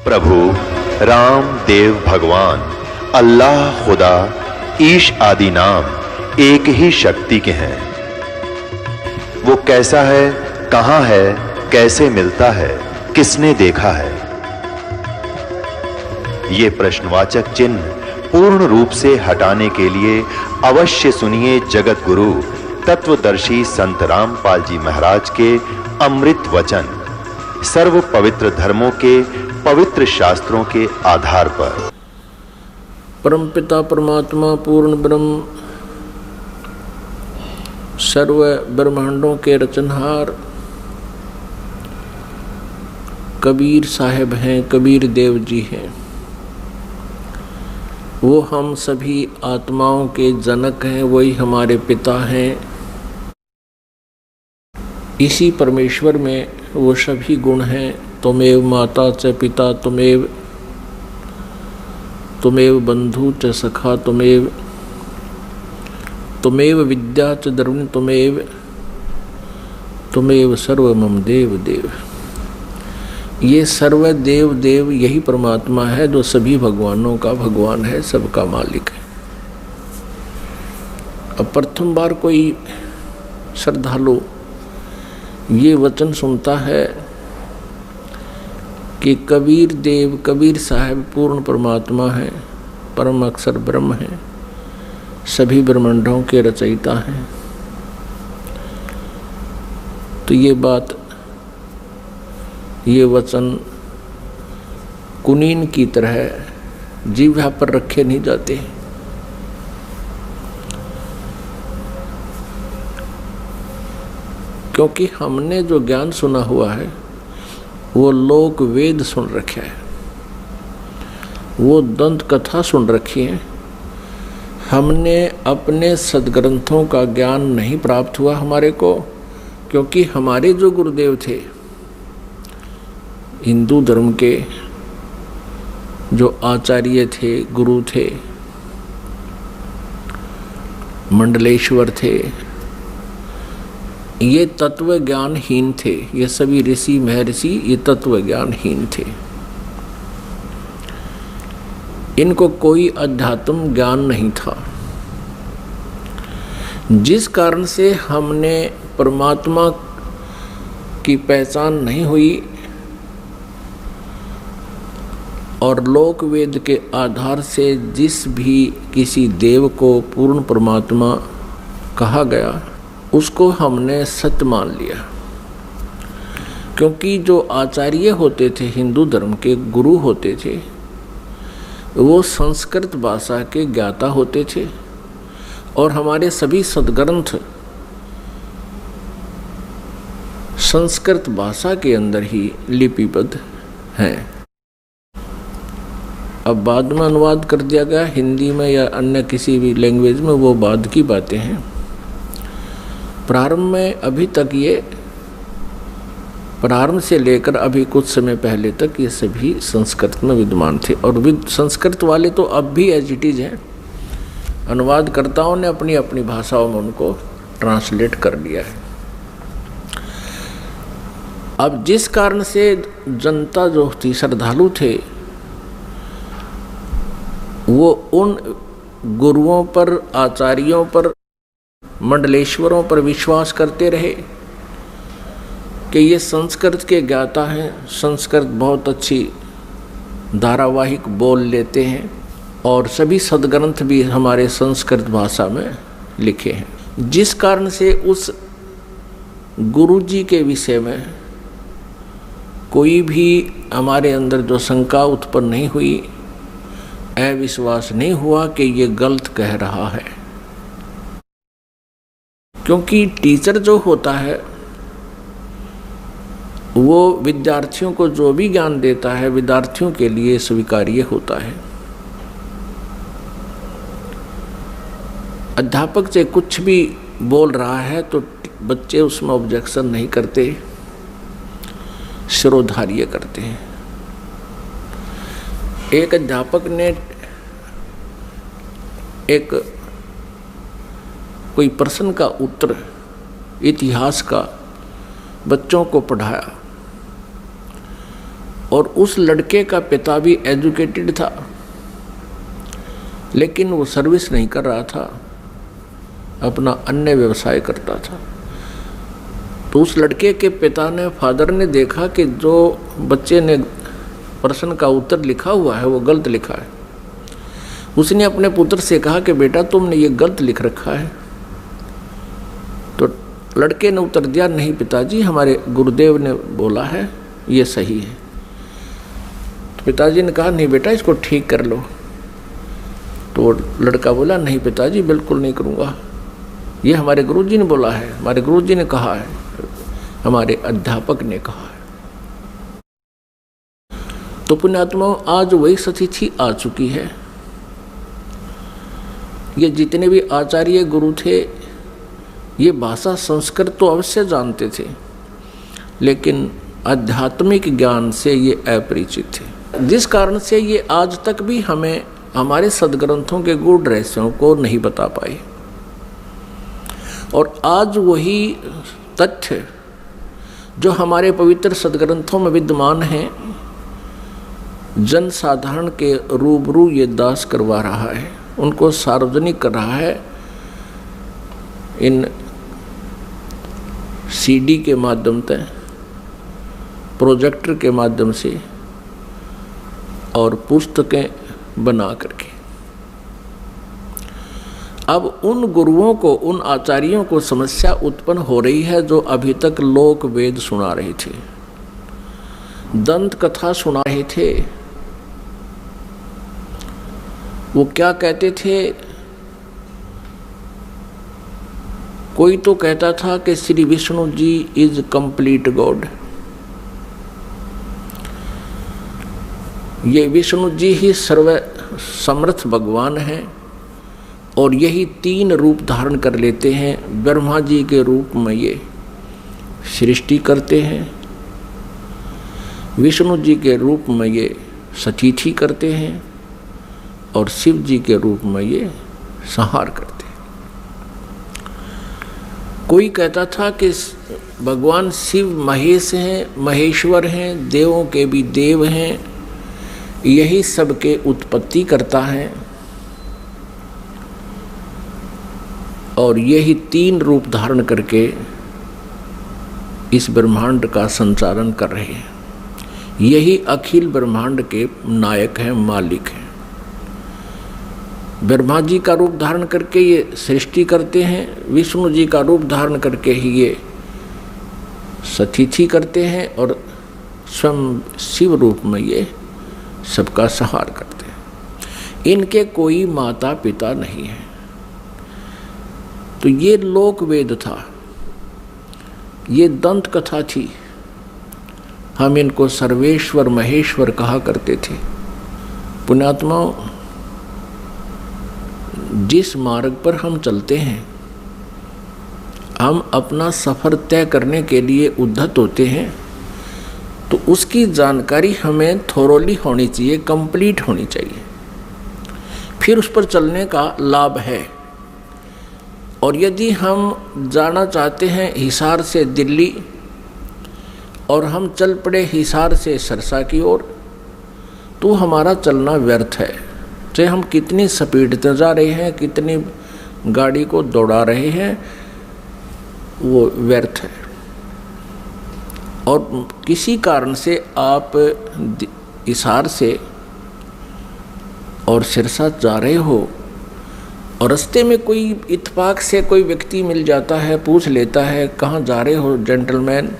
प्रभु राम देव भगवान अल्लाह खुदा ईश आदि नाम एक ही शक्ति के हैं। वो कैसा है, कहां है, कैसे मिलता है, किसने देखा है? ये प्रश्नवाचक चिन्ह पूर्ण रूप से हटाने के लिए अवश्य सुनिए जगत गुरु तत्वदर्शी संत रामपाल जी महाराज के अमृत वचन सर्व पवित्र धर्मों के पवित्र शास्त्रों के आधार पर। परमपिता परमात्मा पूर्ण ब्रह्म सर्व ब्रह्मांडों के रचनहार कबीर साहब हैं, कबीर देव जी हैं। वो हम सभी आत्माओं के जनक हैं, वही हमारे पिता हैं। इसी परमेश्वर में वो सभी गुण हैं। त्वमेव माता च पिता त्वमेव बंधु च सखा त्वमेव विद्या च द्रविण त्वमेव सर्व मम देव देव। ये सर्व देव देव यही परमात्मा है जो सभी भगवानों का भगवान है, सबका मालिक है। अब प्रथम बार कोई श्रद्धालु ये वचन सुनता है कि कबीर देव, कबीर साहब पूर्ण परमात्मा है, परम अक्षर ब्रह्म है, सभी ब्रह्मांडों के रचयिता हैं, तो ये बात, ये वचन कुनीन की तरह जीवा पर रखे नहीं जाते। क्योंकि हमने जो ज्ञान सुना हुआ है वो लोक वेद सुन रखे है, वो दंत कथा सुन रखी है। हमने अपने सदग्रंथों का ज्ञान नहीं प्राप्त हुआ हमारे को, क्योंकि हमारे जो गुरुदेव थे हिंदू धर्म के, जो आचार्य थे, गुरु थे, मंडलेश्वर थे, ये तत्व ज्ञानहीन थे। ये सभी ऋषि महर्षि ये तत्व ज्ञानहीन थे। इनको कोई अध्यात्म ज्ञान नहीं था, जिस कारण से हमने परमात्मा की पहचान नहीं हुई और लोक वेद के आधार से जिस भी किसी देव को पूर्ण परमात्मा कहा गया उसको हमने सत्य मान लिया। क्योंकि जो आचार्य होते थे, हिंदू धर्म के गुरु होते थे, वो संस्कृत भाषा के ज्ञाता होते थे और हमारे सभी सदग्रंथ संस्कृत भाषा के अंदर ही लिपिबद्ध हैं। अब बाद में अनुवाद कर दिया गया हिंदी में या अन्य किसी भी लैंग्वेज में, वो बाद की बातें हैं। प्रारंभ में अभी तक ये प्रारंभ से लेकर अभी कुछ समय पहले तक ये सभी संस्कृत में विद्यमान थे और संस्कृत वाले तो अब भी एज इट इज हैं। अनुवादकर्ताओं ने अपनी अपनी भाषाओं में उनको ट्रांसलेट कर लिया है। अब जिस कारण से जनता जो थी, श्रद्धालु थे, वो उन गुरुओं पर, आचार्यों पर, मंडलेश्वरों पर विश्वास करते रहे कि ये संस्कृत के ज्ञाता हैं, संस्कृत बहुत अच्छी धारावाहिक बोल लेते हैं और सभी सदग्रंथ भी हमारे संस्कृत भाषा में लिखे हैं। जिस कारण से उस गुरु जी के विषय में कोई भी हमारे अंदर जो शंका उत्पन्न नहीं हुई, अविश्वास नहीं हुआ कि ये गलत कह रहा है। क्योंकि टीचर जो होता है वो विद्यार्थियों को जो भी ज्ञान देता है विद्यार्थियों के लिए स्वीकार्य होता है। अध्यापक से कुछ भी बोल रहा है तो बच्चे उसमें ऑब्जेक्शन नहीं करते, शिरोधार्य करते हैं। एक अध्यापक ने एक कोई प्रश्न का उत्तर इतिहास का बच्चों को पढ़ाया और उस लड़के का पिता भी एजुकेटेड था, लेकिन वो सर्विस नहीं कर रहा था, अपना अन्य व्यवसाय करता था। तो उस लड़के के पिता ने, फादर ने देखा कि जो बच्चे ने प्रश्न का उत्तर लिखा हुआ है वो गलत लिखा है। उसने अपने पुत्र से कहा कि बेटा तुमने ये गलत लिख रखा है। तो लड़के ने उत्तर दिया, नहीं पिताजी, हमारे गुरुदेव ने बोला है ये सही है। तो पिताजी ने कहा, नहीं बेटा इसको ठीक कर लो। तो लड़का बोला, नहीं पिताजी बिल्कुल नहीं करूँगा, ये हमारे गुरुजी ने बोला है, हमारे गुरुजी ने कहा है, हमारे अध्यापक ने कहा है। तो पुण्यात्माओं, आज वही सतिथि आ चुकी है। ये जितने भी आचार्य गुरु थे, ये भाषा संस्कृत तो अवश्य जानते थे, लेकिन आध्यात्मिक ज्ञान से ये अपरिचित थे, जिस कारण से ये आज तक भी हमें हमारे सदग्रंथों के गूढ़ रहस्यों को नहीं बता पाए। और आज वही तथ्य जो हमारे पवित्र सदग्रंथों में विद्यमान हैं, जन साधारण के रूबरू ये दास करवा रहा है, उनको सार्वजनिक कर रहा है इन सीडी के माध्यम से, प्रोजेक्टर के माध्यम से और पुस्तकें बना करके। अब उन गुरुओं को, उन आचार्यों को समस्या उत्पन्न हो रही है जो अभी तक लोक वेद सुना रहे थे, दंत कथा सुना रहे थे। वो क्या कहते थे? कोई तो कहता था कि Shri Vishnu ji is complete God, ये विष्णु जी ही सर्व समर्थ भगवान हैं और यही 3 रूप धारण कर लेते हैं। ब्रह्मा जी के रूप में ये सृष्टि करते हैं, विष्णु जी के रूप में ये सतिथि करते हैं और शिव जी के रूप में ये संहार करते हैं। कोई कहता था कि भगवान शिव महेश हैं, महेश्वर हैं, देवों के भी देव हैं, यही सबके उत्पत्ति करता है और यही 3 रूप धारण करके इस ब्रह्मांड का संचालन कर रहे हैं। यही अखिल ब्रह्मांड के नायक हैं, मालिक हैं। ब्रह्मा जी का रूप धारण करके ये सृष्टि करते हैं, विष्णु जी का रूप धारण करके ही ये सतिथि करते हैं और स्वयं शिव रूप में ये सबका संहार करते हैं। इनके कोई माता पिता नहीं है। तो ये लोक वेद था, ये दंत कथा थी। हम इनको सर्वेश्वर महेश्वर कहा करते थे। पुण्यात्माओं, जिस मार्ग पर हम चलते हैं, हम अपना सफर तय करने के लिए उद्धत होते हैं, तो उसकी जानकारी हमें थोरोली होनी चाहिए, कंप्लीट होनी चाहिए, फिर उस पर चलने का लाभ है। और यदि हम जाना चाहते हैं हिसार से दिल्ली और हम चल पड़े हिसार से सरसा की ओर, तो हमारा चलना व्यर्थ है। चाहे हम कितनी स्पीड से जा रहे हैं, कितनी गाड़ी को दौड़ा रहे हैं, वो व्यर्थ है। और किसी कारण से आप हिसार से और सिरसा जा रहे हो और रास्ते में कोई इत्तेफाक से कोई व्यक्ति मिल जाता है, पूछ लेता है कहाँ जा रहे हो जेंटलमैन,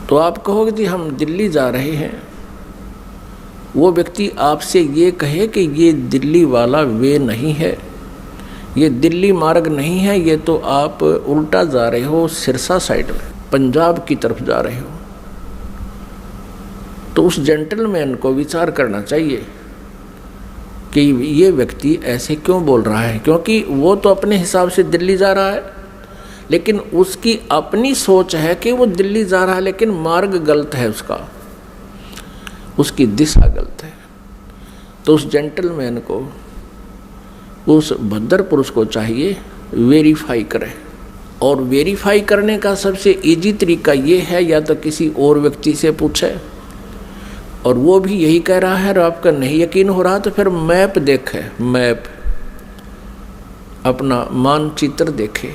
तो आप कहोगे जी हम दिल्ली जा रहे हैं। वो व्यक्ति आपसे ये कहे कि ये दिल्ली वाला वे नहीं है, ये दिल्ली मार्ग नहीं है, ये तो आप उल्टा जा रहे हो, सिरसा साइड में पंजाब की तरफ जा रहे हो। तो उस जेंटलमैन को विचार करना चाहिए कि ये व्यक्ति ऐसे क्यों बोल रहा है, क्योंकि वो तो अपने हिसाब से दिल्ली जा रहा है, लेकिन उसकी अपनी सोच है कि वो दिल्ली जा रहा है, लेकिन मार्ग गलत है, उसकी दिशा गलत है। तो उस जेंटलमैन को, उस भद्र पुरुष को चाहिए वेरीफाई करे और वेरीफाई करने का सबसे इजी तरीका ये है, या तो किसी और व्यक्ति से पूछे और वो भी यही कह रहा है और आपका नहीं यकीन हो रहा तो फिर मैप देखे, मैप अपना मानचित्र देखे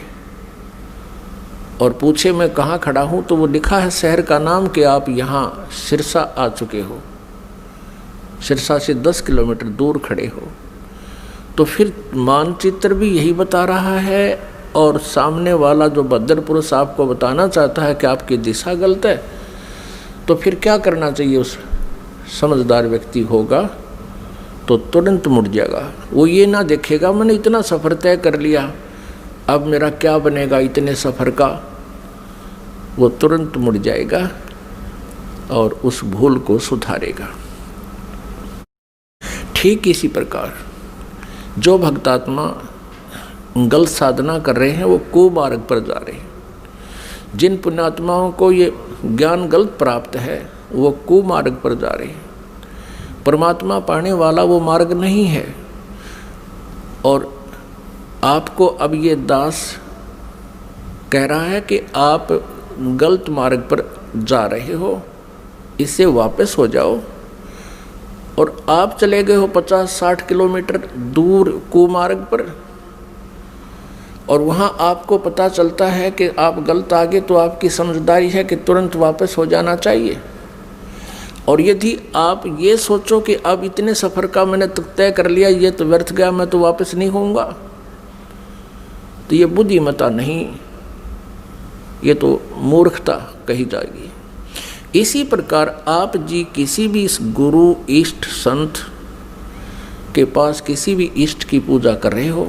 और पूछे मैं कहाँ खड़ा हूँ, तो वो लिखा है शहर का नाम कि आप यहाँ सिरसा आ चुके हो, सिरसा से 10 किलोमीटर दूर खड़े हो। तो फिर मानचित्र भी यही बता रहा है और सामने वाला जो बद्दर पुरुष आपको बताना चाहता है कि आपकी दिशा गलत है, तो फिर क्या करना चाहिए? उस समझदार व्यक्ति होगा तो तुरंत मुड़ जाएगा। वो ये ना देखेगा मैंने इतना सफ़र तय कर लिया, अब मेरा क्या बनेगा इतने सफ़र का। वो तुरंत मुड़ जाएगा और उस भूल को सुधारेगा। ठीक इसी प्रकार जो भक्तात्मा गलत साधना कर रहे हैं वो कुमार्ग पर जा रहे हैं। जिन पुण्यात्माओं को ये ज्ञान गलत प्राप्त है वो कुमार्ग पर जा रहे हैं। परमात्मा पाने वाला वो मार्ग नहीं है। और आपको अब ये दास कह रहा है कि आप गलत मार्ग पर जा रहे हो, इससे वापस हो जाओ। और आप चले गए हो 50-60 किलोमीटर दूर कुमार्ग पर और वहाँ आपको पता चलता है कि आप गलत आ गए, तो आपकी समझदारी है कि तुरंत वापस हो जाना चाहिए। और यदि आप ये सोचो कि अब इतने सफ़र का मैंने तय कर लिया, ये तो व्यर्थ गया, मैं तो वापस नहीं होऊंगा, तो ये बुद्धिमता नहीं, ये तो मूर्खता कही जाएगी। इसी प्रकार आप जी किसी भी इस गुरु इष्ट संत के पास किसी भी इष्ट की पूजा कर रहे हो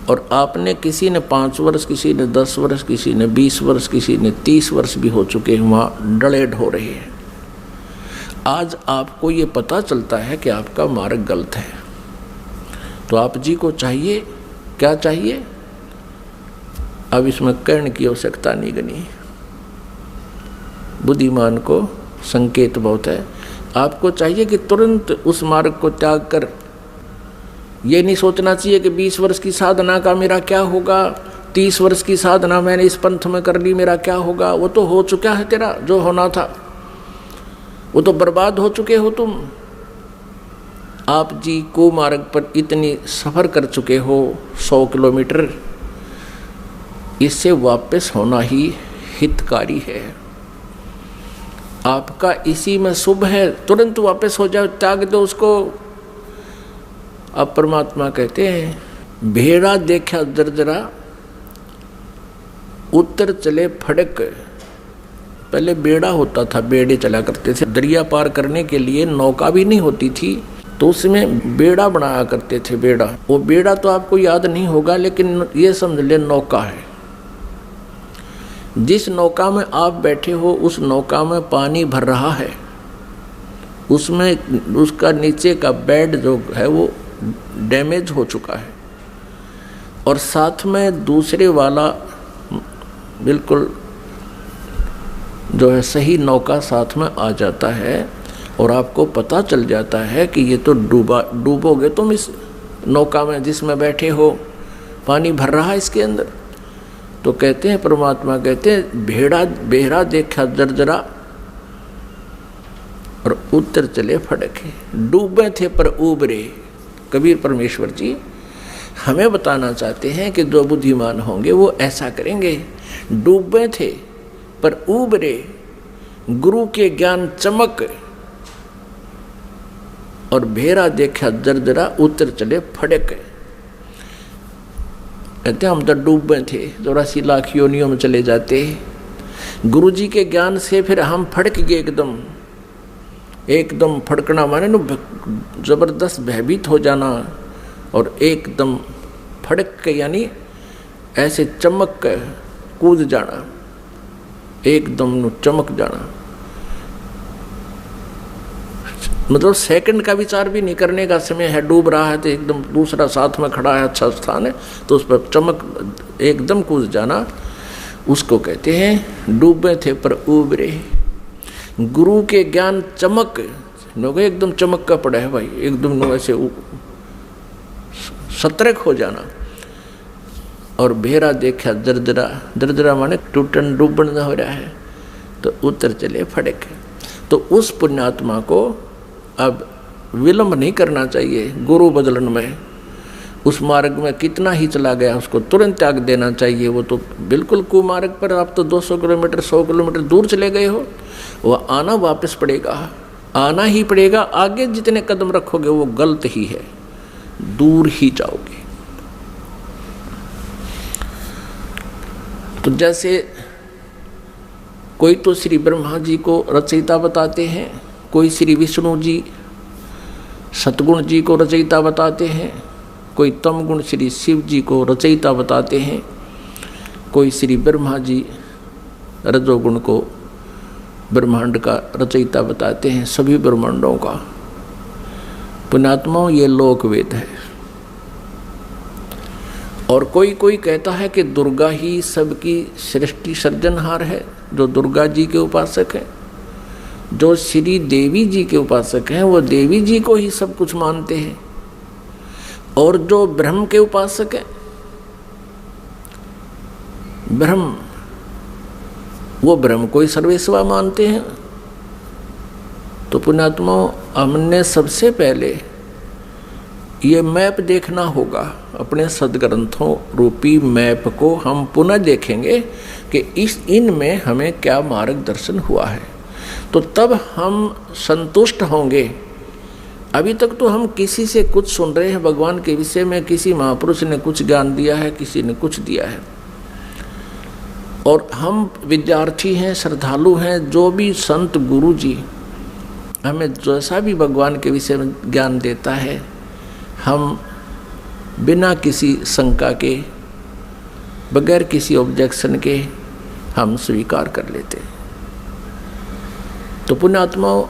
और आपने किसी ने 5 वर्ष, किसी ने 10 वर्ष, किसी ने 20 वर्ष, किसी ने 30 वर्ष भी हो चुके हैं, वहाँ डलेड हो रहे हैं। आज आपको ये पता चलता है कि आपका मार्ग गलत है, तो आप जी को चाहिए, क्या चाहिए? अब इसमें कहने की आवश्यकता नहीं गनी, बुद्धिमान को संकेत बहुत है। आपको चाहिए कि तुरंत उस मार्ग को त्याग कर, ये नहीं सोचना चाहिए कि 20 वर्ष की साधना का मेरा क्या होगा, 30 वर्ष की साधना मैंने इस पंथ में कर ली, मेरा क्या होगा। वो तो हो चुका है, तेरा जो होना था वो तो बर्बाद हो चुके हो तुम। आप जी को मार्ग पर इतनी सफ़र कर चुके हो 100 किलोमीटर, इससे वापस होना ही हितकारी है। आपका इसी में शुभ है, तुरंत वापस हो जाओ, त्याग दो उसको। अब परमात्मा कहते हैं भेड़ा देखा दरदरा उत्तर चले फड़क। पहले बेड़ा होता था, बेड़े चला करते थे, दरिया पार करने के लिए नौका भी नहीं होती थी तो उसमें बेड़ा बनाया करते थे। बेड़ा, वो बेड़ा तो आपको याद नहीं होगा, लेकिन ये समझ ले नौका है। जिस नौका में आप बैठे हो उस नौका में पानी भर रहा है, उसमें उसका नीचे का बेड जो है वो डैमेज हो चुका है और साथ में दूसरे वाला बिल्कुल जो है सही नौका साथ में आ जाता है और आपको पता चल जाता है कि ये तो डूबोगे तुम इस नौका में जिसमें बैठे हो, पानी भर रहा है इसके अंदर। तो कहते हैं परमात्मा कहते हैं बेड़ा देखा जर्जरा और उत्तर चले फड़के। डूबे थे पर उबरे। कबीर परमेश्वर जी हमें बताना चाहते हैं कि जो बुद्धिमान होंगे वो ऐसा करेंगे। डूबे थे पर उबरे, गुरु के ज्ञान चमक और भेड़ा देखा जर्जरा उत्तर चले फड़क। कहते हम तो डूबे थे, 84 लाख योनियों में चले जाते। गुरु जी के ज्ञान से फिर हम फड़क गए, एकदम फड़कना माने न जबरदस्त भयभीत हो जाना और एकदम फड़क के यानी ऐसे चमक के कूद जाना, एकदम चमक जाना। मतलब सेकंड का विचार भी नहीं करने का समय है। डूब रहा है तो एकदम दूसरा साथ में खड़ा है, अच्छा स्थान है तो उस पर चमक एकदम कूद जाना, उसको कहते हैं डूबे थे पर उबरे। गुरु के ज्ञान चमक, लोग एकदम चमक का पड़ा है भाई, एकदम ऐसे सतर्क हो जाना। और भेरा देखा दरदरा, दरदरा माने टूटन डूबन हो रहा है, तो उतर चले फड़क। तो उस पुण्यात्मा को अब विलंब नहीं करना चाहिए गुरु बदलन में। उस मार्ग में कितना ही चला गया उसको तुरंत त्याग देना चाहिए। वो तो बिल्कुल कुमार्ग पर, आप तो 200 किलोमीटर 100 किलोमीटर दूर चले गए हो, वह आना वापस पड़ेगा, आना ही पड़ेगा। आगे जितने कदम रखोगे वो गलत ही है, दूर ही जाओगे। तो जैसे कोई तो श्री ब्रह्मा जी को रचयिता बताते हैं, कोई श्री विष्णु जी सतगुण जी को रचयिता बताते हैं, कोई तम गुण श्री शिव जी को रचयिता बताते हैं, कोई श्री ब्रह्मा जी रजोगुण को ब्रह्मांड का रचयिता बताते हैं, सभी ब्रह्मांडों का। पुण्यात्माओं, ये लोक वेद है। और कोई कोई कहता है कि दुर्गा ही सबकी सृष्टि सर्जनहार है, जो दुर्गा जी के उपासक हैं, जो श्री देवी जी के उपासक हैं, वो देवी जी को ही सब कुछ मानते हैं। और जो ब्रह्म के उपासक हैं, ब्रह्म, वो ब्रह्म को ही सर्वेस्वा मानते हैं। तो पुण्यात्माओं, हमने सबसे पहले ये मैप देखना होगा। अपने सदग्रंथों रूपी मैप को हम पुनः देखेंगे कि इनमें हमें क्या मार्गदर्शन हुआ है, तो तब हम संतुष्ट होंगे। अभी तक तो हम किसी से कुछ सुन रहे हैं भगवान के विषय में, किसी महापुरुष ने कुछ ज्ञान दिया है, किसी ने कुछ दिया है, और हम विद्यार्थी हैं, श्रद्धालु हैं। जो भी संत गुरु जी हमें जैसा भी भगवान के विषय में ज्ञान देता है, हम बिना किसी शंका के, बगैर किसी ऑब्जेक्शन के हम स्वीकार कर लेते हैं। तो पुण्यात्माओं,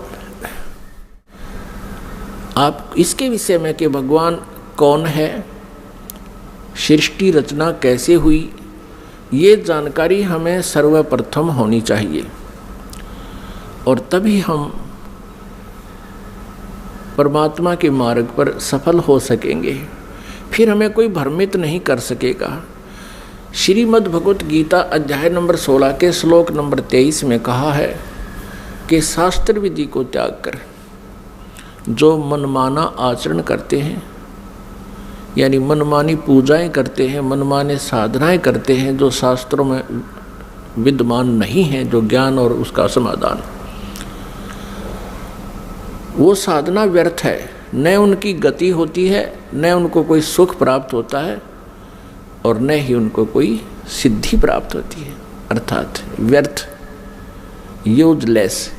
आप इसके विषय में कि भगवान कौन है, सृष्टि रचना कैसे हुई, ये जानकारी हमें सर्वप्रथम होनी चाहिए, और तभी हम परमात्मा के मार्ग पर सफल हो सकेंगे। फिर हमें कोई भ्रमित नहीं कर सकेगा। श्रीमद् भगवत गीता अध्याय नंबर 16 के श्लोक नंबर 23 में कहा है कि शास्त्र विधि को त्याग कर जो मनमाना आचरण करते हैं, यानी मनमानी पूजाएं करते हैं, मनमाने साधनाएं करते हैं, जो शास्त्रों में विद्यमान नहीं है, जो ज्ञान और उसका समाधान, वो साधना व्यर्थ है। न उनकी गति होती है, न उनको कोई सुख प्राप्त होता है, और न ही उनको कोई सिद्धि प्राप्त होती है, अर्थात व्यर्थ, यूजलेस।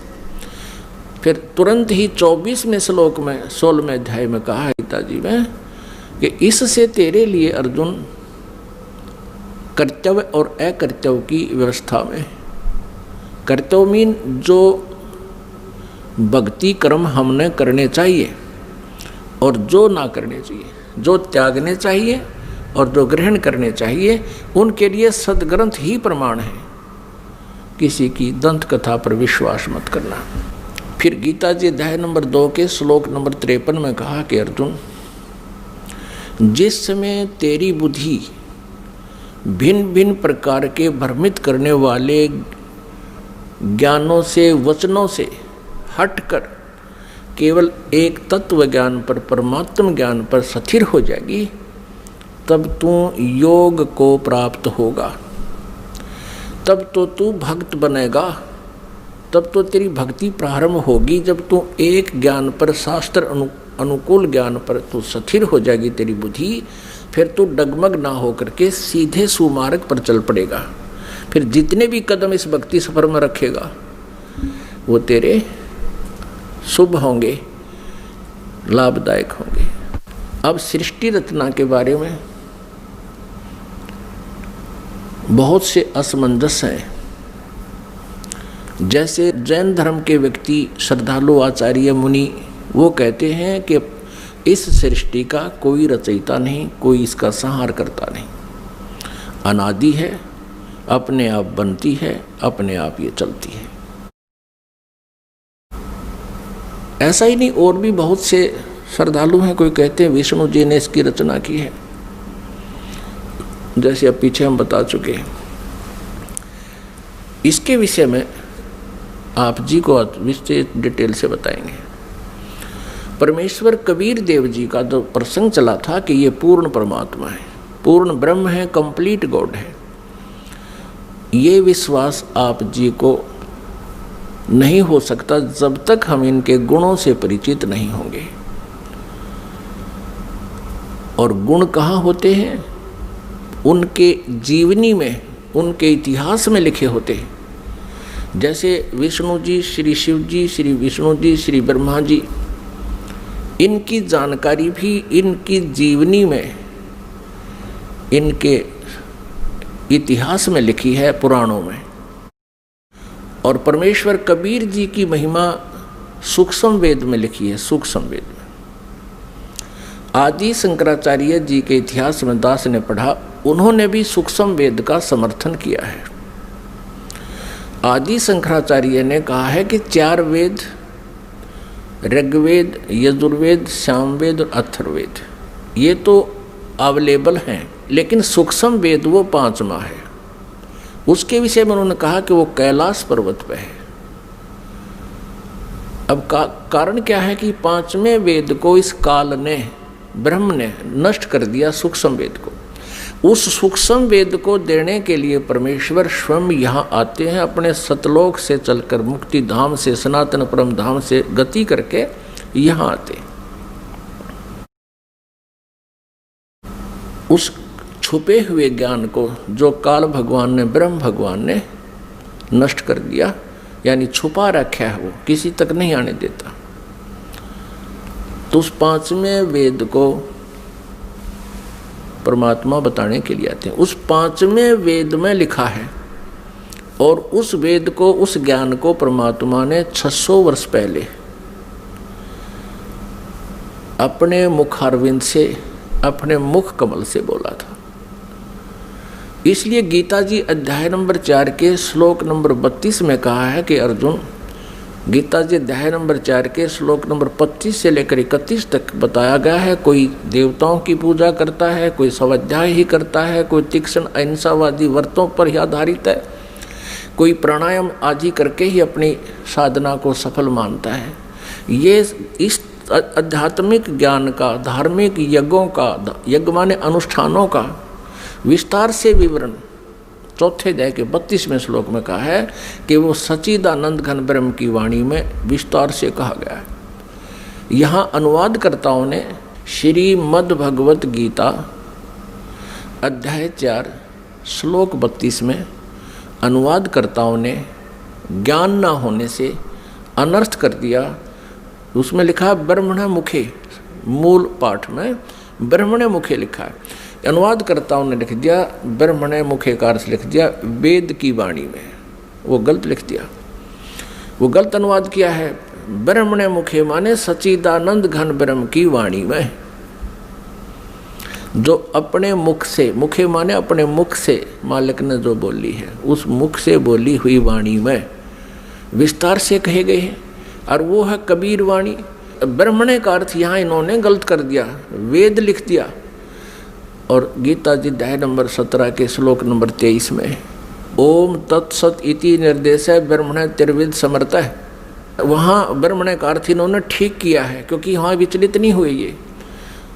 फिर तुरंत ही 24वें श्लोक में 16वें अध्याय में कहा है गीता जी में कि इससे तेरे लिए अर्जुन कर्तव्य और अकर्तव्य की व्यवस्था में, कर्तव्य मीन जो भक्ति कर्म हमने करने चाहिए और जो ना करने चाहिए, जो त्यागने चाहिए और जो ग्रहण करने चाहिए, उनके लिए सदग्रंथ ही प्रमाण है। किसी की दंत कथा पर विश्वास मत करना। फिर गीता जी अध्याय नंबर 2 के श्लोक नंबर 53 में कहा कि अर्जुन, जिस समय तेरी बुद्धि भिन्न भिन्न प्रकार के भ्रमित करने वाले ज्ञानों से, वचनों से हटकर केवल एक तत्व ज्ञान पर, परमात्म ज्ञान पर स्थिर हो जाएगी, तब तू योग को प्राप्त होगा, तब तो तू भक्त बनेगा, तब तो तेरी भक्ति प्रारंभ होगी। जब तू एक ज्ञान पर, शास्त्र अनुकूल ज्ञान पर तू स्थिर हो जाएगी तेरी बुद्धि, फिर तू डगमग ना होकर के सीधे सुमार्ग पर चल पड़ेगा। फिर जितने भी कदम इस भक्ति सफर में रखेगा वो तेरे शुभ होंगे, लाभदायक होंगे। अब सृष्टि रचना के बारे में बहुत से असमंजस हैं। जैसे जैन धर्म के व्यक्ति, श्रद्धालु, आचार्य, मुनि, वो कहते हैं कि इस सृष्टि का कोई रचयिता नहीं, कोई इसका संहार करता नहीं, अनादि है, अपने आप बनती है, अपने आप ये चलती है। ऐसा ही नहीं, और भी बहुत से श्रद्धालु हैं। कोई कहते हैं विष्णु जी ने इसकी रचना की है, जैसे अब पीछे हम बता चुके हैं। इसके विषय में आप जी को विशेष डिटेल से बताएंगे। परमेश्वर कबीर देव जी का जो प्रसंग चला था कि ये पूर्ण परमात्मा है, पूर्ण ब्रह्म है, कंप्लीट गॉड है, ये विश्वास आप जी को नहीं हो सकता जब तक हम इनके गुणों से परिचित नहीं होंगे। और गुण कहाँ होते हैं? उनके जीवनी में, उनके इतिहास में लिखे होते हैं। जैसे विष्णु जी, श्री शिव जी, श्री विष्णु जी, श्री ब्रह्मा जी, इनकी जानकारी भी इनकी जीवनी में, इनके इतिहास में लिखी है, पुराणों में। और परमेश्वर कबीर जी की महिमा सूक्ष्म वेद में लिखी है, सूक्ष्म वेद में। आदि शंकराचार्य जी के इतिहास में दास ने पढ़ा, उन्होंने भी सूक्ष्म वेद का समर्थन किया है। आदि शंकराचार्य ने कहा है कि 4 वेद, ऋग्वेद, यजुर्वेद, सामवेद और अथर्ववेद, ये तो अवेलेबल हैं, लेकिन सूक्ष्म वेद वो 5वां है। उसके विषय में उन्होंने कहा कि वो कैलाश पर्वत पे है। अब कारण क्या है कि 5वें वेद को इस काल ने, ब्रह्म ने नष्ट कर दिया, सूक्ष्म वेद को। उस सूक्ष्म वेद को देने के लिए परमेश्वर स्वयं यहाँ आते हैं, अपने सतलोक से चलकर, मुक्ति धाम से, सनातन परम धाम से गति करके यहाँ आते हैं। उस छुपे हुए ज्ञान को जो काल भगवान ने, ब्रह्म भगवान ने नष्ट कर दिया, यानी छुपा रखा है, वो किसी तक नहीं आने देता। तो उस 5वें वेद को परमात्मा बताने के लिए आते हैं। उस 5वें वेद में लिखा है, और उस वेद को, उस ज्ञान को परमात्मा ने 600 वर्ष पहले अपने मुखारविंद से, अपने मुख कमल से बोला था। इसलिए गीता जी अध्याय नंबर 4 के श्लोक नंबर 32 में कहा है कि अर्जुन, गीता जी अध्याय नंबर 4 के श्लोक नंबर 25 से लेकर 31 तक बताया गया है, कोई देवताओं की पूजा करता है, कोई स्वाध्याय ही करता है, कोई तीक्ष्ण अहिंसावादी व्रतों पर ही आधारित है, कोई प्राणायाम आदि करके ही अपनी साधना को सफल मानता है। ये इस आध्यात्मिक ज्ञान का, धार्मिक यज्ञों का, यज्ञ माने अनुष्ठानों का विस्तार से विवरण 4थे अध्याय के 32वें श्लोक में कहा है कि वो सच्चिदानंद घन ब्रह्म की वाणी में विस्तार से कहा गया है। यहाँ अनुवादकर्ताओं ने श्रीमद् भगवत गीता अध्याय 4 श्लोक 32 में अनुवादकर्ताओं ने ज्ञान न होने से अनर्थ कर दिया। उसमें लिखा ब्रह्मण मुखे, मूल पाठ में ब्रह्मण मुखे लिखा है, अनुवादकर्ताओं ने लिख दिया ब्रह्मण मुखे का अर्थ लिख दिया वेद की वाणी में। वो गलत लिख दिया, वो गलत अनुवाद किया है। ब्रह्मण मुखे माने सच्चिदानंद घन ब्रह्म की वाणी में, जो अपने मुख से, मुखे माने अपने मुख से मालिक ने जो बोली है, उस मुख से बोली हुई वाणी में विस्तार से कहे गए हैं, और वो है कबीर वाणी। ब्रह्मण का अर्थ यहाँ इन्होंने गलत कर दिया, वेद लिख दिया। और गीता जी अध्याय नंबर 17 के श्लोक नंबर 23 में ओम तत्सत इति निर्देश है ब्रह्मण त्रिविद समर्थ है, वहाँ ब्रह्मण का अर्थ इन्होंने ठीक किया है, क्योंकि वहाँ विचलित नहीं हुए। ये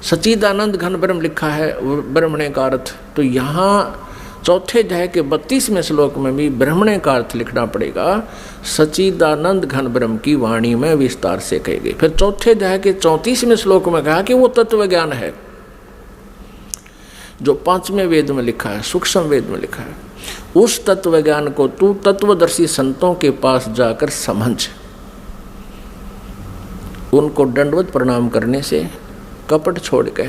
सच्चिदानंद घन ब्रह्म लिखा है ब्रह्मण का अर्थ, तो यहाँ 4थे अध्याय के 32वें श्लोक में भी ब्रह्मण का अर्थ लिखना पड़ेगा, सच्चिदानंद घन ब्रह्म की वाणी में विस्तार से कही गई। फिर 4थे अध्याय के 34वें श्लोक में कहा कि वो तत्व ज्ञान है जो 5वें वेद में लिखा है, सूक्ष्म वेद में लिखा है। उस तत्व ज्ञान को तू तत्वदर्शी संतों के पास जाकर समझ। उनको दंडवत प्रणाम करने से, कपट छोड़ के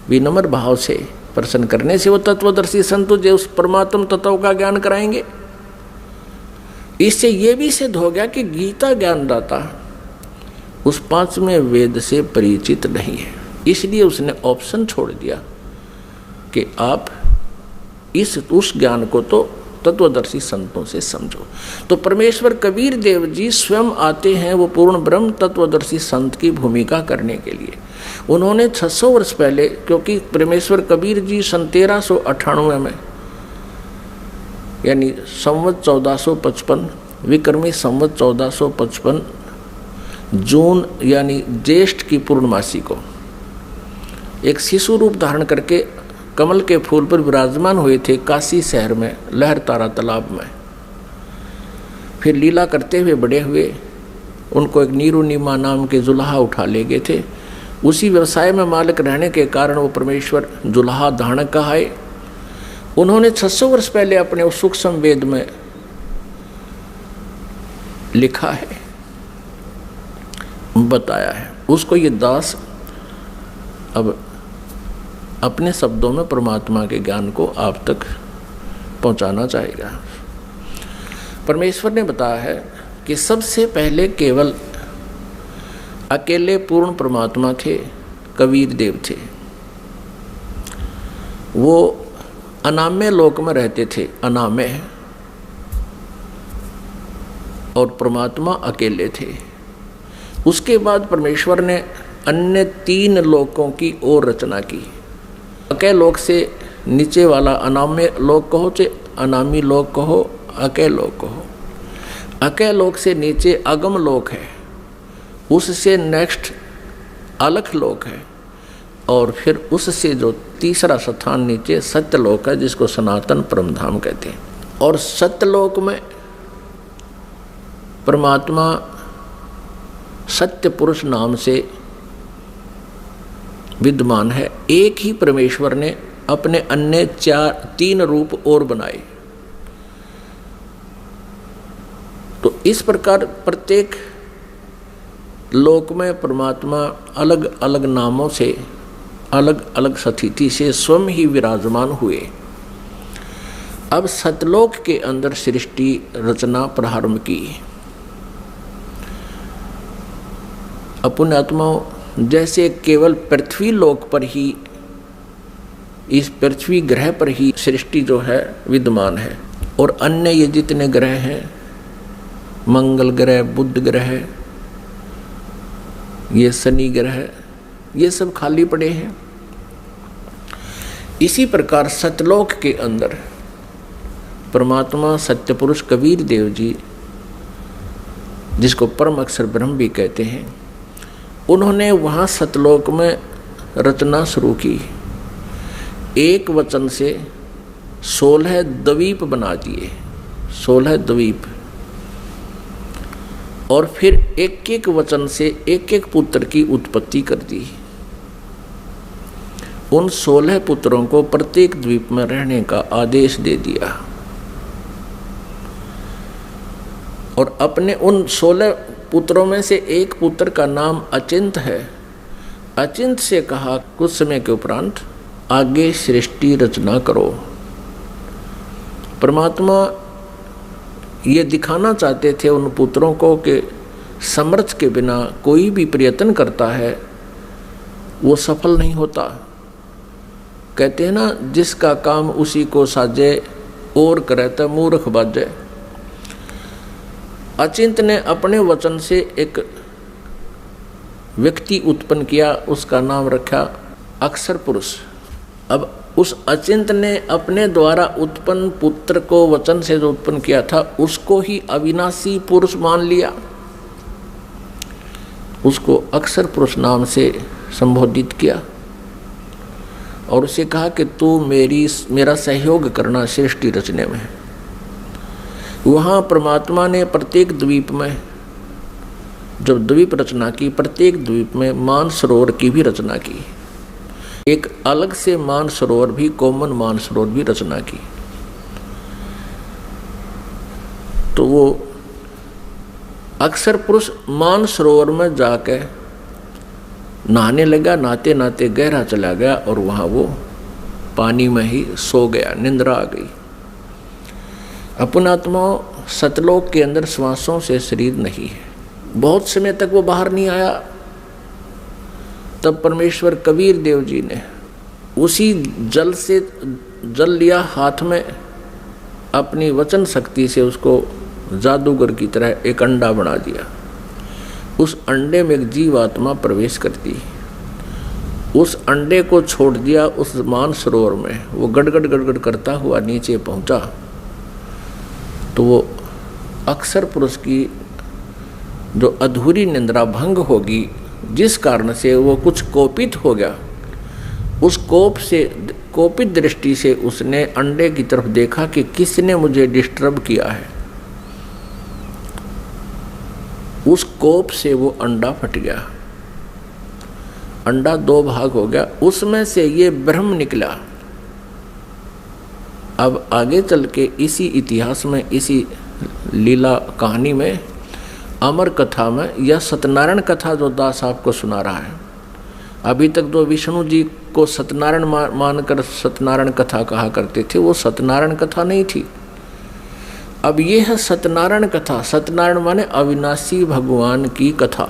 विनम्र भाव से प्रसन्न करने से वो तत्वदर्शी संत तुझे उस परमात्म तत्व का ज्ञान कराएंगे। इससे ये भी सिद्ध हो गया कि गीता ज्ञानदाता उस 5वें वेद से परिचित नहीं है, इसलिए उसने ऑप्शन छोड़ दिया कि आप उस ज्ञान को तो तत्वदर्शी संतों से समझो। तो परमेश्वर कबीर देव जी स्वयं आते हैं वो पूर्ण ब्रह्म तत्वदर्शी संत की भूमिका करने के लिए। उन्होंने 600 वर्ष पहले, क्योंकि परमेश्वर कबीर जी सन 1398 में यानी संवत 1455 विक्रमी संवत 1455 जून यानी ज्येष्ठ की पूर्णमासी को एक शिशु रूप धारण करके कमल के फूल पर विराजमान हुए थे काशी शहर में लहर तारा तालाब में। फिर लीला करते हुए बड़े हुए। उनको एक नीरू नीमा नाम के जुल्हा उठा ले गए थे। उसी व्यवसाय में मालिक रहने के कारण वो परमेश्वर जुल्हा धारण कहाए। उन्होंने 600 वर्ष पहले अपने उस सूक्ष्म वेद में लिखा है, बताया है। उसको ये दास अब अपने शब्दों में परमात्मा के ज्ञान को आप तक पहुंचाना चाहेगा। परमेश्वर ने बताया है कि सबसे पहले केवल अकेले पूर्ण परमात्मा थे, कबीर देव थे। वो अनामय लोक में रहते थे, अनामय, और परमात्मा अकेले थे। उसके बाद परमेश्वर ने अन्य 3 लोकों की और रचना की। अकय लोक से नीचे वाला अनामय लोक कहो चाहे अनामी लोक कहो, अकय लोक कहो। अकय लोक से नीचे अगम लोक है, उससे नेक्स्ट अलख लोक है, और फिर उससे जो तीसरा स्थान नीचे सत्यलोक है, जिसको सनातन परमधाम कहते हैं। और सत्यलोक में परमात्मा सत्य पुरुष नाम से विद्यमान है। एक ही परमेश्वर ने अपने अन्य 3 रूप और बनाए। तो इस प्रकार प्रत्येक लोक में परमात्मा अलग अलग नामों से, अलग अलग स्थिति से स्वयं ही विराजमान हुए। अब सतलोक के अंदर सृष्टि रचना प्रारंभ की। अपुण्यात्माओं, जैसे केवल पृथ्वी लोक पर ही, इस पृथ्वी ग्रह पर ही सृष्टि जो है विद्यमान है, और अन्य ये जितने ग्रह हैं, मंगल ग्रह, बुध ग्रह, ये शनि ग्रह, ये सब खाली पड़े हैं। इसी प्रकार सतलोक के अंदर परमात्मा सत्य पुरुष कबीर देव जी, जिसको परम अक्षर ब्रह्म भी कहते हैं, उन्होंने वहाँ सतलोक में रचना शुरू की। एक वचन से 16 द्वीप बना दिए, 16 द्वीप, और फिर एक एक वचन से एक एक पुत्र की उत्पत्ति कर दी। उन 16 पुत्रों को प्रत्येक द्वीप में रहने का आदेश दे दिया, और अपने उन 16 पुत्रों में से एक पुत्र का नाम अचिंत है। अचिंत से कहा कुछ समय के उपरांत आगे सृष्टि रचना करो। परमात्मा ये दिखाना चाहते थे उन पुत्रों को कि समर्थ के बिना कोई भी प्रयत्न करता है वो सफल नहीं होता। कहते हैं ना, जिसका काम उसी को साजे और करे तो मूर्ख बाजे। अचिंत ने अपने वचन से एक व्यक्ति उत्पन्न किया, उसका नाम रखा अक्षर पुरुष। अब उस अचिंत ने अपने द्वारा उत्पन्न पुत्र को वचन से जो उत्पन्न किया था उसको ही अविनाशी पुरुष मान लिया, उसको अक्षर पुरुष नाम से संबोधित किया, और उसे कहा कि तू मेरा सहयोग करना सृष्टि रचने में। वहाँ परमात्मा ने प्रत्येक द्वीप में जब द्वीप रचना की, प्रत्येक द्वीप में मानसरोवर की भी रचना की। एक अलग से मानसरोवर भी, कॉमन मानसरोवर भी रचना की। तो वो अक्षर पुरुष मानसरोवर में जाके नहाने लगा। नहाते नहाते गहरा चला गया और वहाँ वो पानी में ही सो गया, निंद्रा आ गई। अपुणात्माओं, सतलोक के अंदर श्वासों से शरीर नहीं है। बहुत समय तक वो बाहर नहीं आया। तब परमेश्वर कबीर देव जी ने उसी जल से जल लिया हाथ में अपनी वचन शक्ति से उसको जादूगर की तरह एक अंडा बना दिया। उस अंडे में एक जीवात्मा प्रवेश करती, उस अंडे को छोड़ दिया उस मानसरोवर में। वो गड़गड़ गड़गड़ करता हुआ नीचे पहुंचा तो वो अक्सर पुरुष की जो अधूरी निंद्रा भंग होगी, जिस कारण से वो कुछ कोपित हो गया, उस कोपित दृष्टि से उसने अंडे की तरफ देखा कि किसने मुझे डिस्टर्ब किया है। उस कोप से वो अंडा फट गया, अंडा दो भाग हो गया, उसमें से ये ब्रह्म निकला। अब आगे चल के इसी इतिहास में, इसी लीला कहानी में, अमर कथा में, या सत्यनारायण कथा जो दास आपको सुना रहा है, अभी तक जो विष्णु जी को सत्यनारायण मानकर सत्यनारायण कथा कहा करते थे, वो सत्यनारायण कथा नहीं थी। अब ये है सत्यनारायण कथा। सत्यनारायण माने अविनाशी भगवान की कथा।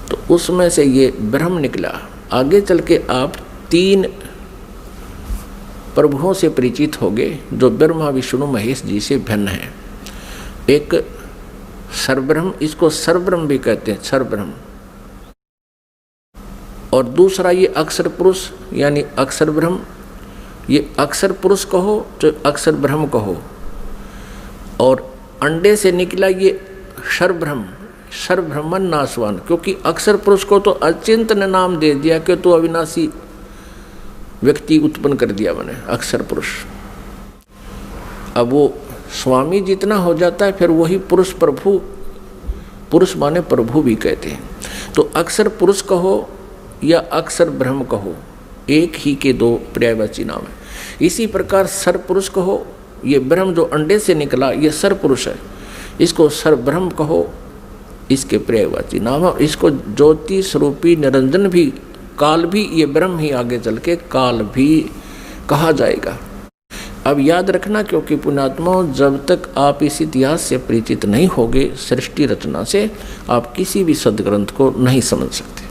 तो उसमें से ये ब्रह्म निकला। आगे चल के आप 3 प्रभुओं से परिचित होंगे जो ब्रह्मा विष्णु महेश जी से भिन्न है। एक सर्वब्रह्म, इसको सर्वब्रह्म भी कहते हैं, सर्वब्रह्म। और दूसरा ये अक्षर पुरुष यानी अक्षर ब्रह्म। ये अक्षर पुरुष कहो तो अक्षर ब्रह्म कहो। और अंडे से निकला ये सर्वब्रह्म, सर्वब्रह्मन नाशवान, क्योंकि अक्षर पुरुष को तो अचिंत ने नाम दे दिया कि तो अविनाशी व्यक्ति उत्पन्न कर दिया मैंने, अक्षर पुरुष। अब वो स्वामी जितना हो जाता है फिर वही पुरुष प्रभु, पुरुष माने प्रभु भी कहते हैं। तो अक्षर पुरुष कहो या अक्षर ब्रह्म कहो, एक ही के 2 पर्यायवाची नाम है। इसी प्रकार सर्वपुरुष कहो, ये ब्रह्म जो अंडे से निकला ये सर्वपुरुष है, इसको सर्वब्रह्म कहो, इसके पर्यायवाची नाम है। इसको ज्योति स्वरूपी निरंजन भी, काल भी, ये ब्रह्म ही आगे चल के काल भी कहा जाएगा। अब याद रखना, क्योंकि पुण्यात्मा जब तक आप इस इतिहास से परिचित नहीं होगे, सृष्टि रचना से, आप किसी भी सदग्रंथ को नहीं समझ सकते।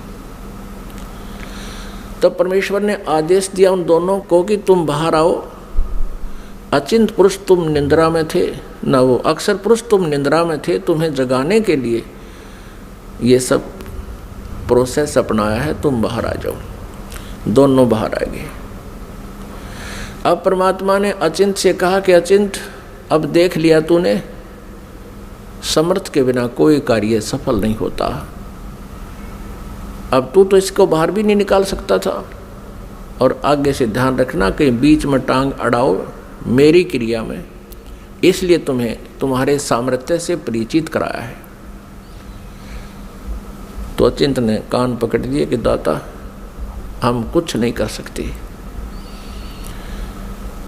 तब परमेश्वर ने आदेश दिया उन दोनों को कि तुम बाहर आओ। अचिंत पुरुष तुम निंद्रा में थे, न वो अक्षर पुरुष तुम निंद्रा में थे, तुम्हें जगाने के लिए ये सब प्रोसेस अपनाया है, तुम बाहर आ जाओ। दोनों बाहर आ गए। अब परमात्मा ने अचिंत से कहा कि अचिंत, अब देख लिया तूने, समर्थ के बिना कोई कार्य सफल नहीं होता। अब तू तो इसको बाहर भी नहीं निकाल सकता था। और आगे से ध्यान रखना कि बीच में टांग अड़ाओ मेरी क्रिया में, इसलिए तुम्हें तुम्हारे सामर्थ्य से परिचित कराया है। तो अचिंत ने कान पकड़ दिए कि दाता हम कुछ नहीं कर सकते।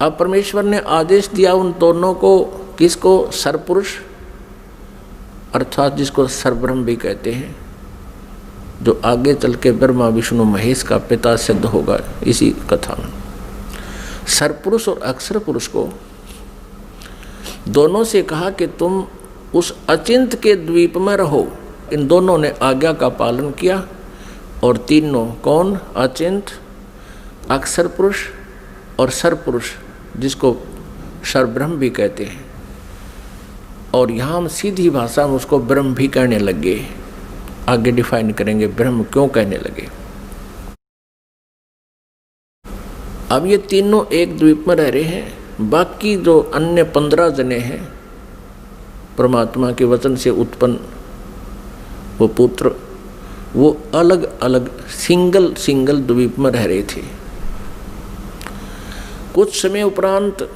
अब परमेश्वर ने आदेश दिया उन दोनों को, किसको? सर्वपुरुष अर्थात जिसको सर्वब्रह्म भी कहते हैं, जो आगे चल के ब्रह्मा विष्णु महेश का पिता सिद्ध होगा इसी कथा में। सर्वपुरुष और अक्षर पुरुष को दोनों से कहा कि तुम उस अचिंत के द्वीप में रहो। इन दोनों ने आज्ञा का पालन किया। और तीनों कौन? अचिंत, अक्षर पुरुष और सर्वपुरुष, जिसको सर्वब्रह्म भी कहते हैं। और यहाँ हम सीधी भाषा में उसको ब्रह्म भी कहने लग गए। आगे डिफाइन करेंगे ब्रह्म क्यों कहने लगे। अब ये तीनों एक द्वीप में रह रहे हैं। बाकी जो अन्य 15 जने हैं परमात्मा के वचन से उत्पन्न वो पुत्र, वो अलग अलग सिंगल द्वीप में रह रहे थे। कुछ समय उपरांत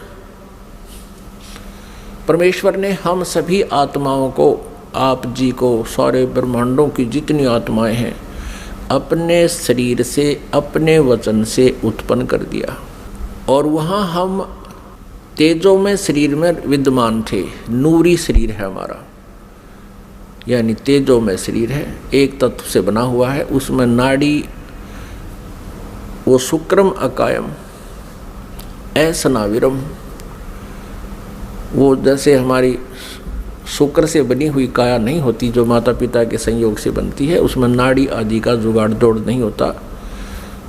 परमेश्वर ने हम सभी आत्माओं को, आप जी को, सारे ब्रह्मांडों की जितनी आत्माएं हैं, अपने शरीर से, अपने वचन से उत्पन्न कर दिया। और वहाँ हम तेजों में शरीर में विद्यमान थे। नूरी शरीर है हमारा, यानी तेजों में शरीर है, एक तत्व से बना हुआ है। उसमें नाड़ी, वो शुक्रम अकायम ऐसनाविरम, वो जैसे हमारी शुक्र से बनी हुई काया नहीं होती जो माता पिता के संयोग से बनती है, उसमें नाड़ी आदि का जुगाड़ दौड़ नहीं होता,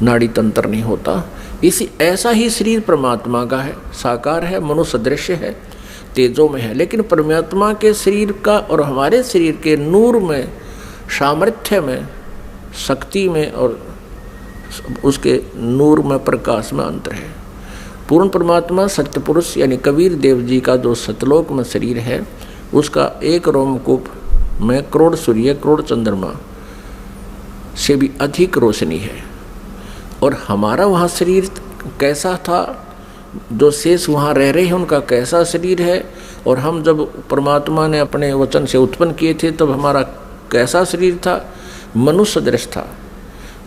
नाड़ी तंत्र नहीं होता। इसी ऐसा ही शरीर परमात्मा का है, साकार है, मनुष्य सदृश्य है, तेजों में है। लेकिन परमात्मा के शरीर का और हमारे शरीर के नूर में, सामर्थ्य में, शक्ति में और उसके नूर में, प्रकाश में अंतर है। पूर्ण परमात्मा सत्य पुरुष यानी कबीर देव जी का जो सतलोक में शरीर है, उसका एक रोमकूप में करोड़ सूर्य, करोड़ चंद्रमा से भी अधिक रोशनी है। और हमारा वहाँ शरीर कैसा था, जो शेष वहाँ रह रहे हैं उनका कैसा शरीर है, और हम जब परमात्मा ने अपने वचन से उत्पन्न किए थे तब हमारा कैसा शरीर था, मनुष्य सदृश था।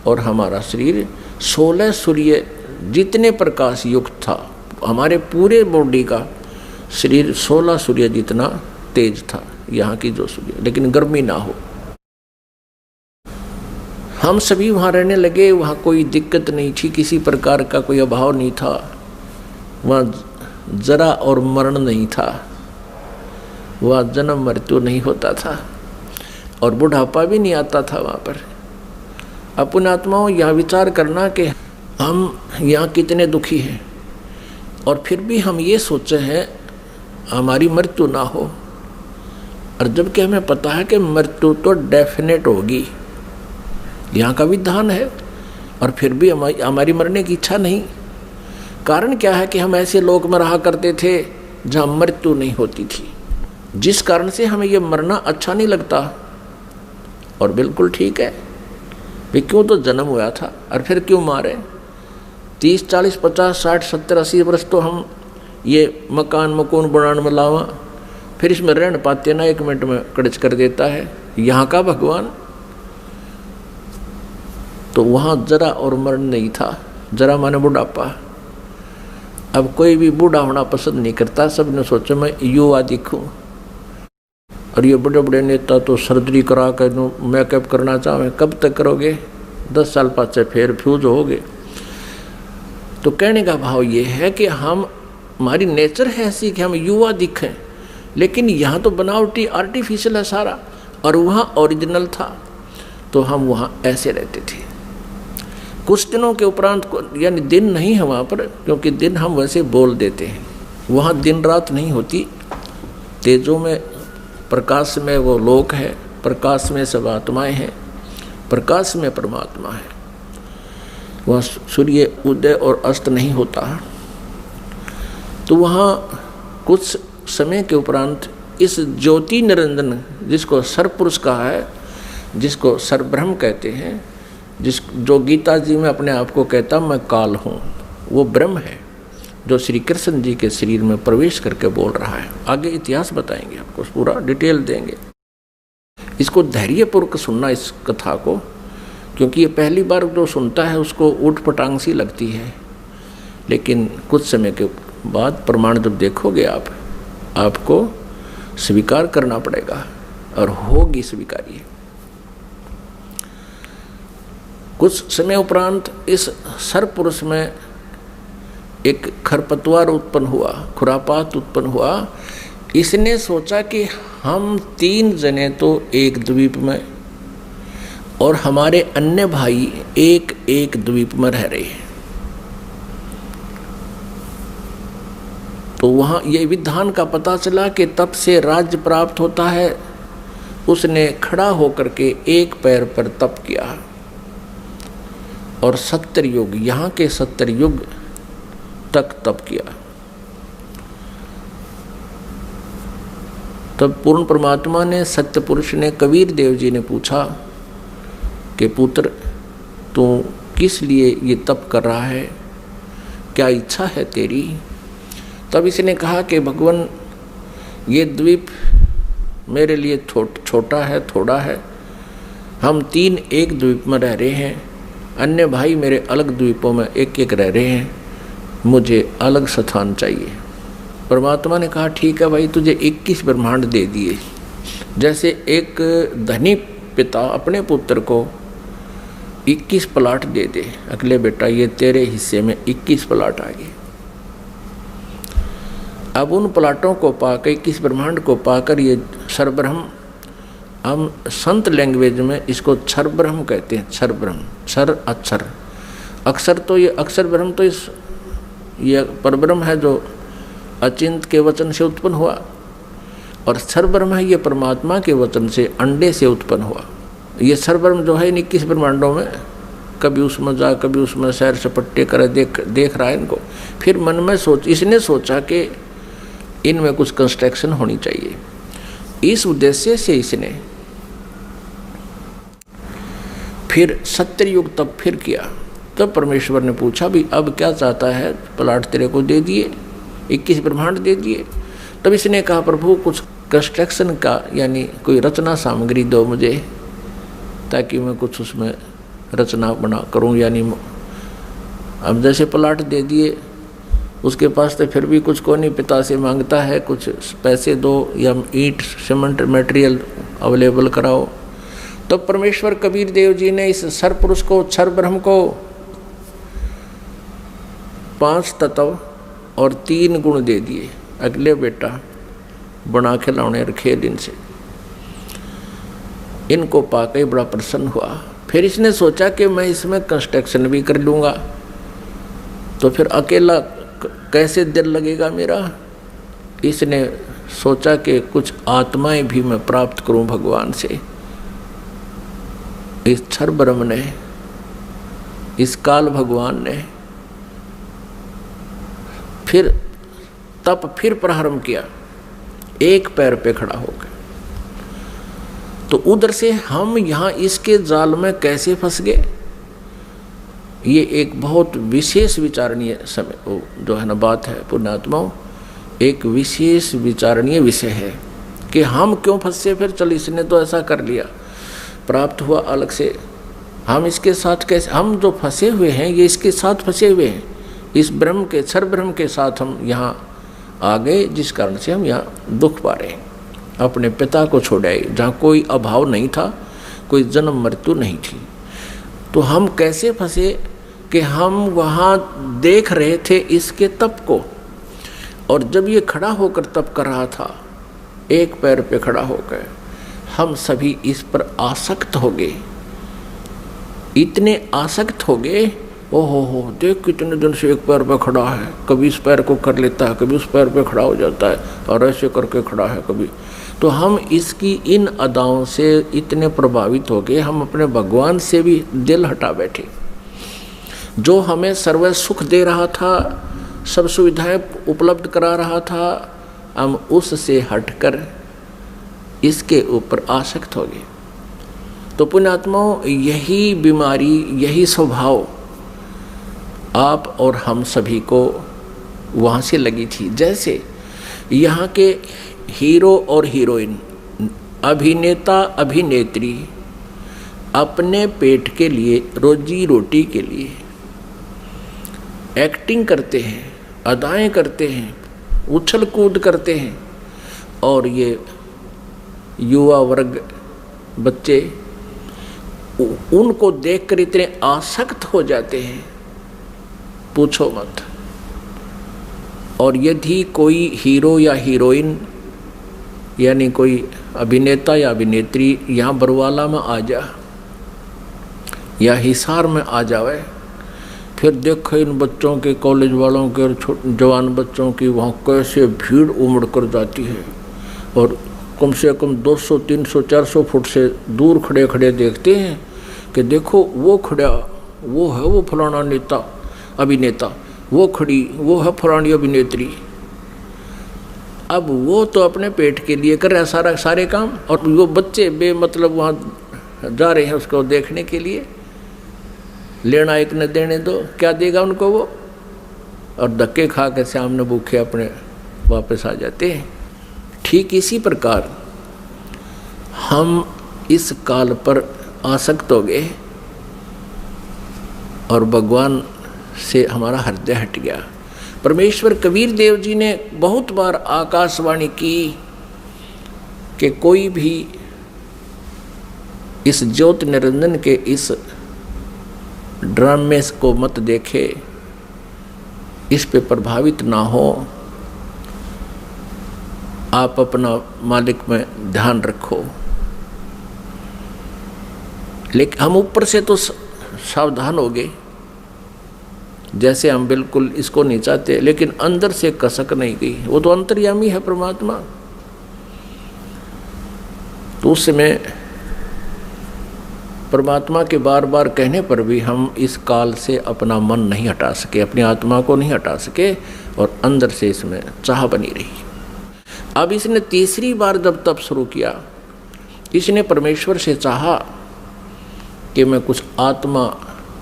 और हमारा शरीर 16 सूर्य जितने प्रकाश युक्त था, हमारे पूरे बॉडी का शरीर 16 सूर्य जितना तेज था यहाँ की जो सूर्य, लेकिन गर्मी ना हो। हम सभी वहाँ रहने लगे, वहाँ कोई दिक्कत नहीं थी, किसी प्रकार का कोई अभाव नहीं था, वहाँ जरा और मरण नहीं था, वहाँ जन्म मृत्यु नहीं होता था और बुढ़ापा भी नहीं आता था वहाँ पर। अपने आत्माओं यह विचार करना कि हम यहाँ कितने दुखी हैं और फिर भी हम ये सोचे हैं हमारी मृत्यु ना हो, और जबकि हमें पता है कि मृत्यु तो डेफिनेट होगी, यहाँ का विधान है, और फिर भी हमारी मरने की इच्छा नहीं। कारण क्या है कि हम ऐसे लोक में रहा करते थे जहाँ मृत्यु नहीं होती थी, जिस कारण से हमें ये मरना अच्छा नहीं लगता। और बिल्कुल ठीक है, वे क्यों तो जन्म हुआ था और फिर क्यों मारे। 30, 40, 50, 60, 70, 80 वर्ष तो हम ये मकान मकून बनाने में लावा, फिर इसमें रहने पाते ना, 1 मिनट में कड़च कर देता है यहाँ का भगवान। तो वहाँ जरा और मरण नहीं था, जरा माने बुढ़ापा। अब कोई भी बूढ़ा होना पसंद नहीं करता, सब ने सोचा मैं युवा दिखूं। और ये बड़े बड़े नेता तो सर्जरी करा कर मेकअप करना चाहें, कब तक करोगे, 10 साल पास फिर फ्यूज होगे। तो कहने का भाव ये है कि हमारी नेचर है ऐसी कि हम युवा दिखें, लेकिन यहाँ तो बनावटी आर्टिफिशियल है सारा, और वहाँ ओरिजिनल था, तो हम वहाँ ऐसे रहते थे। कुछ दिनों के उपरांत यानी दिन नहीं है वहाँ पर, क्योंकि दिन हम वैसे बोल देते हैं, वहाँ दिन रात नहीं होती, तेजों में प्रकाश में वो लोक है, प्रकाश में सब आत्माएं हैं, प्रकाश में परमात्मा है, वहाँ सूर्य उदय और अस्त नहीं होता। तो वहाँ कुछ समय के उपरांत इस ज्योति निरंजन, जिसको सर्वपुरुष कहा है, जिसको सर्वब्रह्म कहते हैं, जो गीता जी में अपने आप को कहता मैं काल हूँ, वो ब्रह्म है जो श्री कृष्ण जी के शरीर में प्रवेश करके बोल रहा है। आगे इतिहास बताएंगे आपको, पूरा डिटेल देंगे। इसको धैर्यपूर्वक सुनना इस कथा को, क्योंकि ये पहली बार जो सुनता है उसको ऊट पटांग सी लगती है, लेकिन कुछ समय के बाद प्रमाण जब देखोगे आपको स्वीकार करना पड़ेगा और होगी स्वीकार्य। कुछ समय उपरांत इस सर्वपुरुष में एक खरपतवार उत्पन्न हुआ, खुरापात उत्पन्न हुआ। इसने सोचा कि हम 3 जने तो एक द्वीप में और हमारे अन्य भाई एक द्वीप में रह रहे हैं, तो वहाँ ये विधान का पता चला कि तप से राज्य प्राप्त होता है। उसने खड़ा होकर के एक पैर पर तप किया और 70 युग, यहाँ के 70 युग तक तप किया। तब पूर्ण परमात्मा ने, सत्य पुरुष ने, कबीर देव जी ने पूछा कि पुत्र तू किस लिए ये तप कर रहा है, क्या इच्छा है तेरी। तब इसने कहा कि भगवान ये द्वीप मेरे लिए छोटा है, थोड़ा है, हम 3 एक द्वीप में रह रहे हैं, अन्य भाई मेरे अलग द्वीपों में एक रह रहे हैं, मुझे अलग स्थान चाहिए। परमात्मा ने कहा ठीक है भाई, तुझे 21 ब्रह्मांड दे दिए। जैसे एक धनी पिता अपने पुत्र को 21 प्लाट दे दे, अगले बेटा ये तेरे हिस्से में 21 प्लाट आ गए। अब उन प्लाटों को पाकर, 21 ब्रह्मांड को पाकर, ये सर्वब्रह्म, हम संत लैंग्वेज में इसको क्षर ब्रह्म कहते हैं। क्षर ब्रह्म, क्षर अक्षर, अक्षर तो ये अक्षर ब्रह्म तो ये परब्रह्म है जो अचिंत के वचन से उत्पन्न हुआ, और सर्वब्रह्म है ये परमात्मा के वचन से अंडे से उत्पन्न हुआ। ये सर्वब्रह्म जो है 21 ब्रह्मांडों में कभी उसमें जा कभी उसमें सैर सपट्टे करे देख रहा है इनको। फिर मन में इसने सोचा कि इनमें कुछ कंस्ट्रक्शन होनी चाहिए। इस उद्देश्य से इसने फिर सत्ययुग तब फिर किया। तब परमेश्वर ने पूछा भी अब क्या चाहता है, प्लाट तेरे को दे दिए, 21 ब्रह्मांड दे दिए। तब इसने कहा प्रभु कुछ कंस्ट्रक्शन का यानी कोई रचना सामग्री दो मुझे, ताकि मैं कुछ उसमें रचना बना करूं। यानी अब जैसे प्लाट दे दिए, उसके पास तो फिर भी कुछ को नहीं, पिता से मांगता है कुछ पैसे दो या ईंट सीमेंट मटेरियल अवेलेबल कराओ। तो परमेश्वर कबीर देव जी ने इस सर पुरुष को, क्षर ब्रह्म को 5 तत्व और 3 गुण दे दिए। अगले बेटा बना के लाने रखे दिन से, इनको पाके बड़ा प्रसन्न हुआ। फिर इसने सोचा कि मैं इसमें कंस्ट्रक्शन भी कर लूँगा, तो फिर अकेला कैसे दिल लगेगा मेरा। इसने सोचा कि कुछ आत्माएं भी मैं प्राप्त करूं भगवान से। इस क्षर ब्रह्म ने, इस काल भगवान ने फिर तप फिर प्रारंभ किया, एक पैर पे खड़ा होकर। तो उधर से हम यहाँ इसके जाल में कैसे फंस गए, ये एक बहुत विशेष विचारणीय समय जो है ना बात है पुण्यात्माओं, एक विशेष विचारणीय विषय है कि हम क्यों फंसे। फिर चल इसने तो ऐसा कर लिया, प्राप्त हुआ अलग से, हम इसके साथ कैसे, हम जो फंसे हुए हैं ये इसके साथ फंसे हुए हैं, इस ब्रह्म के क्षर ब्रह्म के साथ हम यहाँ आ गए, जिस कारण से हम यहाँ दुख पा रहे हैं। अपने पिता को छोड़ आए जहाँ कोई अभाव नहीं था, कोई जन्म मृत्यु नहीं थी। तो हम कैसे फंसे कि हम वहाँ देख रहे थे इसके तप को, और जब ये खड़ा होकर तप कर रहा था, एक पैर पे खड़ा होकर, हम सभी इस पर आसक्त हो गए, इतने आसक्त हो गए। ओहो देख कितने दिन से एक पैर पे खड़ा है, कभी इस पैर को कर लेता है, कभी उस पैर पे खड़ा हो जाता है, और ऐसे करके खड़ा है कभी। तो हम इसकी इन अदाओं से इतने प्रभावित हो गए, हम अपने भगवान से भी दिल हटा बैठे। जो हमें सर्व सुख दे रहा था, सब सुविधाएं उपलब्ध करा रहा था, हम उससे हटकर इसके ऊपर आसक्त हो गए। तो पुण्यात्माओं, यही बीमारी, यही स्वभाव आप और हम सभी को वहाँ से लगी थी। जैसे यहाँ के हीरो और हीरोइन, अभिनेता अभिनेत्री अपने पेट के लिए, रोजी रोटी के लिए एक्टिंग करते हैं, अदाएं करते हैं, उछल कूद करते हैं, और ये युवा वर्ग बच्चे उनको देखकर इतने आसक्त हो जाते हैं, पूछो मत। और यदि कोई हीरो या हीरोइन यानी कोई अभिनेता या अभिनेत्री यहाँ बरवाला में आ जा या हिसार में आ जावे, फिर देखो इन बच्चों के, कॉलेज वालों के और जवान बच्चों की वहाँ कैसे भीड़ उमड़ कर जाती है, और कम से कम 200, 300, 400 फुट से दूर खड़े खड़े देखते हैं कि देखो वो खड़ा, वो है वो फलाना नेता अभिनेता, वो खड़ी, वो है फलानी अभिनेत्री। अब वो तो अपने पेट के लिए कर रहा है सारे काम, और वो बच्चे बेमतलब वहाँ जा रहे हैं उसको देखने के लिए। लेना एक न देने दो, क्या देगा उनको वो, और धक्के खा के सामने भूखे अपने वापस आ जाते हैं। ठीक इसी प्रकार हम इस काल पर आसक्त हो गए और भगवान से हमारा हृदय हट गया। परमेश्वर कबीर देव जी ने बहुत बार आकाशवाणी की कि कोई भी इस ज्योति निरंजन के इस ड्रामे को मत देखे, इस पे प्रभावित ना हो, आप अपना मालिक में ध्यान रखो। लेकिन हम ऊपर से तो सावधान हो गए, जैसे हम बिल्कुल इसको नहीं चाहते, लेकिन अंदर से कसक नहीं गई। वो तो अंतर्यामी है परमात्मा। तो उस समय परमात्मा के बार बार कहने पर भी हम इस काल से अपना मन नहीं हटा सके, अपनी आत्मा को नहीं हटा सके, और अंदर से इसमें चाह बनी रही। अब इसने तीसरी बार जब तप शुरू किया, इसने परमेश्वर से चाहा कि मैं कुछ आत्मा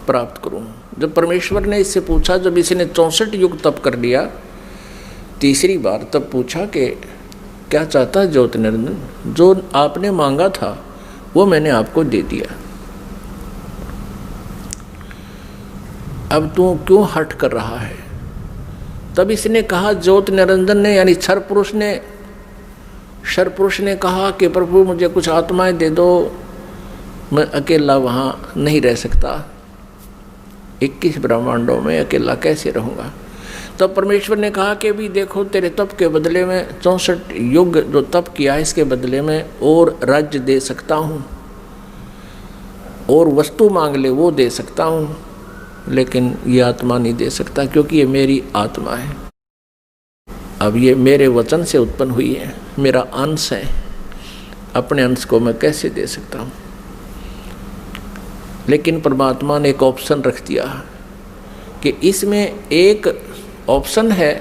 प्राप्त करूं। जब परमेश्वर ने इससे पूछा, जब इसने 64 युग तप कर लिया तीसरी बार, तब पूछा कि क्या चाहता है ज्योति निरंजन? जो आपने मांगा था वो मैंने आपको दे दिया, अब तू क्यों हट कर रहा है? तब इसने कहा, ज्योति निरंजन ने यानी क्षर पुरुष ने कहा कि प्रभु मुझे कुछ आत्माएं दे दो, मैं अकेला वहाँ नहीं रह सकता, 21 ब्रह्मांडों में अकेला कैसे रहूँगा। तब परमेश्वर ने कहा कि भी देखो, तेरे तप के बदले में 64 युग जो तप किया, इसके बदले में और राज्य दे सकता हूँ, और वस्तु मांग ले वो दे सकता हूँ, लेकिन ये आत्मा नहीं दे सकता, क्योंकि ये मेरी आत्मा है। अब ये मेरे वचन से उत्पन्न हुई है, मेरा अंश है, अपने अंश को मैं कैसे दे सकता हूँ? लेकिन परमात्मा ने एक ऑप्शन रख दिया कि इसमें एक ऑप्शन है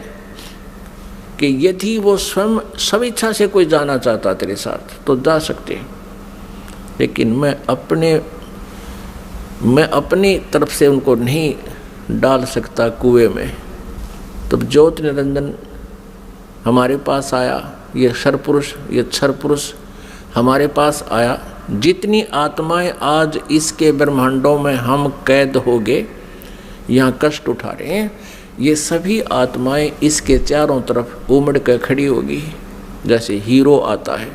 कि यदि वो स्वयं स्वेच्छा से कोई जाना चाहता तेरे साथ तो जा सकते, लेकिन मैं अपनी तरफ से उनको नहीं डाल सकता कुएं में। तब ज्योति निरंजन हमारे पास आया, ये क्षर पुरुष हमारे पास आया। जितनी आत्माएं आज इसके ब्रह्मांडों में हम कैद हो गए, यहाँ कष्ट उठा रहे हैं, ये सभी आत्माएं इसके चारों तरफ उमड़ कर खड़ी होगी। जैसे हीरो आता है,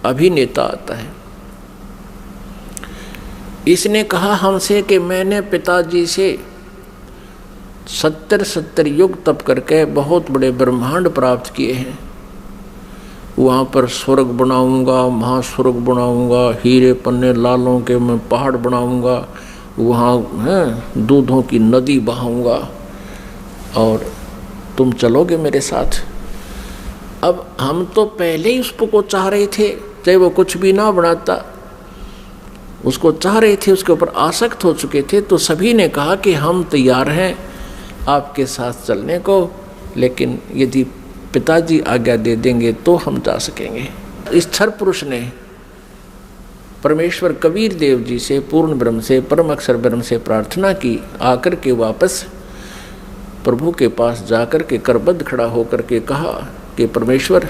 अभिनेता आता है। इसने कहा हमसे कि मैंने पिताजी से 70 युग तप करके बहुत बड़े ब्रह्मांड प्राप्त किए हैं। वहाँ पर स्वर्ग बनाऊंगा, महास्वर्ग बनाऊंगा, हीरे पन्ने लालों के मैं पहाड़ बनाऊंगा, वहाँ दूधों की नदी बहाऊंगा, और तुम चलोगे मेरे साथ। अब हम तो पहले ही उसको चाह रहे थे, चाहे वो कुछ भी ना बनाता, उसको चाह रहे थे, उसके ऊपर आसक्त हो चुके थे। तो सभी ने कहा कि हम तैयार हैं आपके साथ चलने को, लेकिन यदि पिताजी आज्ञा दे देंगे तो हम जा सकेंगे। इस क्षर पुरुष ने परमेश्वर कबीर देव जी से, पूर्ण ब्रह्म से, परम अक्षर ब्रह्म से प्रार्थना की, आकर के वापस प्रभु के पास जाकर के करबद्ध खड़ा होकर के कहा कि परमेश्वर,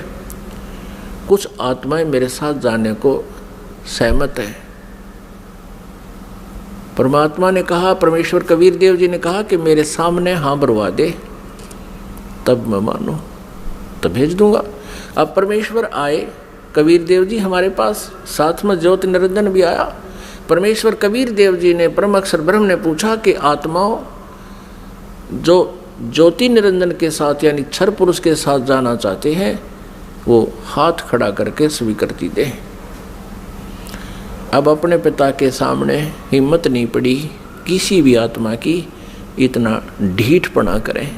कुछ आत्माएं मेरे साथ जाने को सहमत है। परमात्मा ने कहा, परमेश्वर कबीर देव जी ने कहा कि मेरे सामने हाँ बरवा दे, तब मैं मानूं, तब भेज दूंगा। अब परमेश्वर आए, कबीर देव जी हमारे पास, साथ में ज्योति निरंजन भी आया। परमेश्वर कबीर देव जी ने, परम अक्षर ब्रह्म ने पूछा कि आत्माओं जो ज्योति निरंजन के साथ यानी क्षर पुरुष के साथ जाना चाहते हैं, वो हाथ खड़ा करके स्वीकृति दे। अब अपने पिता के सामने हिम्मत नहीं पड़ी किसी भी आत्मा की इतना ढीठपना करें,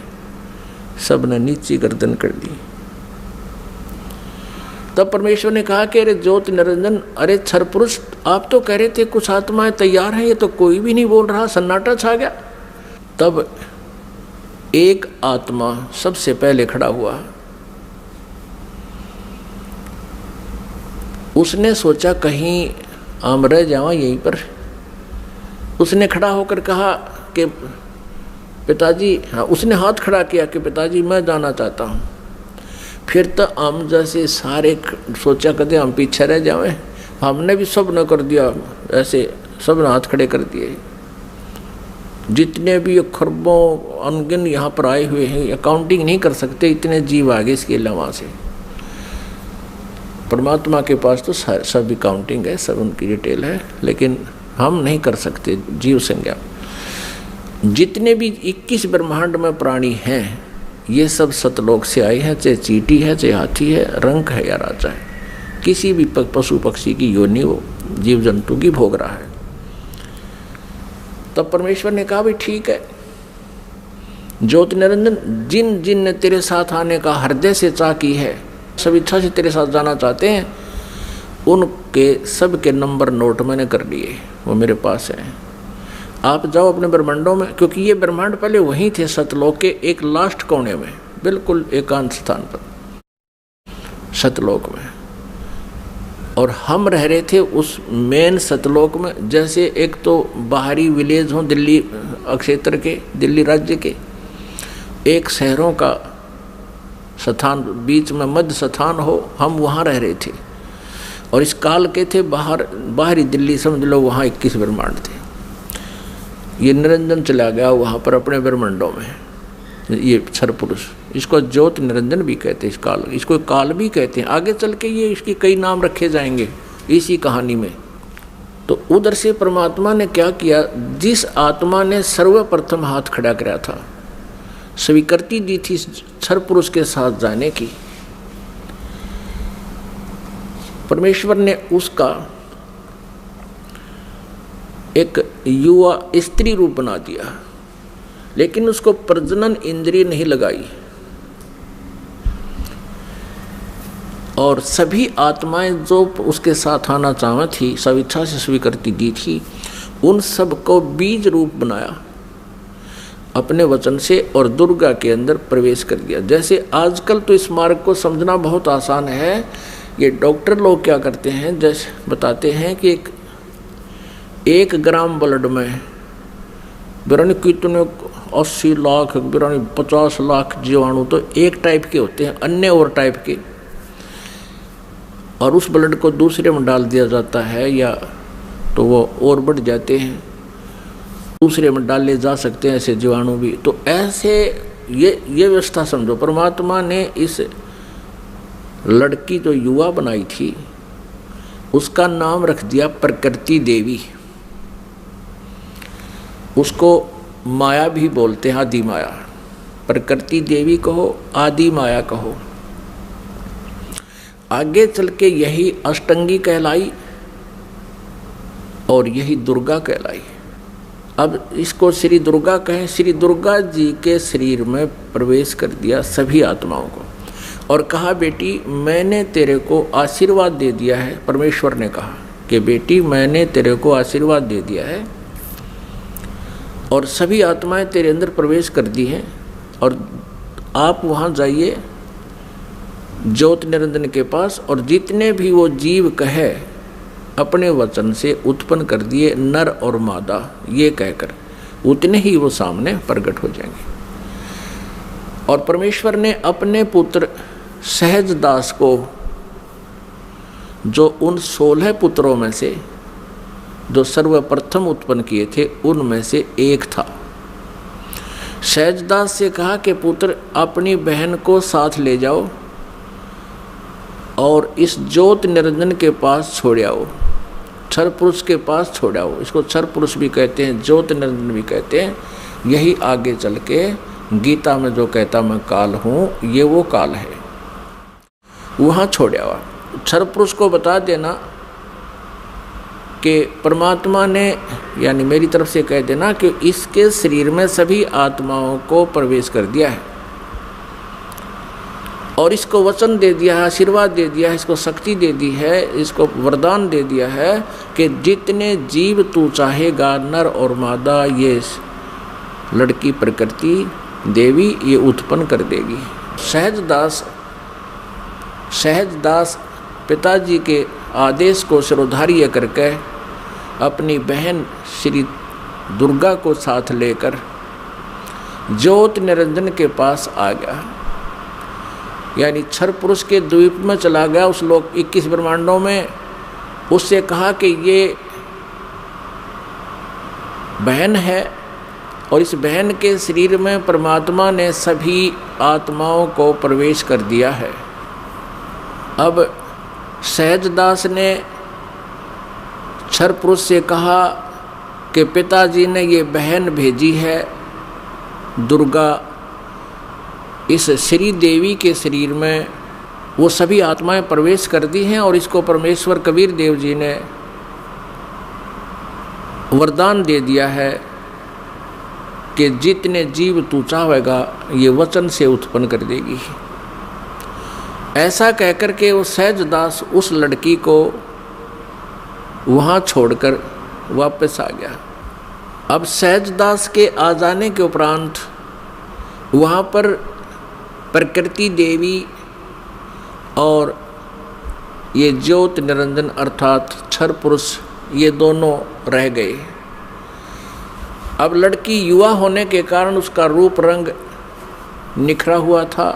सबने नीची गर्दन कर दी। तब परमेश्वर ने कहा कि अरे ज्योति निरंजन, अरे क्षर पुरुष, आप तो कह रहे थे कुछ आत्माएं तैयार हैं, ये तो कोई भी नहीं बोल रहा, सन्नाटा छा गया। तब एक आत्मा सबसे पहले खड़ा हुआ। उसने सोचा कहीं हम रह जावा यहीं पर। उसने खड़ा होकर कहा कि पिताजी, हाँ, उसने हाथ खड़ा किया कि पिताजी मैं जाना चाहता हूँ। फिर तो हम जैसे सारे सोचा कदे हम पीछे रह जाएं, हमने भी सब न कर दिया, ऐसे सब ने हाथ खड़े कर दिए। जितने भी खरबों अनगिन यहाँ पर आए हुए हैं, अकाउंटिंग नहीं कर सकते, इतने जीव आगे इसके अलावा से। परमात्मा के पास तो सब अकाउंटिंग है, सब उनकी डिटेल है, लेकिन हम नहीं कर सकते जीव संज्ञा। जितने भी 21 ब्रह्मांड में प्राणी हैं, ये सब सतलोक से आए हैं, चाहे चींटी है, चाहे हाथी है, रंक है या राजा है, किसी भी पशु पक्षी की योनि वो जीव जंतु की भोग रहा है। तब परमेश्वर ने कहा भी ठीक है, ज्योति निरंजन, जिन जिन ने तेरे साथ आने का हृदय से चाह की है, सब इच्छा से तेरे साथ जाना चाहते हैं, उनके सब के नंबर नोट मैंने कर लिए, वो मेरे पास है। आप जाओ अपने ब्रह्मांडों में, क्योंकि ये ब्रह्मांड पहले वहीं थे सतलोक के एक लास्ट कोने में, बिल्कुल एकांत स्थान पर सतलोक में, और हम रह रहे थे उस मेन सतलोक में। जैसे एक तो बाहरी विलेज हो दिल्ली क्षेत्र के, दिल्ली राज्य के, एक शहरों का स्थान बीच में मध्य स्थान हो, हम वहाँ रह रहे थे। और इस काल के थे बाहरी दिल्ली, समझ लो वहाँ 21 ब्रह्मांड थे। ये निरंजन चला गया वहाँ पर अपने ब्रह्मांडों में, ये क्षर पुरुष, इसको ज्योति निरंजन भी कहते हैं, इस काल, इसको काल भी कहते हैं। आगे चल के ये इसकी कई नाम रखे जाएंगे इसी कहानी में। तो उधर से परमात्मा ने क्या किया, जिस आत्मा ने सर्वप्रथम हाथ खड़ा कराया था, स्वीकृति दी थी क्षर पुरुष के साथ जाने की, परमेश्वर ने उसका एक युवा स्त्री रूप बना दिया, लेकिन उसको प्रजनन इंद्रिय नहीं लगाई। और सभी आत्माएं जो उसके साथ आना चाहती थी, सब इच्छा से स्वीकृति दी थी, उन सबको बीज रूप बनाया अपने वचन से, और दुर्गा के अंदर प्रवेश कर दिया। जैसे आजकल तो इस मार्ग को समझना बहुत आसान है। ये डॉक्टर लोग क्या करते हैं, जैसे बताते हैं कि एक ग्राम ब्लड में बिरानी कितने 80 लाख, बिरानी 50 लाख जीवाणु तो एक टाइप के होते हैं, अन्य और टाइप के, और उस ब्लड को दूसरे में डाल दिया जाता है, या तो वो और बढ़ जाते हैं, दूसरे में डाले जा सकते हैं ऐसे जीवाणु भी। तो ऐसे ये व्यवस्था समझो, परमात्मा ने इस लड़की जो युवा बनाई थी उसका नाम रख दिया प्रकृति देवी। उसको माया भी बोलते हैं, आदि माया। प्रकृति देवी कहो, आदि माया कहो। आगे चल के यही अष्टंगी कहलाई और यही दुर्गा कहलाई। अब इसको श्री दुर्गा कहें। श्री दुर्गा जी के शरीर में प्रवेश कर दिया सभी आत्माओं को, और कहा बेटी मैंने तेरे को आशीर्वाद दे दिया है। परमेश्वर ने कहा कि बेटी मैंने तेरे को आशीर्वाद दे दिया है, और सभी आत्माएं तेरे अंदर प्रवेश कर दी हैं, और आप वहाँ जाइए ज्योति निरंजन के पास, और जितने भी वो जीव कहे अपने वचन से उत्पन्न कर दिए, नर और मादा ये कहकर, उतने ही वो सामने प्रकट हो जाएंगे। और परमेश्वर ने अपने पुत्र सहजदास को, जो उन 16 पुत्रों में से जो सर्वप्रथम उत्पन्न किए थे उनमें से एक था, सहजदास से कहा कि पुत्र अपनी बहन को साथ ले जाओ और इस ज्योति निरंजन के पास छोड़ आओ, क्षर पुरुष के पास छोड़ आओ। इसको क्षर पुरुष भी कहते हैं, ज्योति निरंजन भी कहते हैं। यही आगे चल के गीता में जो कहता मैं काल हूँ, ये वो काल है, वहाँ छोड़ आओ। क्षर पुरुष को बता देना कि परमात्मा ने, यानी मेरी तरफ से कह देना कि इसके शरीर में सभी आत्माओं को प्रवेश कर दिया है, और इसको वचन दे दिया है, आशीर्वाद दे दिया है, इसको शक्ति दे दी है, इसको वरदान दे दिया है कि जितने जीव तू चाहेगा, नर और मादा, ये लड़की प्रकृति देवी ये उत्पन्न कर देगी। सहजदास पिताजी के आदेश को शिरोधार्य करके अपनी बहन श्री दुर्गा को साथ लेकर ज्योति निरंजन के पास आ गया, यानी क्षर पुरुष के द्वीप में चला गया उस लोक 21 ब्रह्मांडों में। उससे कहा कि ये बहन है, और इस बहन के शरीर में परमात्मा ने सभी आत्माओं को प्रवेश कर दिया है। अब सहजदास ने क्षर पुरुष से कहा कि पिताजी ने ये बहन भेजी है दुर्गा, इस श्री देवी के शरीर में वो सभी आत्माएं प्रवेश कर दी हैं, और इसको परमेश्वर कबीर देव जी ने वरदान दे दिया है कि जितने जीव तू चाहेगा ये वचन से उत्पन्न कर देगी। ऐसा कहकर के वो सहजदास उस लड़की को वहाँ छोड़कर वापस आ गया। अब सहजदास के आ जाने के उपरांत वहाँ पर प्रकृति देवी और ये ज्योत निरंजन अर्थात क्षर पुरुष ये दोनों रह गए। अब लड़की युवा होने के कारण उसका रूप रंग निखरा हुआ था।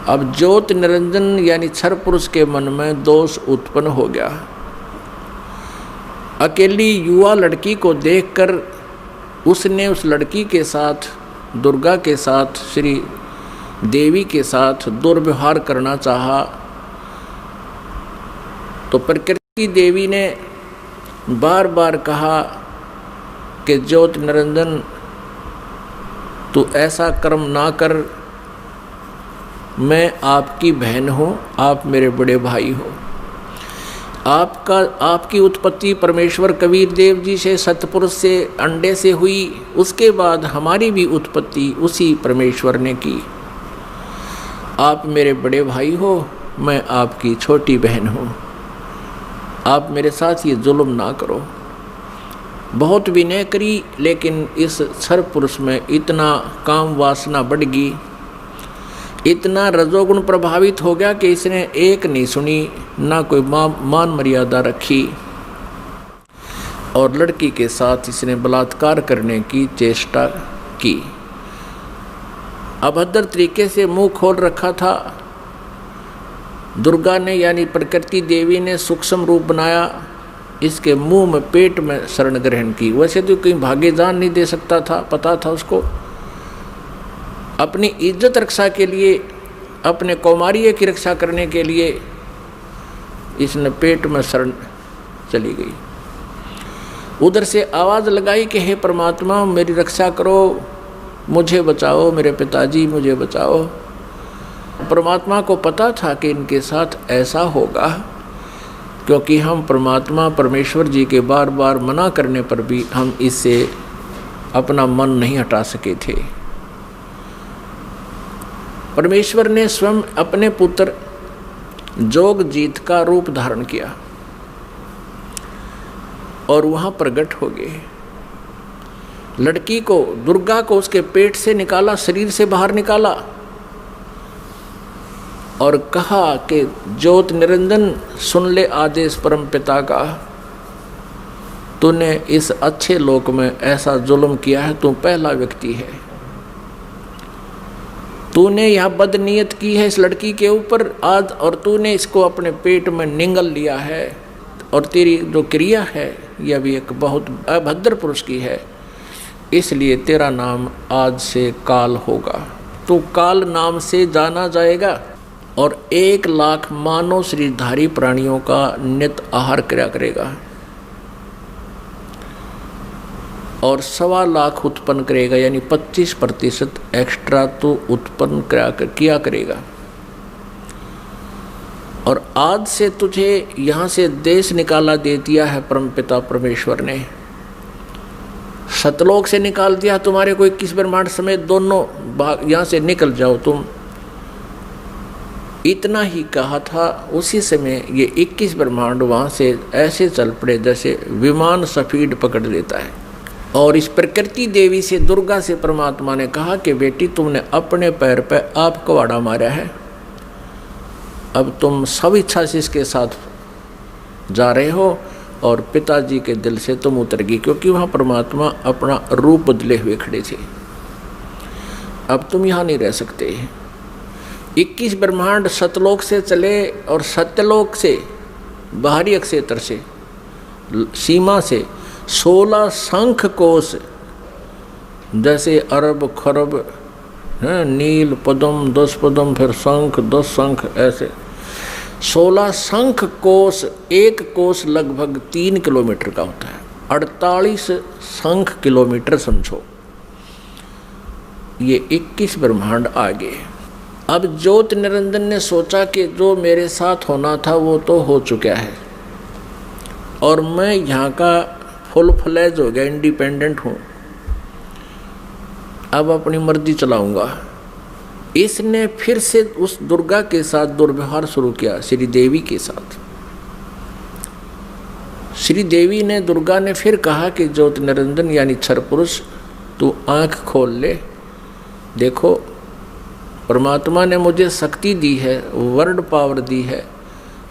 अब ज्योत निरंजन यानी क्षर पुरुष के मन में दोष उत्पन्न हो गया। अकेली युवा लड़की को देखकर उसने उस लड़की के साथ, दुर्गा के साथ, श्री देवी के साथ दुर्व्यवहार करना चाहा। तो प्रकृति देवी ने बार बार कहा कि ज्योत निरंजन तू ऐसा कर्म ना कर, मैं आपकी बहन हूँ, आप मेरे बड़े भाई हो। आपकी उत्पत्ति परमेश्वर कबीर देव जी से, सतपुरुष से, अंडे से हुई, उसके बाद हमारी भी उत्पत्ति उसी परमेश्वर ने की। आप मेरे बड़े भाई हो, मैं आपकी छोटी बहन हूँ, आप मेरे साथ ये जुल्म ना करो। बहुत विनय करी, लेकिन इस क्षर पुरुष में इतना काम वासना बढ़ गई, इतना रजोगुण प्रभावित हो गया कि इसने एक नहीं सुनी, ना कोई मान मर्यादा रखी और लड़की के साथ इसने बलात्कार करने की चेष्टा की। अभद्र तरीके से मुंह खोल रखा था। दुर्गा ने यानी प्रकृति देवी ने सूक्ष्म रूप बनाया, इसके मुंह में, पेट में शरण ग्रहण की। वैसे तो कहीं भागे जान नहीं दे सकता था, पता था उसको। अपनी इज्जत रक्षा के लिए, अपने कौमार्य की रक्षा करने के लिए इसने पेट में शरण चली गई। उधर से आवाज़ लगाई कि हे परमात्मा मेरी रक्षा करो, मुझे बचाओ, मेरे पिताजी मुझे बचाओ। परमात्मा को पता था कि इनके साथ ऐसा होगा, क्योंकि हम परमात्मा परमेश्वर जी के बार बार मना करने पर भी हम इससे अपना मन नहीं हटा सके थे। परमेश्वर ने स्वयं अपने पुत्र जोगजीत का रूप धारण किया और वहाँ प्रकट हो गए। लड़की को, दुर्गा को उसके पेट से निकाला, शरीर से बाहर निकाला और कहा कि ज्योत निरंजन सुन ले आदेश परम पिता का, तूने इस अच्छे लोक में ऐसा जुल्म किया है, तू पहला व्यक्ति है। तूने यह बदनीयत की है इस लड़की के ऊपर आज, और तूने इसको अपने पेट में निगल लिया है, और तेरी जो क्रिया है यह भी एक बहुत अभद्र पुरुष की है, इसलिए तेरा नाम आज से काल होगा। तो काल नाम से जाना जाएगा और 1 लाख मानव शरीरधारी प्राणियों का नित आहार किया करेगा और 1.25 लाख उत्पन्न करेगा, यानी 25% एक्स्ट्रा तो उत्पन्न किया करेगा। और आज से तुझे यहाँ से देश निकाला दे दिया है परमपिता परमेश्वर ने, सतलोक से निकाल दिया तुम्हारे को 21 ब्रह्मांड समेत दोनों भाग, यहाँ से निकल जाओ तुम। इतना ही कहा था, उसी समय ये 21 ब्रह्मांड वहाँ से ऐसे चल पड़े जैसे विमान स्पीड पकड़ लेता है। और इस प्रकृति देवी से, दुर्गा से परमात्मा ने कहा कि बेटी तुमने अपने पैर पर आप कवाड़ा मारा है, अब तुम सब इच्छा से इसके साथ जा रहे हो और पिताजी के दिल से तुम उतर गई, क्योंकि वहाँ परमात्मा अपना रूप बदले हुए खड़े थे। अब तुम यहाँ नहीं रह सकते। 21 ब्रह्मांड सतलोक से चले और सत्यलोक से, बाहरी अक्षेत्र से, सीमा से 16 शंख कोश, जैसे अरब खरब हैं, नील पद्म 10 पद्म, फिर शंख 10 शंख, ऐसे 16 शंख कोश। एक कोश लगभग 3 किलोमीटर का होता है, 48 शंख किलोमीटर समझो। ये 21 ब्रह्मांड आगे। अब ज्योत निरंजन ने सोचा कि जो मेरे साथ होना था वो तो हो चुका है और मैं यहाँ का फुल फ्लैज हो गया, इंडिपेंडेंट हूँ, अब अपनी मर्जी चलाऊंगा। इसने फिर से उस दुर्गा के साथ दुर्व्यवहार शुरू किया, श्री देवी के साथ। श्री देवी ने, दुर्गा ने फिर कहा कि ज्योति निरंजन यानी क्षर पुरुष, तू आंख खोल ले। देखो, परमात्मा ने मुझे शक्ति दी है, वर्ड पावर दी है,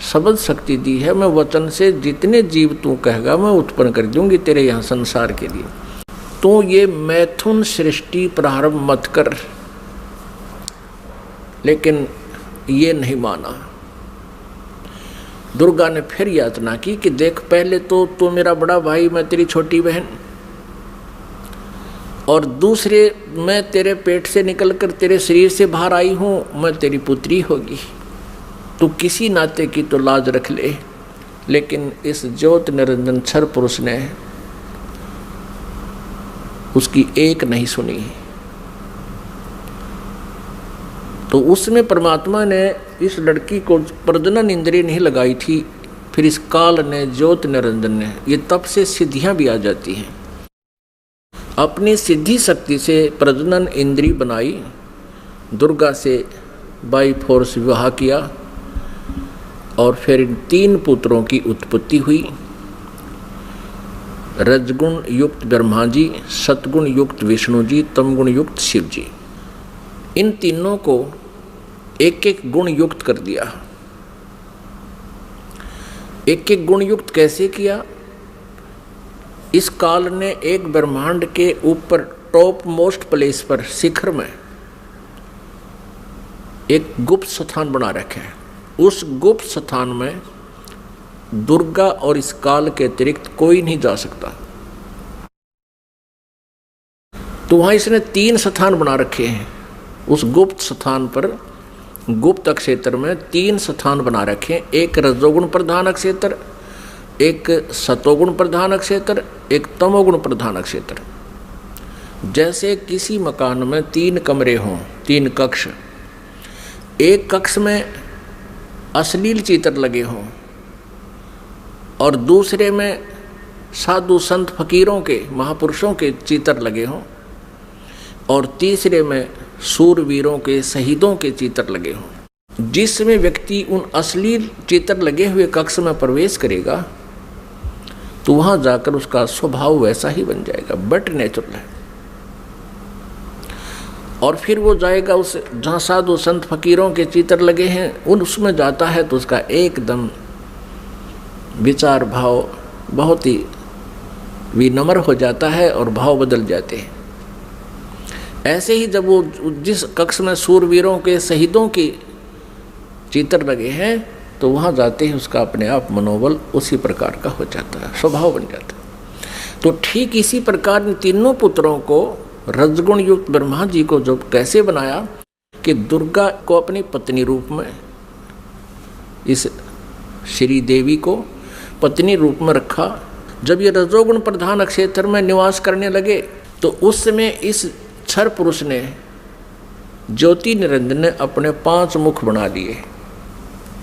शब्द शक्ति दी है। मैं वचन से जितने जीव तू कहेगा मैं उत्पन्न कर दूंगी तेरे यहाँ संसार के लिए। तू ये मैथुन सृष्टि प्रारंभ मत कर। लेकिन ये नहीं माना। दुर्गा ने फिर यातना की कि देख, पहले तो तू मेरा बड़ा भाई, मैं तेरी छोटी बहन, और दूसरे मैं तेरे पेट से निकलकर तेरे शरीर से बाहर आई हूँ, मैं तेरी पुत्री होगी। तू किसी नाते की तो लाज रख ले। लेकिन इस ज्योति निरंजन क्षर पुरुष ने उसकी एक नहीं सुनी। तो उसमें परमात्मा ने इस लड़की को प्रजनन इंद्रिय नहीं लगाई थी। फिर इस काल ने, ज्योति निरंजन ने, ये तब से सिद्धियां भी आ जाती हैं। अपनी सिद्धि शक्ति से प्रजनन इंद्रिय बनाई, दुर्गा से बाई फोर्स विवाह किया, और फिर इन 3 पुत्रों की उत्पत्ति हुई। रजगुण युक्त ब्रह्मा जी, सतगुण युक्त विष्णु जी, तमगुण युक्त शिव जी। इन तीनों को एक एक गुण युक्त कर दिया। एक एक गुण युक्त कैसे किया? इस काल ने एक ब्रह्मांड के ऊपर टॉप मोस्ट प्लेस पर, शिखर में एक गुप्त स्थान बना रखे हैं। उस गुप्त स्थान में दुर्गा और इस काल के अतिरिक्त कोई नहीं जा सकता। तो वहां इसने 3 स्थान बना रखे हैं। उस गुप्त स्थान पर, गुप्त क्षेत्र में 3 स्थान बना रखे हैं। एक रजोगुण प्रधान क्षेत्र, एक सतोगुण प्रधान क्षेत्र, एक तमोगुण प्रधान क्षेत्र। जैसे किसी मकान में 3 कमरे हों, 3 कक्ष, एक कक्ष में अश्लील चित्र लगे हों, और दूसरे में साधु संत फकीरों के, महापुरुषों के चित्र लगे हों, और तीसरे में सूरवीरों के, शहीदों के चित्र लगे हों। जिसमें व्यक्ति उन अश्लील चित्र लगे हुए कक्ष में प्रवेश करेगा तो वहां जाकर उसका स्वभाव वैसा ही बन जाएगा, बट नेचुरल है। और फिर वो जाएगा उस जहाँ साधु संत फकीरों के चित्र लगे हैं, उसमें जाता है तो उसका एकदम विचार भाव बहुत ही विनम्र हो जाता है और भाव बदल जाते हैं। ऐसे ही जब वो जिस कक्ष में सूरवीरों के, शहीदों के चित्र लगे हैं, तो वहाँ जाते ही उसका अपने आप मनोबल उसी प्रकार का हो जाता है, स्वभाव बन जाता है। तो ठीक इसी प्रकार इन तीनों पुत्रों को रजगुण युक्त ब्रह्मा जी को जो कैसे बनाया कि दुर्गा को अपनी पत्नी रूप में, इस श्री देवी को पत्नी रूप में रखा। जब ये रजोगुण प्रधान क्षेत्र में निवास करने लगे तो उस समय इस क्षर पुरुष ने, ज्योति निरंजन ने अपने 5 मुख बना लिए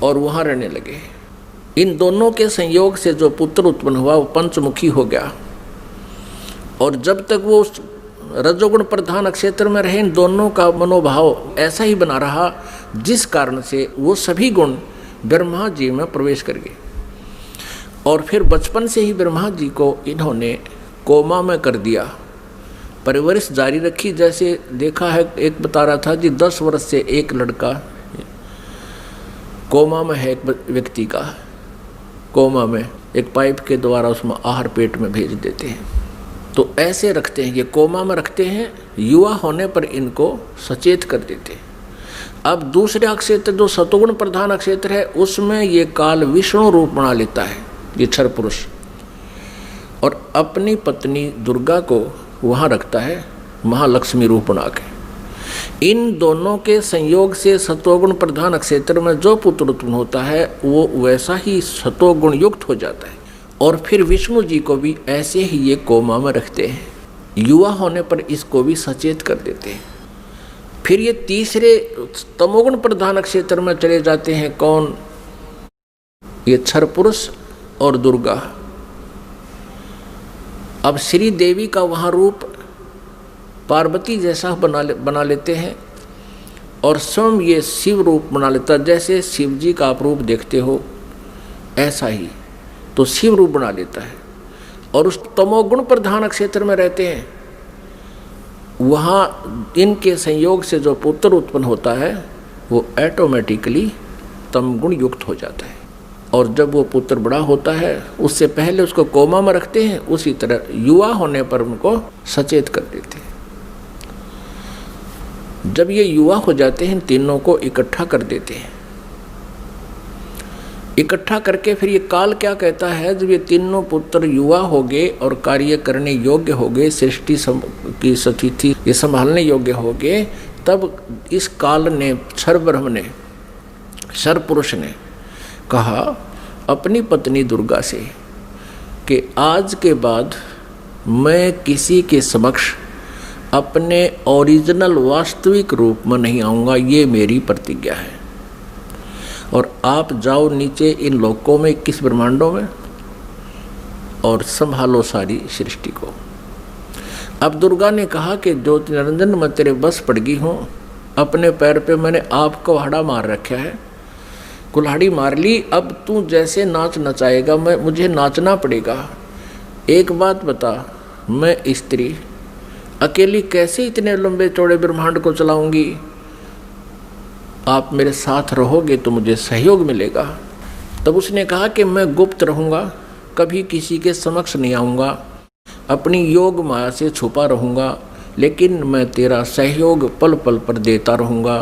और वहाँ रहने लगे। इन दोनों के संयोग से जो पुत्र उत्पन्न हुआ वो पंचमुखी हो गया। और जब तक वो रजोगुण प्रधान क्षेत्र में रहे, इन दोनों का मनोभाव ऐसा ही बना रहा, जिस कारण से वो सभी गुण ब्रह्मा जी में प्रवेश कर गए। और फिर बचपन से ही ब्रह्मा जी को इन्होंने कोमा में कर दिया, परवरिश जारी रखी। जैसे देखा है, एक बता रहा था जी 10 वर्ष से एक लड़का कोमा में है, एक व्यक्ति का कोमा में, एक पाइप के द्वारा उसमें आहार पेट में भेज देते हैं। तो ऐसे रखते हैं, ये कोमा में रखते हैं, युवा होने पर इनको सचेत कर देते हैं। अब दूसरे क्षेत्र जो सतोगुण प्रधान क्षेत्र है, उसमें ये काल विष्णु रूप बना लेता है, ये क्षर पुरुष, और अपनी पत्नी दुर्गा को वहाँ रखता है महालक्ष्मी रूप बना के। इन दोनों के संयोग से सतोगुण प्रधान क्षेत्र में जो पुत्र उत्पन्न होता है वो वैसा ही सतोगुण युक्त हो जाता है। और फिर विष्णु जी को भी ऐसे ही ये कोमा में रखते हैं, युवा होने पर इसको भी सचेत कर देते हैं। फिर ये तीसरे तमोगुण प्रधान क्षेत्र में चले जाते हैं। कौन? ये क्षर पुरुष और दुर्गा। अब श्री देवी का वहाँ रूप पार्वती जैसा बना लेते हैं और स्वयं ये शिव रूप बना लेता। जैसे शिव जी का आप रूप देखते हो ऐसा ही तो शिव रूप बना लेता है और उस तमोगुण प्रधान क्षेत्र में रहते हैं। वहाँ इनके संयोग से जो पुत्र उत्पन्न होता है वो ऑटोमेटिकली तमगुण युक्त हो जाता है। और जब वो पुत्र बड़ा होता है उससे पहले उसको कोमा में रखते हैं, उसी तरह युवा होने पर उनको सचेत कर देते हैं। जब ये युवा हो जाते हैं तीनों को इकट्ठा कर देते हैं। इकट्ठा करके फिर ये काल क्या कहता है, जब ये तीनों पुत्र युवा हो गए और कार्य करने योग्य हो गए, सृष्टि की स्थिति ये संभालने योग्य हो गए, तब इस काल ने क्षरब्रह्म ने क्षरपुरुष ने कहा अपनी पत्नी दुर्गा से कि आज के बाद मैं किसी के समक्ष अपने ओरिजिनल वास्तविक रूप में नहीं आऊँगा, ये मेरी प्रतिज्ञा है। और आप जाओ नीचे इन लोकों में 21 ब्रह्मांडों में और संभालो सारी सृष्टि को। अब दुर्गा ने कहा कि ज्योति निरंजन मैं तेरे बस पड़ गई हूँ, अपने पैर पे मैंने आपको कुल्हाड़ा मार रखा है, कुल्हाड़ी मार ली, अब तू जैसे नाच नचाएगा मुझे नाचना पड़ेगा। एक बात बता, मैं स्त्री अकेली कैसे इतने लंबे चौड़े ब्रह्मांड को चलाऊंगी, आप मेरे साथ रहोगे तो मुझे सहयोग मिलेगा। तब उसने कहा कि मैं गुप्त रहूँगा, कभी किसी के समक्ष नहीं आऊँगा, अपनी योग माया से छुपा रहूँगा, लेकिन मैं तेरा सहयोग पल पल पर देता रहूँगा।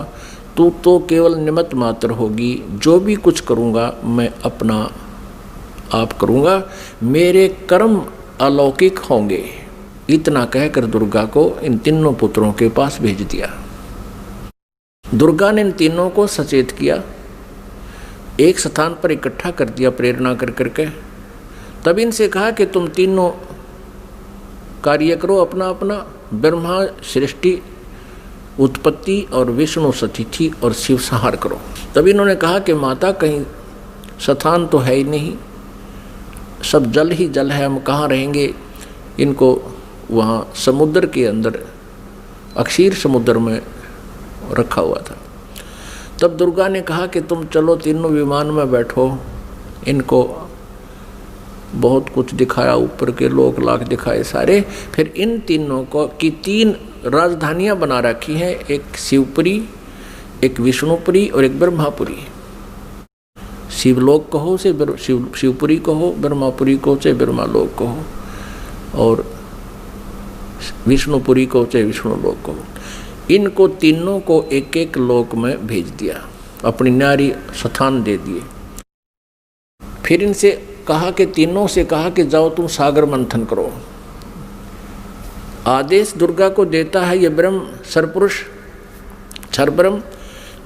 तू तो केवल निमित्त मात्र होगी, जो भी कुछ करूँगा मैं अपना आप करूँगा, मेरे कर्म अलौकिक होंगे। इतना कहकर दुर्गा को इन तीनों पुत्रों के पास भेज दिया। दुर्गा ने इन तीनों को सचेत किया, एक स्थान पर इकट्ठा कर दिया प्रेरणा कर करके। तब इनसे कहा कि तुम तीनों कार्य करो अपना अपना, ब्रह्मा सृष्टि उत्पत्ति और विष्णु सतिथि और शिव संहार करो। तब इन्होंने कहा कि माता कहीं स्थान तो है ही नहीं, सब जल ही जल है, हम कहाँ रहेंगे। इनको वहाँ समुद्र के अंदर अक्षीर समुद्र में रखा हुआ था। तब दुर्गा ने कहा कि तुम चलो तीनों विमान में बैठो। इनको बहुत कुछ दिखाया, ऊपर के लोक लाख दिखाए सारे। फिर इन तीनों को की 3 राजधानियां बना रखी हैं, एक शिवपुरी, एक विष्णुपुरी और एक ब्रह्मापुरी। शिवलोक कहो से शिवपुरी कहो, ब्रह्मापुरी को से ब्रह्मालोक कहो, और विष्णुपुरी को चाहे विष्णुलोक कहो। इनको तीनों को एक एक लोक में भेज दिया, अपनी न्यारी स्थान दे दिए। फिर इनसे कहा कि तीनों से कहा कि जाओ तुम सागर मंथन करो। आदेश दुर्गा को देता है ये ब्रह्म सरपुरुष क्षरब्रह्म,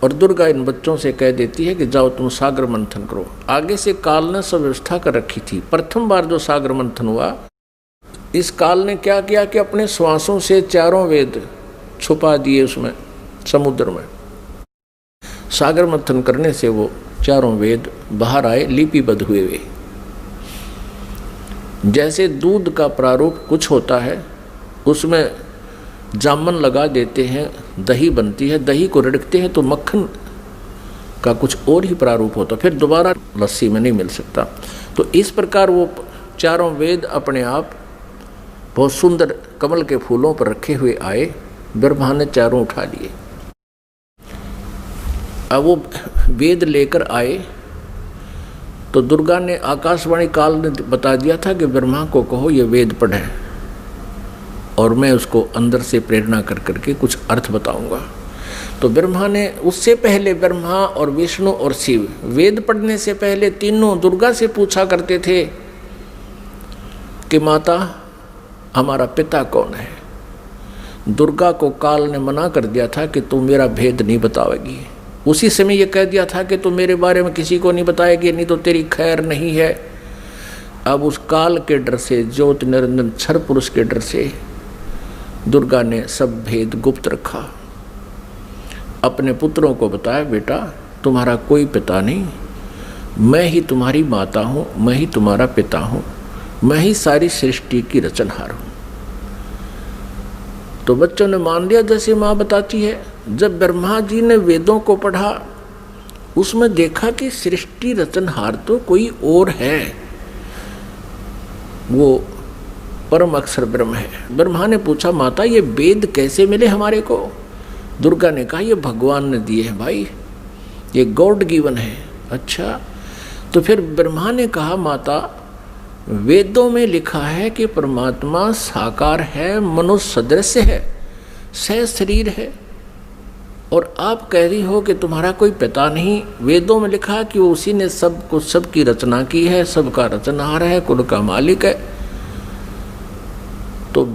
और दुर्गा इन बच्चों से कह देती है कि जाओ तुम सागर मंथन करो। आगे से काल ने सब व्यवस्था कर रखी थी। प्रथम बार जो सागर मंथन हुआ, इस काल ने क्या किया कि अपने श्वासों से 4 वेद छुपा दिए उसमें समुद्र में। सागर मंथन करने से वो 4 वेद बाहर आए, लिपिबद्ध हुए वे। जैसे दूध का प्रारूप कुछ होता है, उसमें जामन लगा देते हैं, दही बनती है, दही को रिड़कते हैं तो मक्खन का कुछ और ही प्रारूप होता, फिर दोबारा लस्सी में नहीं मिल सकता। तो इस प्रकार वो 4 वेद अपने आप बहुत सुंदर कमल के फूलों पर रखे हुए आए। ब्रह्मा ने 4 उठा लिए। अब वो वेद लेकर आए तो दुर्गा ने आकाशवाणी काल ने बता दिया था कि ब्रह्मा को कहो ये वेद पढ़े, और मैं उसको अंदर से प्रेरणा कर करके कुछ अर्थ बताऊंगा। तो ब्रह्मा ने उससे पहले, ब्रह्मा और विष्णु और शिव वेद पढ़ने से पहले तीनों दुर्गा से पूछा करते थे कि माता हमारा पिता कौन है। दुर्गा को काल ने मना कर दिया था कि तू मेरा भेद नहीं बतावेगी। उसी समय ये कह दिया था कि तू मेरे बारे में किसी को नहीं बताएगी, नहीं तो तेरी खैर नहीं है। अब उस काल के डर से, ज्योति निरंजन क्षर पुरुष के डर से दुर्गा ने सब भेद गुप्त रखा। अपने पुत्रों को बताया, बेटा तुम्हारा कोई पिता नहीं, मैं ही तुम्हारी माता हूँ, मैं ही तुम्हारा पिता हूँ, मैं ही सारी सृष्टि की रचनहार हूँ। तो बच्चों ने मान लिया जैसे माँ बताती है। जब ब्रह्मा जी ने वेदों को पढ़ा, उसमें देखा कि सृष्टि रचनहार तो कोई और है, वो परम अक्षर ब्रह्म है। ब्रह्मा ने पूछा, माता ये वेद कैसे मिले हमारे को? दुर्गा ने कहा, ये भगवान ने दिए हैं भाई, ये गॉड गिवन है। अच्छा, तो फिर ब्रह्मा ने कहा, माता वेदों में लिखा है कि परमात्मा साकार है, मनुष्य सदृश है, सह शरीर है, और आप कह रही हो कि तुम्हारा कोई पिता नहीं। वेदों में लिखा कि वो उसी ने सब कुछ, सबकी रचना की है, सबका रचनहार है, कुल का मालिक है। तो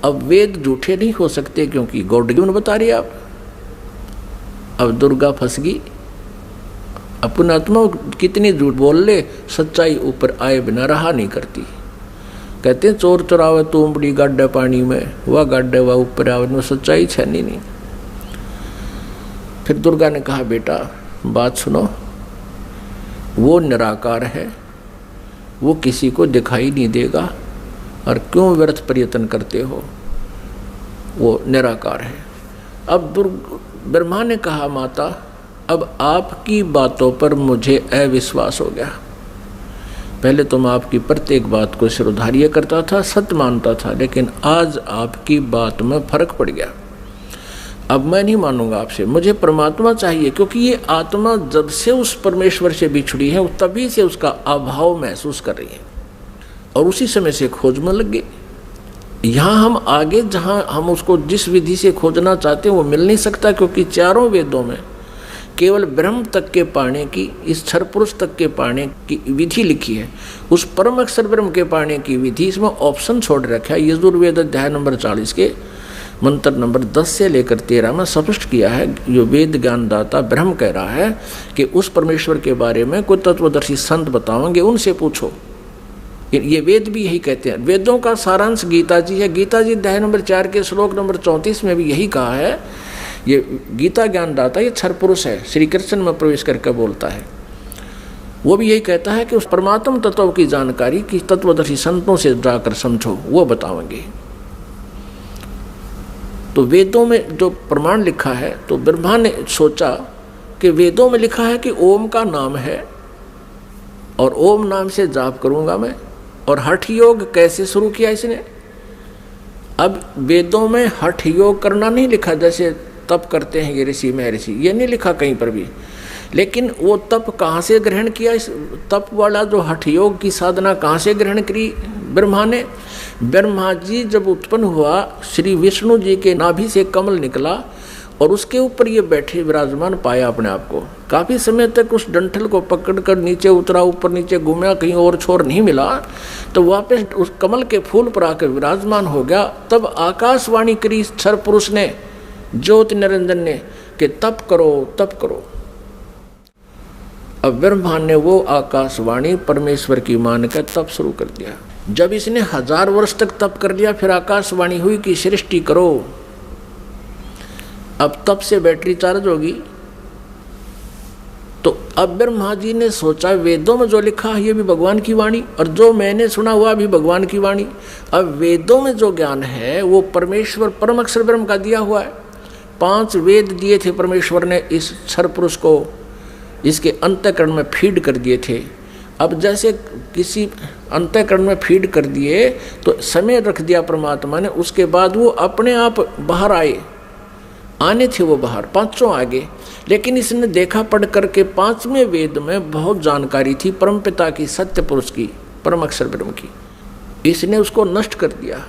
अब वेद झूठे नहीं हो सकते क्योंकि गॉड गिवन बता रही आप। अब दुर्गा फंस गई, अपना आत्मा कितनी झूठ बोल ले, सच्चाई ऊपर आए बिना रहा नहीं करती। कहते हैं चोर चुरावे तुमड़ी गाड्डे पानी में, वह गाड्डे वह ऊपर आवे, में सच्चाई छनी नहीं। फिर दुर्गा ने कहा, बेटा बात सुनो, वो निराकार है, वो किसी को दिखाई नहीं देगा, और क्यों व्यर्थ प्रयत्न करते हो, वो निराकार है। अब ब्रह्मा ने कहा, माता अब आपकी बातों पर मुझे अविश्वास हो गया। पहले तो मैं आपकी प्रत्येक बात को सिरोधार्य करता था, सत्य मानता था, लेकिन आज आपकी बात में फर्क पड़ गया। अब मैं नहीं मानूंगा आपसे, मुझे परमात्मा चाहिए, क्योंकि ये आत्मा जब से उस परमेश्वर से बिछड़ी है तभी से उसका अभाव महसूस कर रही है, और उसी समय से खोज में लग गई। यहाँ हम आगे जहाँ हम उसको जिस विधि से खोजना चाहते हैं वो मिल नहीं सकता, क्योंकि चारों वेदों में केवल ब्रह्म तक के पाने की, इस क्षर पुरुष तक के पाने की विधि लिखी है। उस परम अक्षर ब्रह्म के पाने की विधि इसमें ऑप्शन छोड़ रखा है। यजुर्वेद अध्याय नंबर 40 के मंत्र नंबर 10 से लेकर 13 में स्पष्ट किया है, जो वेद ज्ञानदाता ब्रह्म कह रहा है कि उस परमेश्वर के बारे में कोई तत्वदर्शी संत बताओगे, उनसे पूछो। ये वेद भी यही कहते हैं। वेदों का सारांश गीता जी है। गीता जी अध्याय नंबर 4 के श्लोक नंबर 34 में भी यही कहा है। ये गीता ज्ञानदाता ये क्षर पुरुष है, श्री कृष्ण में प्रवेश करके बोलता है। वो भी यही कहता है कि उस परमात्म तत्व की जानकारी की तत्वदर्शी संतों से जाकर समझो, वो बताएंगे। तो वेदों में जो प्रमाण लिखा है, तो ब्रह्मा ने सोचा कि वेदों में लिखा है कि ओम का नाम है, और ओम नाम से जाप करूंगा मैं। और हठ योग कैसे शुरू किया इसने? अब वेदों में हठ योग करना नहीं लिखा, जैसे तप करते हैं ये ऋषि महर्षि, ये नहीं लिखा कहीं पर भी। लेकिन वो तप कहाँ से ग्रहण किया? इस तप वाला जो हठ योग की साधना कहाँ से ग्रहण करी ब्रह्मा ने? ब्रह्मा जी जब उत्पन्न हुआ, श्री विष्णु जी के नाभि से कमल निकला और उसके ऊपर ये बैठे विराजमान पाया अपने आप को। काफ़ी समय तक उस डंठल को पकड़कर नीचे उतरा, ऊपर नीचे घूमा, कहीं और छोर नहीं मिला, तो वापस उस कमल के फूल पर आकर विराजमान हो गया। तब आकाशवाणी करी क्षर पुरुष ने, ज्योति निरंजन ने, कि तप करो तप करो। अब ब्रह्मा ने वो आकाशवाणी परमेश्वर की मान कर तप शुरू कर दिया। जब इसने 1000 वर्ष तक तप कर लिया, फिर आकाशवाणी हुई कि सृष्टि करो। अब तप से बैटरी चार्ज होगी। तो अब ब्रह्मा जी ने सोचा, वेदों में जो लिखा है ये भी भगवान की वाणी, और जो मैंने सुना हुआ भी भगवान की वाणी। अब वेदों में जो ज्ञान है वो परमेश्वर परम अक्षर ब्रह्म का दिया हुआ है। 5 वेद दिए थे परमेश्वर ने इस क्षर पुरुष को, इसके अंतःकरण में फीड कर दिए थे। अब जैसे किसी अंतःकरण में फीड कर दिए तो समय रख दिया परमात्मा ने, उसके बाद वो अपने आप बाहर आने थे वो बाहर, 5 आगे। लेकिन इसने देखा पढ़ करके 5वें वेद में बहुत जानकारी थी परमपिता की, सत्य पुरुष की, परम अक्षर ब्रह्म की। इसने उसको नष्ट कर दिया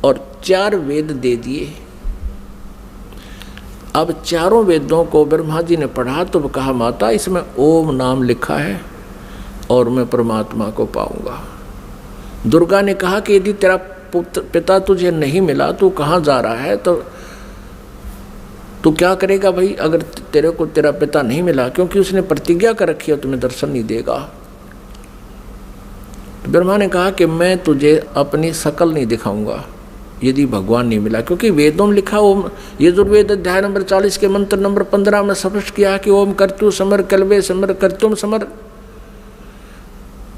और 4 वेद दे दिए। अब चारों वेदों को ब्रह्मा जी ने पढ़ा तो कहा, माता इसमें ओम नाम लिखा है और मैं परमात्मा को पाऊंगा। दुर्गा ने कहा कि यदि तेरा पिता तुझे नहीं मिला, तू कहाँ जा रहा है, तो तू क्या करेगा भाई अगर तेरे को तेरा पिता नहीं मिला, क्योंकि उसने प्रतिज्ञा कर रखी है तुम्हें दर्शन नहीं देगा। तो ब्रह्मा ने कहा कि मैं तुझे अपनी शकल नहीं दिखाऊंगा यदि भगवान नहीं मिला, क्योंकि वेदों में लिखा ओम, यजुर्वेद अध्याय नंबर 40 के मंत्र नंबर 15 में स्पष्ट किया कि ओम कर्तु समर कल्वे समर कर्तुम समर।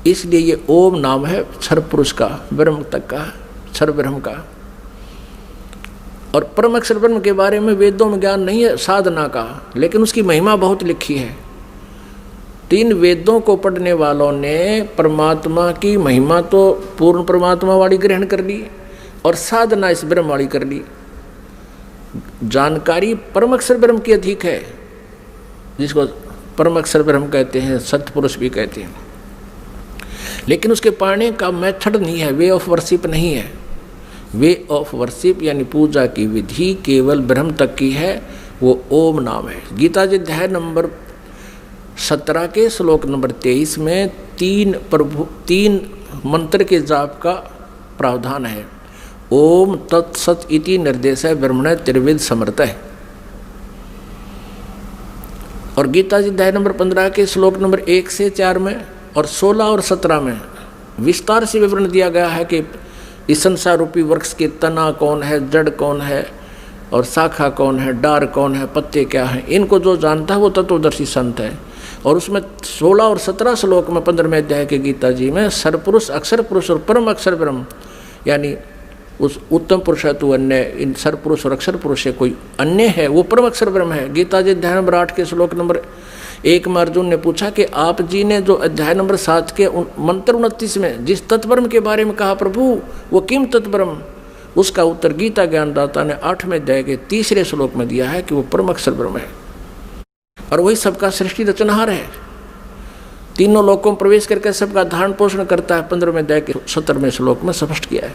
इसलिए ये ओम नाम है क्षर पुरुष का, ब्रह्म तक का, क्षर ब्रह्म का। और परम अक्षर ब्रह्म के बारे में वेदों में ज्ञान नहीं है साधना का, लेकिन उसकी महिमा बहुत लिखी है। 3 वेदों को पढ़ने वालों ने परमात्मा की महिमा तो पूर्ण परमात्मा वाली ग्रहण कर ली और साधना इस ब्रह्म वाली कर ली। जानकारी परम अक्षर ब्रह्म की अधिक है, जिसको परम अक्षर ब्रह्म कहते हैं, सत्पुरुष भी कहते हैं, लेकिन उसके पाने का मेथड नहीं है, वे ऑफ वर्शिप नहीं है। वे ऑफ वर्शिप यानी पूजा की विधि केवल ब्रह्म तक की है, वो ओम नाम है। गीता जी अध्याय नंबर 17 के श्लोक नंबर 23 में 3 मंत्र के जाप का प्रावधान है। ओम तत्सत इति निर्देश है ब्रह्मण त्रिविध समर्थ है। और गीता जी अध्याय नंबर 15 के श्लोक नंबर 1 से 4 में और 16 और 17 में विस्तार से विवरण दिया गया है कि इस संसार रूपी वृक्ष के तना कौन है, जड़ कौन है और शाखा कौन है, डार कौन है, पत्ते क्या हैं। इनको जो जानता है वो तत्वदर्शी संत है। और उसमें 16 और 17 श्लोक में 15वें अध्याय के गीता जी में सरपुरुष, अक्षर पुरुष और परम अक्षर ब्रह्म यानी उस उत्तम पुरुष है तो अन्य, इन सरपुरुष और अक्षर पुरुष से कोई अन्य है वो परम अक्षर ब्रह्म है। गीता जी अध्याय नंबर 8 के श्लोक नंबर 1 में अर्जुन ने पूछा कि आप जी ने जो अध्याय नंबर 7 के मंत्र 29 में जिस तत्ब्रह्म के बारे में कहा प्रभु वो किम तत्ब्रह्म, उसका उत्तर गीता ज्ञानदाता ने 8वें अध्याय के 3रे श्लोक में दिया है कि वो परम अक्षर ब्रह्म है और वही सबका सृष्टि रचनहार है। तीनों लोकों में प्रवेश करके सबका धारण पोषण करता है, 15वें अध्याय के 17वें श्लोक में स्पष्ट किया है।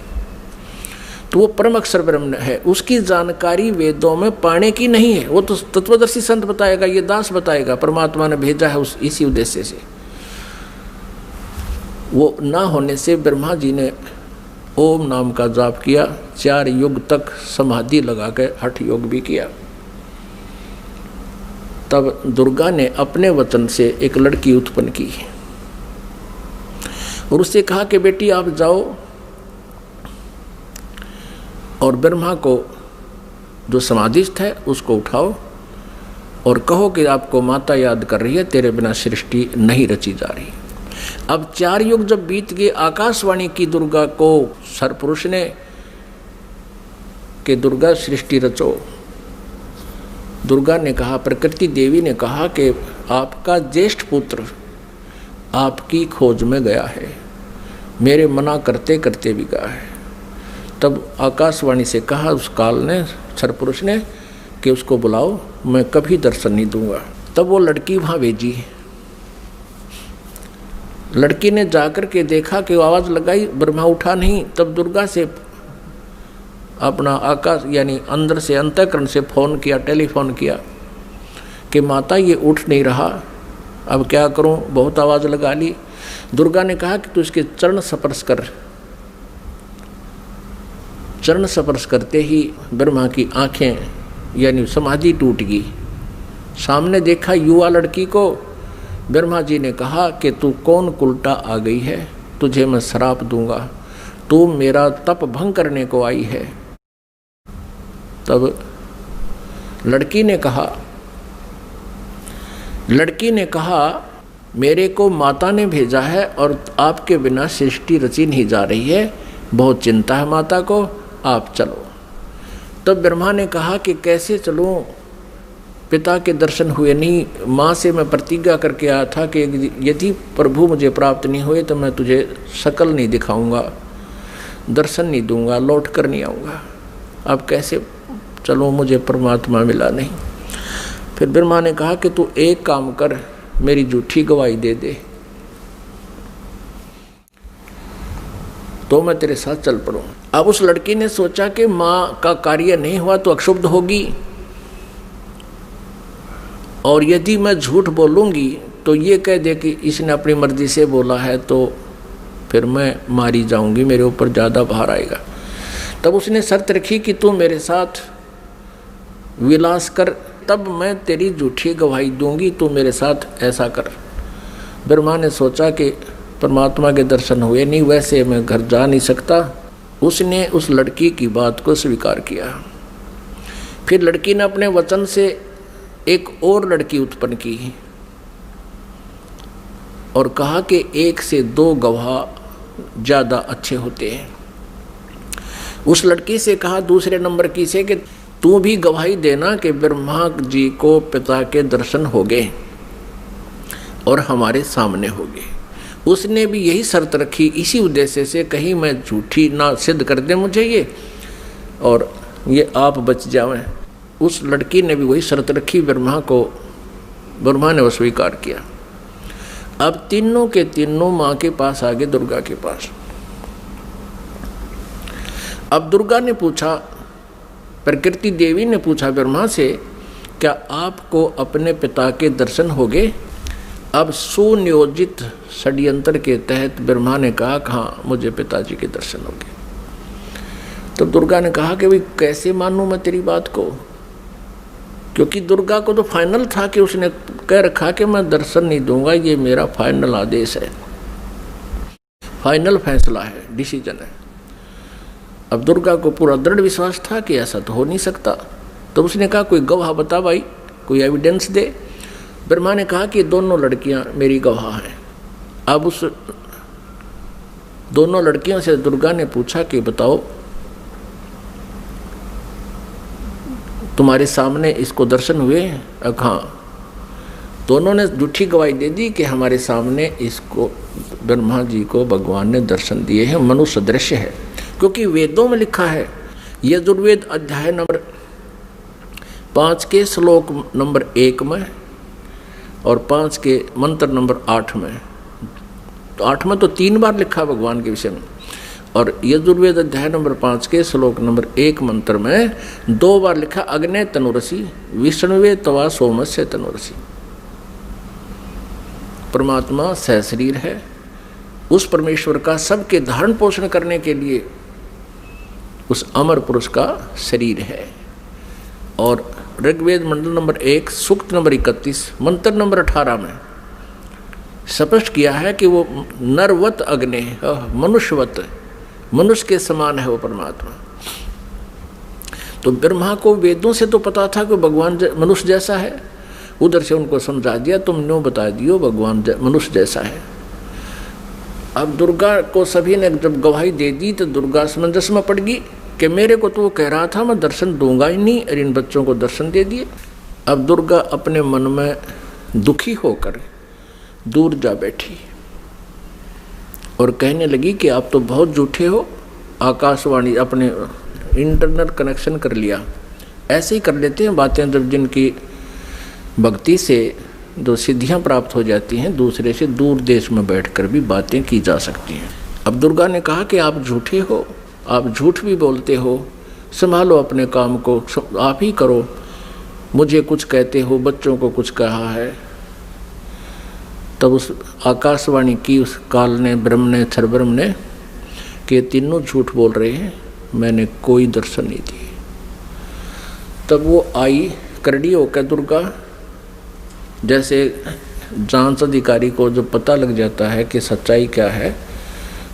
तो वो परम अक्षर ब्रह्म है। उसकी जानकारी वेदों में पाने की नहीं है, वो तो तत्वदर्शी संत बताएगा, ये दास बताएगा, परमात्मा ने भेजा है उस इसी उद्देश्य से। वो ना होने से ब्रह्मा जी ने ओम नाम का जाप किया, 4 युग तक समाधि लगा के हठ योग भी किया। तब दुर्गा ने अपने वचन से एक लड़की उत्पन्न की और उससे कहा कि बेटी आप जाओ और ब्रह्मा को जो समाधिस्थ है उसको उठाओ और कहो कि आपको माता याद कर रही है, तेरे बिना सृष्टि नहीं रची जा रही। अब 4 युग जब बीत गए, आकाशवाणी की दुर्गा को सरपुरुष ने कि दुर्गा सृष्टि रचो। दुर्गा ने कहा, प्रकृति देवी ने कहा कि आपका ज्येष्ठ पुत्र आपकी खोज में गया है, मेरे मना करते करते भी गया है। तब आकाशवाणी से कहा उस काल ने, सरपुरुष ने, कि उसको बुलाओ, मैं कभी दर्शन नहीं दूंगा। तब वो लड़की वहाँ भेजी। लड़की ने जाकर के देखा कि आवाज़ लगाई, ब्रह्मा उठा नहीं। तब दुर्गा से अपना आकाश यानी अंदर से अंतःकरण से फ़ोन किया, टेलीफोन किया कि माता ये उठ नहीं रहा, अब क्या करूं, बहुत आवाज़ लगा ली। दुर्गा ने कहा कि तू इसके चरण स्पर्श कर। चरण स्पर्श करते ही ब्रह्मा की आंखें यानी समाधि टूट गई। सामने देखा युवा लड़की को। ब्रह्मा जी ने कहा कि तू कौन कुलटा आ गई है, तुझे मैं श्राप दूंगा, तू मेरा तप भंग करने को आई है। तब लड़की ने कहा मेरे को माता ने भेजा है और आपके बिना सृष्टि रची नहीं जा रही है, बहुत चिंता है माता को, आप चलो। तब ब्रह्मा ने कहा कि कैसे चलूं, पिता के दर्शन हुए नहीं। माँ से मैं प्रतिज्ञा करके आया था कि यदि प्रभु मुझे प्राप्त नहीं हुए तो मैं तुझे शकल नहीं दिखाऊंगा, दर्शन नहीं दूंगा, लौट कर नहीं आऊँगा। अब कैसे चलूं, मुझे परमात्मा मिला नहीं। फिर ब्रह्मा ने कहा कि तू एक काम कर, मेरी झूठी गवाही दे दे तो मैं तेरे साथ चल पड़ूं। अब उस लड़की ने सोचा कि माँ का कार्य नहीं हुआ तो अक्षुब्ध होगी और यदि मैं झूठ बोलूँगी तो ये कह दे कि इसने अपनी मर्जी से बोला है, तो फिर मैं मारी जाऊँगी, मेरे ऊपर ज़्यादा भार आएगा। तब उसने शर्त रखी कि तू मेरे साथ विलास कर, तब मैं तेरी झूठी गवाही दूंगी, तू मेरे साथ ऐसा कर। ब्रह्मा ने सोचा कि परमात्मा के दर्शन हुए नहीं, वैसे मैं घर जा नहीं सकता। उसने उस लड़की की बात को स्वीकार किया। फिर लड़की ने अपने वचन से एक और लड़की उत्पन्न की और कहा कि 1 से 2 गवाह ज़्यादा अच्छे होते हैं। उस लड़की से कहा दूसरे नंबर की से कि तू भी गवाही देना कि ब्रह्मा जी को पिता के दर्शन हो गए और हमारे सामने हो गए। उसने भी यही शर्त रखी, इसी उद्देश्य से कहीं मैं झूठी ना सिद्ध कर दे मुझे ये और ये आप बच जावें। उस लड़की ने भी वही शर्त रखी, ब्रह्मा ने वो स्वीकार किया। अब तीनों के तीनों माँ के पास आ गए, दुर्गा के पास। अब दुर्गा ने पूछा, प्रकृति देवी ने पूछा ब्रह्मा से, क्या आपको अपने पिता के दर्शन हो गए? अब सुनियोजित षड्यंत्र के तहत ब्रह्मा ने कहा हाँ मुझे पिताजी के दर्शन हो गए। तो दुर्गा ने कहा कि भाई कैसे मानूं मैं तेरी बात को, क्योंकि दुर्गा को तो फाइनल था कि उसने कह रखा कि मैं दर्शन नहीं दूंगा, ये मेरा फाइनल आदेश है, फाइनल फैसला है, डिसीजन है। अब दुर्गा को पूरा दृढ़ विश्वास था कि ऐसा तो हो नहीं सकता। तो उसने कहा कोई गवाह बता भाई, कोई एविडेंस दे। ब्रह्मा ने कहा कि दोनों लड़कियां मेरी गवाह हैं। अब उस दोनों लड़कियों से दुर्गा ने पूछा कि बताओ तुम्हारे सामने इसको दर्शन हुए? हाँ। दोनों ने झूठी गवाही दे दी कि हमारे सामने इसको ब्रह्मा जी को भगवान ने दर्शन दिए हैं, मनुष्य दृश्य है। क्योंकि वेदों में लिखा है, यजुर्वेद अध्याय नंबर 5 के श्लोक नंबर 1 में और 5 के मंत्र नंबर 8 में, तो 8 में तो 3 बार लिखा भगवान के विषय में, और यजुर्वेद अध्याय नंबर 5 के श्लोक नंबर 1 मंत्र में 2 बार लिखा अग्ने तनुरसी विष्णुवे तवा सोमस्य तनुरसी। परमात्मा सहशरीर है, उस परमेश्वर का सबके धारण पोषण करने के लिए उस अमर पुरुष का शरीर है। और ऋग्वेद मंडल नंबर 1 सूक्त नंबर 31 मंत्र नंबर 18 में स्पष्ट किया है कि वो नरवत अग्नि, मनुष्यवत, मनुष्य के समान है वो परमात्मा। तो ब्रह्मा को वेदों से तो पता था कि भगवान मनुष्य जैसा है, उधर से उनको समझा दिया, तुम न्यों बता दियो भगवान मनुष्य जैसा है। अब दुर्गा को सभी ने जब गवाही दे दी तो दुर्गा असमंजस में पड़ गई कि मेरे को तो वो कह रहा था मैं दर्शन दूंगा ही नहीं, और इन बच्चों को दर्शन दे दिए। अब दुर्गा अपने मन में दुखी होकर दूर जा बैठी और कहने लगी कि आप तो बहुत झूठे हो। आकाशवाणी अपने इंटरनेट कनेक्शन कर लिया, ऐसे ही कर लेते हैं बातें जब जिनकी भक्ति से जो सिद्धियां प्राप्त हो जाती हैं, दूसरे से दूर देश में बैठकर भी बातें की जा सकती हैं। अब दुर्गा ने कहा कि आप झूठे हो, आप झूठ भी बोलते हो, संभालो अपने काम को, आप ही करो, मुझे कुछ कहते हो, बच्चों को कुछ कहा है। तब उस आकाशवाणी की उस काल ने, ब्रह्म ने, क्षरब्रह्म ने कि तीनों झूठ बोल रहे हैं, मैंने कोई दर्शन नहीं दिए। तब वो आई करड़ी होकर दुर्गा, जैसे जांच अधिकारी को जब पता लग जाता है कि सच्चाई क्या है,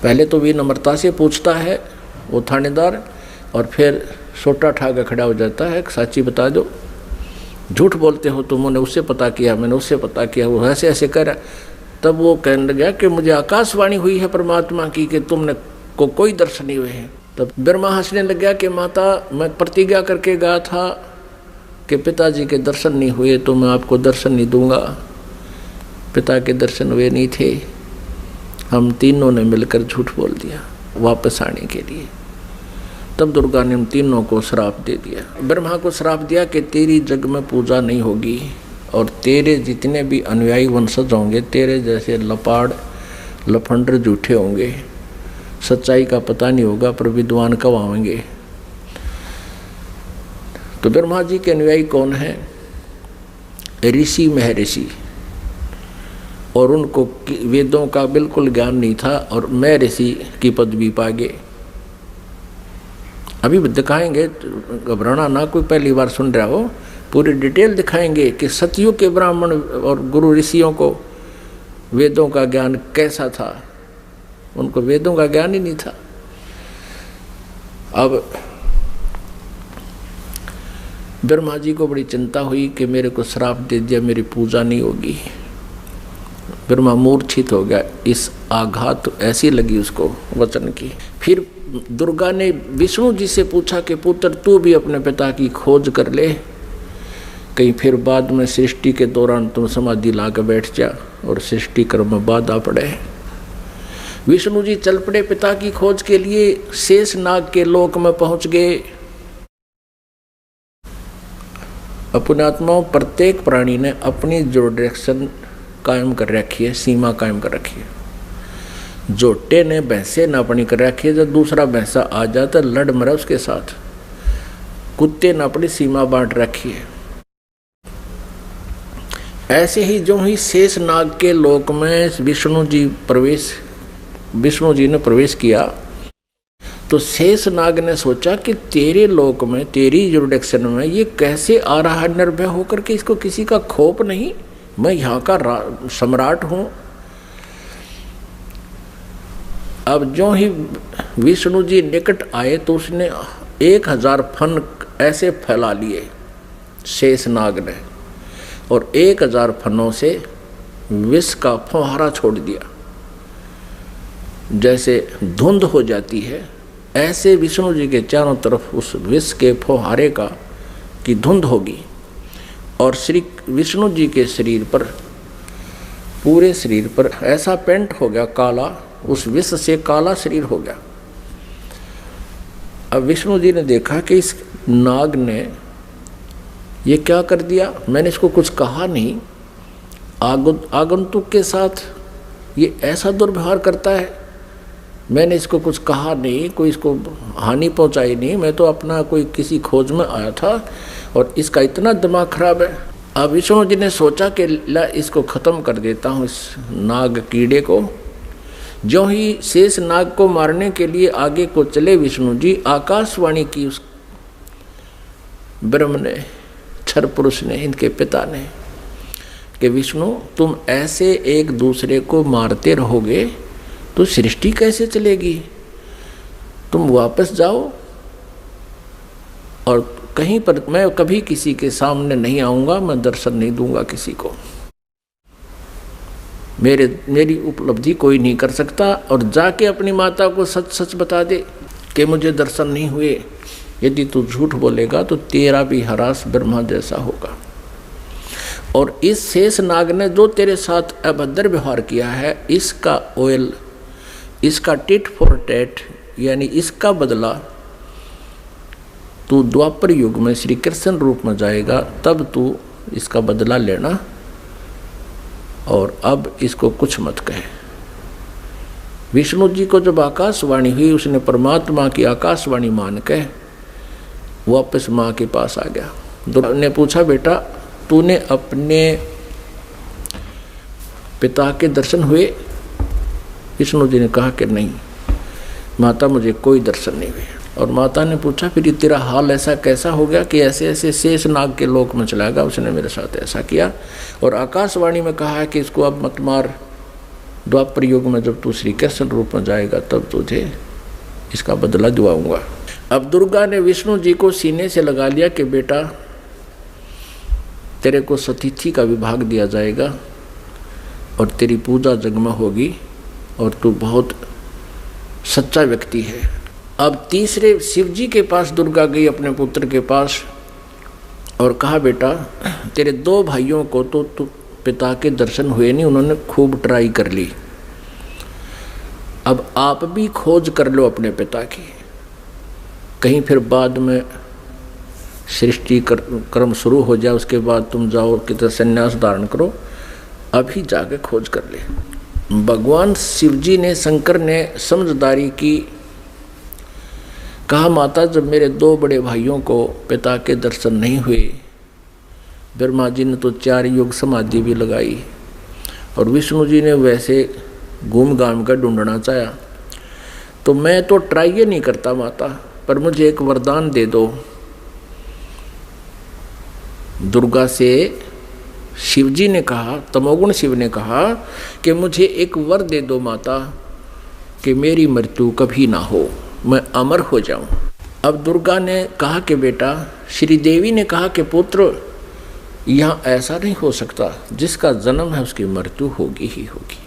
पहले तो विनम्रता से पूछता है वो थानेदार, और फिर सोटा ठाकर खड़ा हो जाता है, सच्ची बता दो, झूठ बोलते हो तुमने उससे पता किया, मैंने उससे पता किया, वो ऐसे ऐसे कर। तब वो कहने लगा कि मुझे आकाशवाणी हुई है परमात्मा की कि तुमने को कोई दर्शन नहीं हुए हैं। तब ब्रह्मा हंसने लग गया कि माता मैं प्रतिज्ञा करके गया था कि पिताजी के दर्शन नहीं हुए तो मैं आपको दर्शन नहीं दूंगा। पिता के दर्शन हुए नहीं थे, हम तीनों ने मिलकर झूठ बोल दिया वापस आने के लिए। तब दुर्गा ने हम तीनों को श्राप दे दिया। ब्रह्मा को श्राप दिया कि तेरी जग में पूजा नहीं होगी और तेरे जितने भी अनुयायी वंशज होंगे तेरे जैसे लपाड़ लफंडर झूठे होंगे, सच्चाई का पता नहीं होगा पर विद्वान कब आएंगे। तो ब्रह्मा जी के अनुयायी कौन है? ऋषि महर्षि, और उनको वेदों का बिल्कुल ज्ञान नहीं था और मैं ऋषि की पदवी पा गए। अभी दिखाएंगे, घबराना ना, कोई पहली बार सुन रहा हो, पूरी डिटेल दिखाएंगे कि सतयुग के ब्राह्मण और गुरु ऋषियों को वेदों का ज्ञान कैसा था। उनको वेदों का ज्ञान ही नहीं था। अब ब्रह्मा जी को बड़ी चिंता हुई कि मेरे को श्राप दे दिया, मेरी पूजा नहीं होगी। ब्रह्मा मूर्छित हो गया, इस आघात ऐसी लगी उसको वचन की। फिर दुर्गा ने विष्णु जी से पूछा कि पुत्र तू भी अपने पिता की खोज कर ले, कहीं फिर बाद में सृष्टि के दौरान तुम समाधि ला कर बैठ जा और सृष्टि कर्म में बाधा पड़े। विष्णु जी चल पड़े पिता की खोज के लिए, शेष नाग के लोक में पहुंच गए। अपने आत्माओं प्रत्येक प्राणी ने अपनी जो डायरेक्शन कायम कर रखी है, सीमा कायम कर रखी है। जोटे ने भैंसे नापनी कर रखी है, जब दूसरा भैंसा आ जाता लड़ मरा उसके साथ। कुत्ते ने अपनी सीमा बांट रखी है। ऐसे ही जो ही शेष नाग के लोक में विष्णु जी ने प्रवेश किया तो शेष नाग ने सोचा कि तेरे लोक में, तेरी जुरिडिक्शन में ये कैसे आ रहा है निर्भय होकर के, इसको किसी का खौफ नहीं, मैं यहाँ का सम्राट हूँ। अब जो ही विष्णु जी निकट आए तो उसने 1000 फन ऐसे फैला लिए शेष नाग ने, और 1000 फनों से विष का फुहारा छोड़ दिया। जैसे धुंध हो जाती है ऐसे विष्णु जी के चारों तरफ उस विष के फुहारे की धुंध होगी, और श्री विष्णु जी के शरीर पर, पूरे शरीर पर ऐसा पेंट हो गया काला, उस विष से काला शरीर हो गया। अब विष्णु जी ने देखा कि इस नाग ने ये क्या कर दिया, मैंने इसको कुछ कहा नहीं, आगंतुक के साथ ये ऐसा दुर्व्यवहार करता है, मैंने इसको कुछ कहा नहीं, कोई इसको हानि पहुंचाई नहीं, मैं तो अपना कोई किसी खोज में आया था और इसका इतना दिमाग खराब है। अब विष्णु जी ने सोचा कि ला इसको ख़त्म कर देता हूँ, इस नाग कीड़े को। जो ही शेष नाग को मारने के लिए आगे को चले विष्णु जी, आकाशवाणी की उस ब्रह्म ने, क्षर पुरुष ने, इनके पिता ने, कि विष्णु तुम ऐसे एक दूसरे को मारते रहोगे तो सृष्टि कैसे चलेगी, तुम वापस जाओ, और कहीं पर मैं कभी किसी के सामने नहीं आऊंगा, मैं दर्शन नहीं दूंगा किसी को, मेरी उपलब्धि कोई नहीं कर सकता। और जाके अपनी माता को सच सच बता दे कि मुझे दर्शन नहीं हुए, यदि तू झूठ बोलेगा तो तेरा भी हरास ब्रह्मा जैसा होगा। और इस शेष नाग ने जो तेरे साथ अभद्र व्यवहार किया है, इसका ऑयल, इसका टिट फॉर टैट, यानी इसका बदला तू द्वापर युग में श्री कृष्ण रूप में जाएगा, तब तू इसका बदला लेना, और अब इसको कुछ मत कहे। विष्णु जी को जब आकाशवाणी हुई, उसने परमात्मा की आकाशवाणी मान के वापस माँ के पास आ गया। दुर्गा ने पूछा, बेटा तूने अपने पिता के दर्शन हुए? विष्णु जी ने कहा कि नहीं माता, मुझे कोई दर्शन नहीं हुए। और माता ने पूछा, फिर तेरा हाल ऐसा कैसा हो गया कि ऐसे ऐसे शेष नाग के लोक में चला गया, उसने मेरे साथ ऐसा किया, और आकाशवाणी में कहा है कि इसको अब मत मार, द्वापर युग में जब तू श्री कृष्ण रूप में जाएगा तब तुझे इसका बदला दिलाऊंगा। अब दुर्गा ने विष्णु जी को सीने से लगा लिया कि बेटा तेरे को सतिथि का विभाग दिया जाएगा और तेरी पूजा जगमा होगी, और तू बहुत सच्चा व्यक्ति है। अब तीसरे शिव जी के पास दुर्गा गई, अपने पुत्र के पास, और कहा, बेटा तेरे 2 भाइयों को तो पिता के दर्शन हुए नहीं, उन्होंने खूब ट्राई कर ली, अब आप भी खोज कर लो अपने पिता की, कहीं फिर बाद में सृष्टि कर्म शुरू हो जाए, उसके बाद तुम जाओ कि संन्यास धारण करो, अभी जाके खोज कर ले। भगवान शिव जी ने, शंकर ने समझदारी की, कहा, माता जब मेरे 2 बड़े भाइयों को पिता के दर्शन नहीं हुए, ब्रह्मा जी ने तो 4 युग समाधि भी लगाई, और विष्णु जी ने वैसे घूम घाम कर ढूंढना चाहा, तो मैं तो ट्राई ये नहीं करता माता, पर मुझे एक वरदान दे दो। दुर्गा से शिव जी ने कहा, तमोगुण शिव ने कहा कि मुझे एक वर दे दो माता, कि मेरी मृत्यु कभी ना हो, मैं अमर हो जाऊं। अब दुर्गा ने कहा कि बेटा, श्री देवी ने कहा कि पुत्र यहाँ ऐसा नहीं हो सकता, जिसका जन्म है उसकी मृत्यु होगी ही होगी,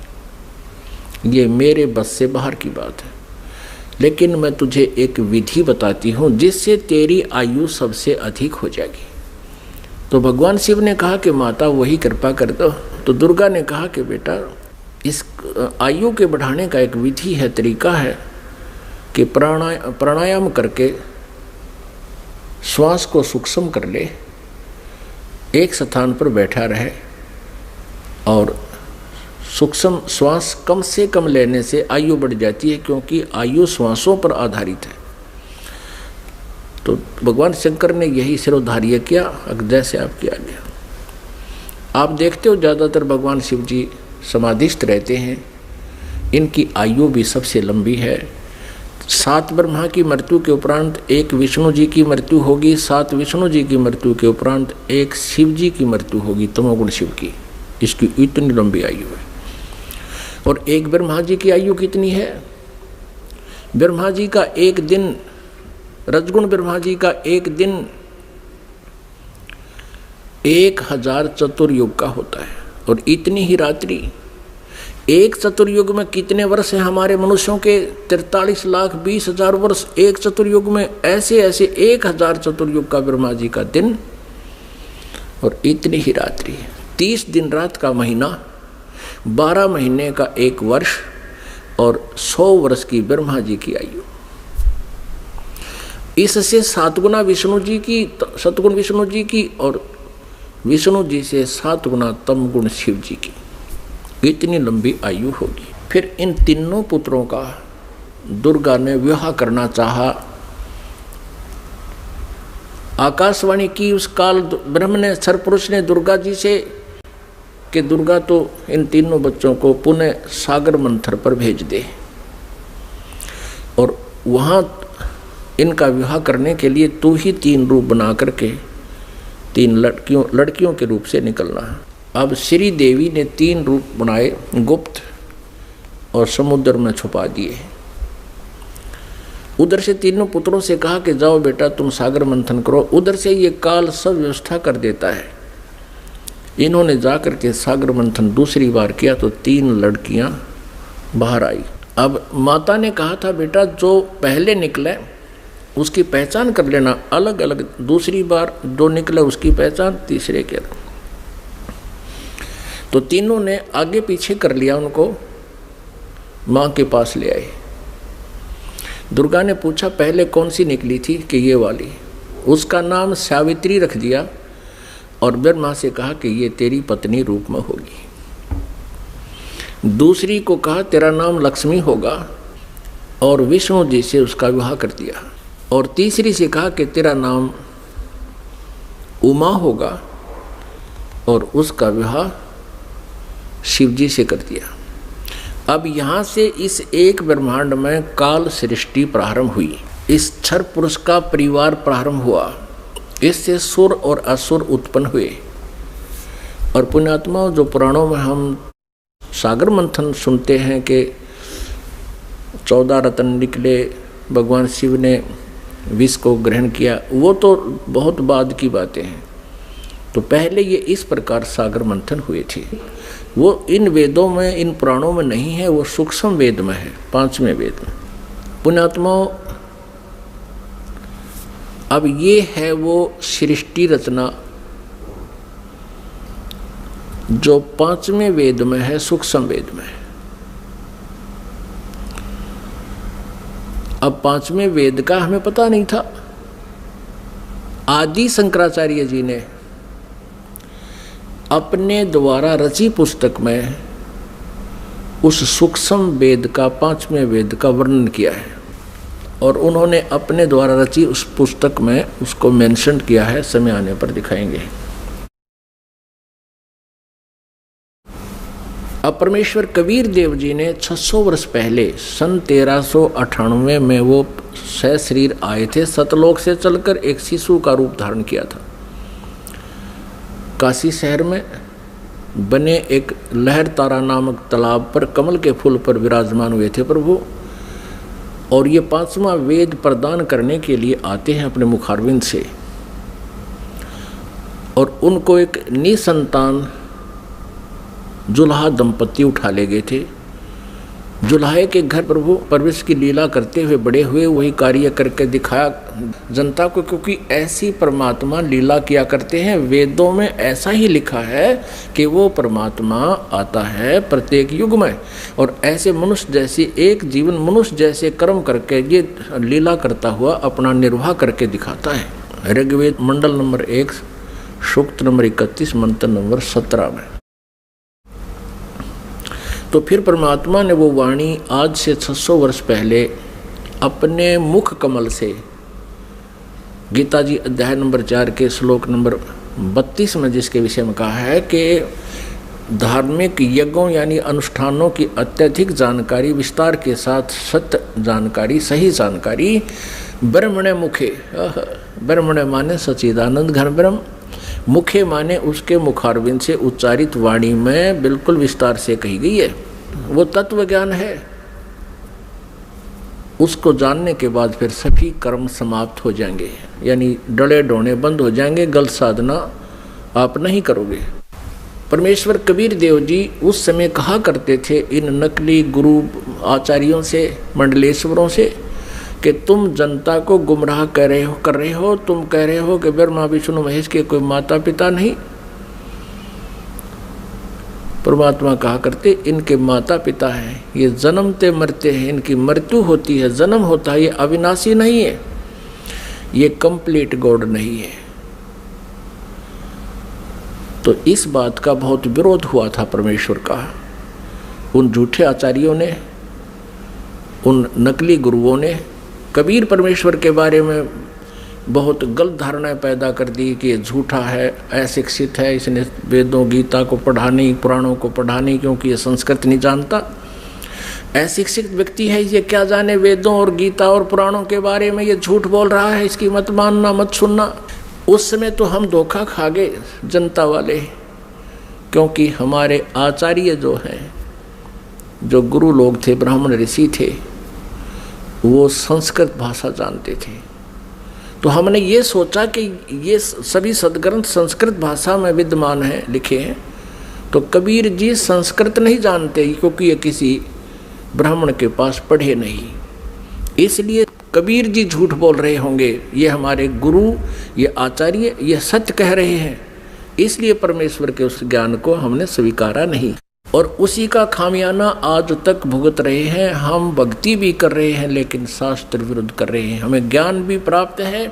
ये मेरे बस से बाहर की बात है। लेकिन मैं तुझे एक विधि बताती हूँ जिससे तेरी आयु सबसे अधिक हो जाएगी। तो भगवान शिव ने कहा कि माता वही कृपा कर दो। तो दुर्गा ने कहा कि बेटा इस आयु के बढ़ाने का एक विधि है, तरीका है कि प्राणायाम करके श्वास को सूक्ष्म कर ले, एक स्थान पर बैठा रहे और सूक्ष्म श्वास कम से कम लेने से आयु बढ़ जाती है, क्योंकि आयु श्वासों पर आधारित है। तो भगवान शंकर ने यही सिरोधार्य किया, जैसे आपके आगे आप देखते हो ज़्यादातर भगवान शिव जी समाधिस्थ रहते हैं। इनकी आयु भी सबसे लंबी है। 7 ब्रह्मा की मृत्यु के उपरांत एक विष्णु जी की मृत्यु होगी, 7 विष्णु जी की मृत्यु के उपरांत एक शिव जी की मृत्यु होगी, तमोगुण शिव की। इसकी इतनी लंबी आयु है। और एक ब्रह्मा जी की आयु कितनी है? ब्रह्मा जी का एक दिन, रजगुण ब्रह्मा जी का एक दिन 1000 चतुर्युग का होता है। और इतनी ही रात्रि, एक चतुर्युग में कितने वर्ष हैं हमारे मनुष्यों के? 43,20,000 वर्ष एक चतुर्युग में। ऐसे ऐसे 1000 चतुर्युग का ब्रह्मा जी का दिन और इतनी ही रात्रि। 30 दिन रात का महीना, 12 महीने का एक वर्ष और 100 वर्ष की ब्रह्मा जी की आयु। इससे 7 गुना विष्णु जी की, सतगुण विष्णु जी की, और विष्णु जी से 7 गुना तम गुण शिव जी की, इतनी लंबी आयु होगी। फिर इन तीनों पुत्रों का दुर्गा ने विवाह करना चाहा। आकाशवाणी की उस काल ब्रह्म ने, सरपुरुष ने दुर्गा जी से कि दुर्गा तो इन तीनों बच्चों को पुनः सागर मंथर पर भेज दे और वहाँ इनका विवाह करने के लिए तू ही 3 रूप बना करके 3 लड़कियों के रूप से निकलना है। अब श्री देवी ने 3 रूप बनाए गुप्त और समुद्र में छुपा दिए। उधर से तीनों पुत्रों से कहा कि जाओ बेटा तुम सागर मंथन करो। उधर से ये काल सब व्यवस्था कर देता है। इन्होंने जाकर के सागर मंथन दूसरी बार किया तो 3 लड़कियां बाहर आई। अब माता ने कहा था बेटा जो पहले निकले उसकी पहचान कर लेना अलग अलग, दूसरी बार जो निकले उसकी पहचान तीसरे के। तो तीनों ने आगे पीछे कर लिया, उनको माँ के पास ले आए। दुर्गा ने पूछा पहले कौन सी निकली थी? कि ये वाली। उसका नाम सावित्री रख दिया और ब्रह्मा से कहा कि ये तेरी पत्नी रूप में होगी। दूसरी को कहा तेरा नाम लक्ष्मी होगा और विष्णु जी से उसका विवाह कर दिया। और तीसरी से कहा कि तेरा नाम उमा होगा और उसका विवाह शिव जी से कर दिया। अब यहाँ से इस एक ब्रह्मांड में काल सृष्टि प्रारंभ हुई। इस क्षर पुरुष का परिवार प्रारंभ हुआ। इससे सुर और असुर उत्पन्न हुए। और पुण्यात्मा जो पुराणों में हम सागर मंथन सुनते हैं कि 14 रत्न निकले, भगवान शिव ने विष को ग्रहण किया, वो तो बहुत बाद की बातें हैं। तो पहले ये इस प्रकार सागर मंथन हुए थे। वो इन वेदों में, इन पुराणों में नहीं है, वो सूक्ष्म वेद में है, 5वें वेद में। पुण्यात्माओं अब ये है वो सृष्टि रचना जो 5वें वेद में है, सूक्ष्म वेद में है। अब 5वें वेद का हमें पता नहीं था। आदि शंकराचार्य जी ने अपने द्वारा रची पुस्तक में उस सूक्ष्म वेद का, 5वें वेद का वर्णन किया है और उन्होंने अपने द्वारा रची उस पुस्तक में उसको मेंशन किया है। समय आने पर दिखाएंगे। अब परमेश्वर कबीर देव जी ने 600 वर्ष पहले सन 1398 में वो सशरीर आए थे। सतलोक से चलकर एक शिशु का रूप धारण किया था। काशी शहर में बने एक लहर तारा नामक तालाब पर कमल के फूल पर विराजमान हुए थे प्रभु। और ये 5वां वेद प्रदान करने के लिए आते हैं अपने मुखारविंद से। और उनको एक निसंतान जुल्हा दंपति उठा ले गए थे। जुलाहे के घर प्रभु परवेश की लीला करते हुए बड़े हुए, वही कार्य करके दिखाया जनता को, क्योंकि ऐसी परमात्मा लीला किया करते हैं। वेदों में ऐसा ही लिखा है कि वो परमात्मा आता है प्रत्येक युग में, और ऐसे मनुष्य जैसी एक जीवन मनुष्य जैसे कर्म करके ये लीला करता हुआ अपना निर्वाह करके दिखाता है। ऋग्वेद मंडल नंबर 1 सूक्त नंबर 31 मंत्र नंबर 17 में। तो फिर परमात्मा ने वो वाणी आज से 600 वर्ष पहले अपने मुख कमल से गीता जी अध्याय नंबर 4 के श्लोक नंबर 32 में जिसके विषय में कहा है कि धार्मिक यज्ञों यानी अनुष्ठानों की अत्यधिक जानकारी विस्तार के साथ सत्य जानकारी, सही जानकारी ब्रह्मणे मुखे, ब्रह्मणे माने सच्चिदानंद घन ब्रह्म, मुखे माने उसके मुखारविंद से उच्चारित वाणी में बिल्कुल विस्तार से कही गई है। वो तत्व ज्ञान है। उसको जानने के बाद फिर सभी कर्म समाप्त हो जाएंगे, यानी डले डोने बंद हो जाएंगे, गलत साधना आप नहीं करोगे। परमेश्वर कबीर देव जी उस समय कहा करते थे इन नकली गुरु आचार्यों से, मंडलेश्वरों से, कि तुम जनता को गुमराह कर रहे हो, तुम कह रहे हो कि ब्रह्मा विष्णु महेश के कोई माता पिता नहीं। परमात्मा कहा करते इनके माता पिता हैं, ये जन्मते मरते हैं, इनकी मृत्यु होती है, जन्म होता है, ये अविनाशी नहीं है, ये कंप्लीट गॉड नहीं है। तो इस बात का बहुत विरोध हुआ था परमेश्वर का, उन झूठे आचार्यों ने, उन नकली गुरुओं ने कबीर परमेश्वर के बारे में बहुत गलत धारणाएं पैदा कर दी कि ये झूठा है, अशिक्षित है, इसने वेदों गीता को पढ़ा नहीं, पुराणों को पढ़ा नहीं, क्योंकि ये संस्कृत नहीं जानता। अशिक्षित व्यक्ति है, ये क्या जाने वेदों और गीता और पुराणों के बारे में, ये झूठ बोल रहा है, इसकी मत मानना, मत सुनना। उस समय तो हम धोखा खा गए जनता वाले, क्योंकि हमारे आचार्य जो हैं, जो गुरु लोग थे, ब्राह्मण ऋषि थे, वो संस्कृत भाषा जानते थे। तो हमने ये सोचा कि ये सभी सदग्रंथ संस्कृत भाषा में विद्यमान हैं, लिखे हैं, तो कबीर जी संस्कृत नहीं जानते, क्योंकि ये किसी ब्राह्मण के पास पढ़े नहीं, इसलिए कबीर जी झूठ बोल रहे होंगे, ये हमारे गुरु, ये आचार्य, ये सत्य कह रहे हैं, इसलिए परमेश्वर के उस ज्ञान को हमने स्वीकारा नहीं, और उसी का खामियाना आज तक भुगत रहे हैं। हम भक्ति भी कर रहे हैं लेकिन शास्त्र विरुद्ध कर रहे हैं, हमें ज्ञान भी प्राप्त है,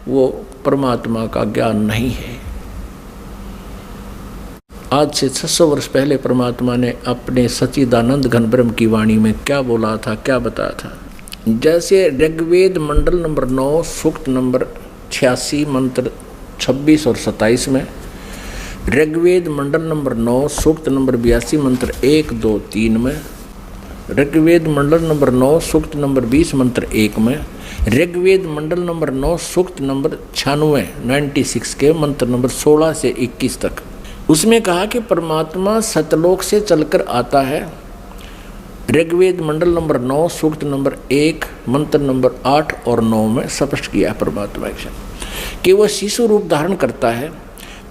वो परमात्मा का ज्ञान नहीं है। आज से 600 वर्ष पहले परमात्मा ने अपने सच्चिदानंद घन ब्रह्म की वाणी में क्या बोला था, क्या बताया था। जैसे ऋग्वेद मंडल नंबर 9 सूक्त नंबर 86 मंत्र 26 और 27 में, ऋग्वेद मंडल नंबर 9 सूक्त नंबर 82 मंत्र 1, 2, 3 में, ऋग्वेद मंडल नंबर 9 सूक्त नंबर 20 मंत्र 1 में, ऋग्वेद मंडल नंबर 9 सूक्त नंबर 96 के मंत्र नंबर 16 से 21 तक, उसमें कहा कि परमात्मा सतलोक से चलकर आता है। ऋग्वेद मंडल नंबर 9 सूक्त नंबर 1 मंत्र नंबर 8 और 9 में स्पष्ट किया है परमात्मा कि वह शिशु रूप धारण करता है,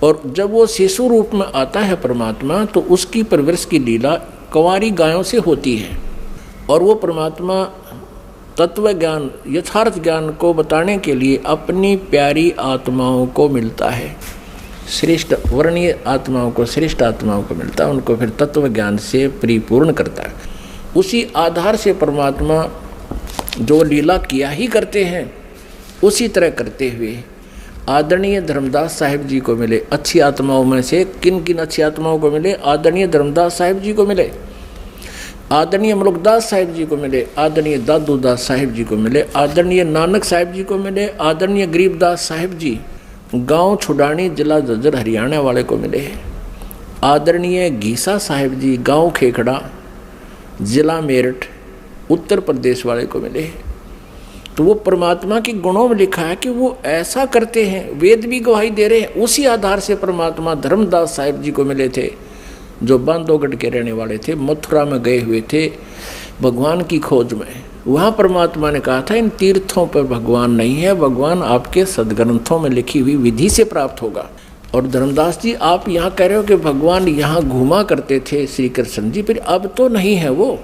और जब वो शिशु रूप में आता है परमात्मा, तो उसकी परवरिश की लीला कंवारी गायों से होती है, और वो परमात्मा तत्व ज्ञान, यथार्थ ज्ञान को बताने के लिए अपनी प्यारी आत्माओं को मिलता है, श्रेष्ठ वर्णीय आत्माओं को, श्रेष्ठ आत्माओं को मिलता है, उनको फिर तत्व ज्ञान से परिपूर्ण करता है। उसी आधार से परमात्मा जो लीला किया ही करते हैं, उसी तरह करते हुए आदरणीय धर्मदास साहिब जी को मिले। अच्छी आत्माओं में से किन किन अच्छी आत्माओं को मिले? आदरणीय धर्मदास साहिब जी को मिले, आदरणीय मलुकदास साहिब जी को मिले, आदरणीय दादूदास साहिब जी को मिले, आदरणीय नानक साहिब जी को मिले, आदरणीय गरीबदास साहिब जी गांव छुडानी जिला झज्जर हरियाणा वाले को मिले, आदरणीय घीसा साहिब जी गांव खेखड़ा जिला मेरठ उत्तर प्रदेश वाले को मिले। तो वो परमात्मा के गुणों में लिखा है कि वो ऐसा करते हैं, वेद भी गवाही दे रहे हैं। उसी आधार से परमात्मा धर्मदास साहिब जी को मिले थे, जो बांधवगढ़ के रहने वाले थे, मथुरा में गए हुए थे भगवान की खोज में। वहाँ परमात्मा ने कहा था इन तीर्थों पर भगवान नहीं है, भगवान आपके सदग्रंथों में लिखी हुई विधि से प्राप्त होगा। और धर्मदास जी आप यहाँ कह रहे हो कि भगवान यहाँ घूमा करते थे श्री कृष्ण जी, फिर अब तो नहीं है वो,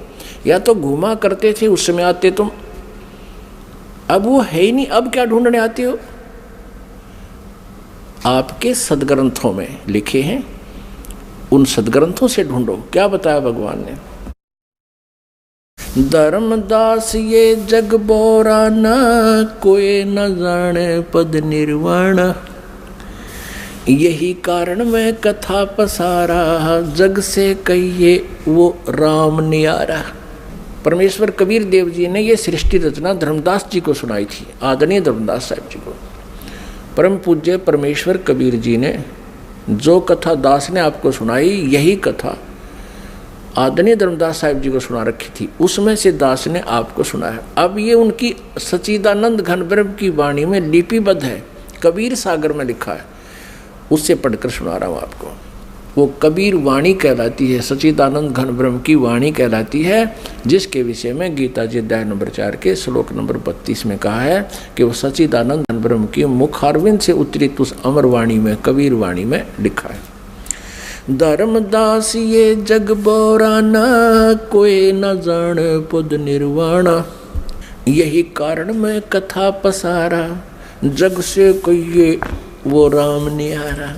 या तो घूमा करते थे उस समय आते तुम, अब वो है ही नहीं, अब क्या ढूंढने आते हो? आपके सदग्रंथों में लिखे हैं, उन सदग्रंथों से ढूंढो। क्या बताया भगवान ने? धर्मदास ये जग बोरा न, कोई न जाने पद निर्वाण, यही कारण मैं कथा पसारा, जग से कहिए वो राम नियारा। परमेश्वर कबीर देव जी ने ये सृष्टि रचना धर्मदास जी को सुनाई थी, आदरणीय धर्मदास साहब जी को। परम पूज्य परमेश्वर कबीर जी ने जो कथा दास ने आपको सुनाई, यही कथा आदरणीय धर्मदास साहब जी को सुना रखी थी, उसमें से दास ने आपको सुनाया। अब ये उनकी सच्चिदानंद घन ब्रह्म की वाणी में लिपिबद्ध है, कबीर सागर में लिखा है, उससे पढ़कर सुना रहा हूँ आपको। वो कबीर वाणी कहलाती है, सच्चिदानंद घन ब्रह्म की वाणी कहलाती है, जिसके विषय में गीता जी अध्याय नंबर 4 के श्लोक नंबर 32 में कहा है कि वो सच्चिदानंद घन ब्रह्म की मुखारविंद से उतरित उस अमर वाणी में, कबीर वाणी में लिखा है। धर्मदास ये जग बोरा न, कोई न जान पद निर्वाणा, यही कारण मैं कथा पसारा, जग से कहिए वो राम निहारा।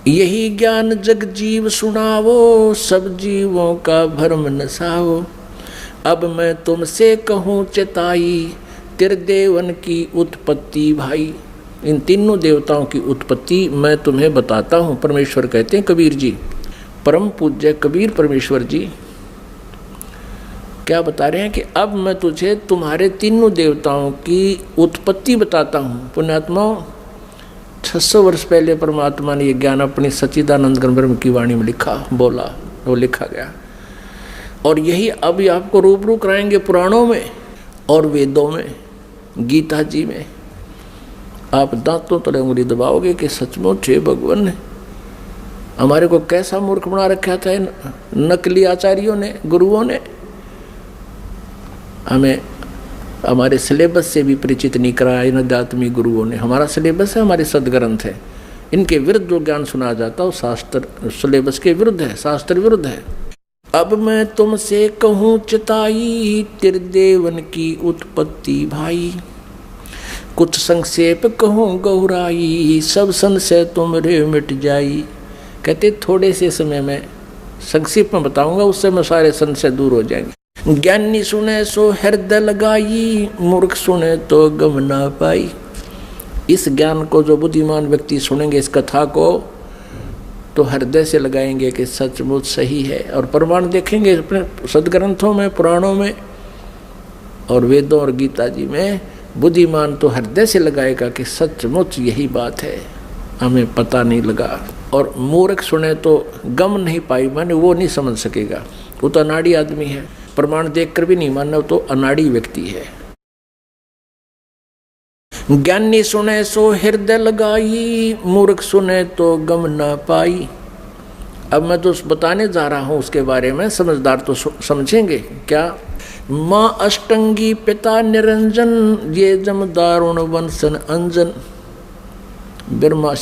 यही ज्ञान जग जीव सुनावो, सब जीवों का भरम नसावो। अब मैं तुमसे कहूँ चिताई, त्रिदेवन की उत्पत्ति भाई। इन तीनों देवताओं की उत्पत्ति मैं तुम्हें बताता हूँ, परमेश्वर कहते हैं कबीर जी। परम पूज्य कबीर परमेश्वर जी क्या बता रहे हैं कि अब मैं तुझे तुम्हारे तीनों देवताओं की उत्पत्ति बताता हूँ। पुण्यात्माओं, 600 वर्ष पहले परमात्मा ने ये ज्ञान अपनी सच्चिदानंद घन ब्रह्म की वाणी में लिखा, बोला, वो लिखा गया। और यही अब आपको रूबरू कराएंगे पुराणों में और वेदों में, गीता जी में। आप दांतों तले उंगली दबाओगे कि सचमुच है भगवान ने हमारे को कैसा मूर्ख बना रखा था नकली आचार्यों ने, गुरुओं ने। हमें हमारे सिलेबस से भी परिचित नहीं कराया इन अध्यात्मिक गुरुओं ने। हमारा सिलेबस है, हमारे सदग्रंथ है, इनके विरुद्ध जो ज्ञान सुना जाता है वो शास्त्र सिलेबस के विरुद्ध है, शास्त्र विरुद्ध है। अब मैं तुमसे कहूँ चिताई, त्रिदेवन की उत्पत्ति भाई। कुछ संक्षेप कहूँ गौराई, सब संशय तुमरे मिट जाई। कहते थोड़े से समय में संक्षेप में बताऊंगा, उससे में सारे संशय दूर हो जाएंगे। ज्ञानी सुने सो हृदय लगाई, मूर्ख सुने तो गम ना पाई। इस ज्ञान को जो बुद्धिमान व्यक्ति सुनेंगे, इस कथा को, तो हृदय से लगाएंगे कि सचमुच सही है। और प्रमाण देखेंगे अपने सदग्रंथों में, पुराणों में और वेदों और गीता जी में। बुद्धिमान तो हृदय से लगाएगा कि सचमुच यही बात है, हमें पता नहीं लगा। और मूर्ख सुने तो गम नहीं पाई, माने वो नहीं समझ सकेगा, वो तो अनाड़ी आदमी है, प्रमाण देखकर भी नहीं मानना, तो अनाड़ी व्यक्ति है। ज्ञानी सुने सो हृदय लगाई, मूर्ख सुने तो गम ना पाई। अब मैं तो बताने जा रहा हूं उसके बारे में, समझदार तो समझेंगे क्या। माँ अष्टंगी पिता निरंजन, ये जम दारुण वंशन अंजन। ब्रह्मा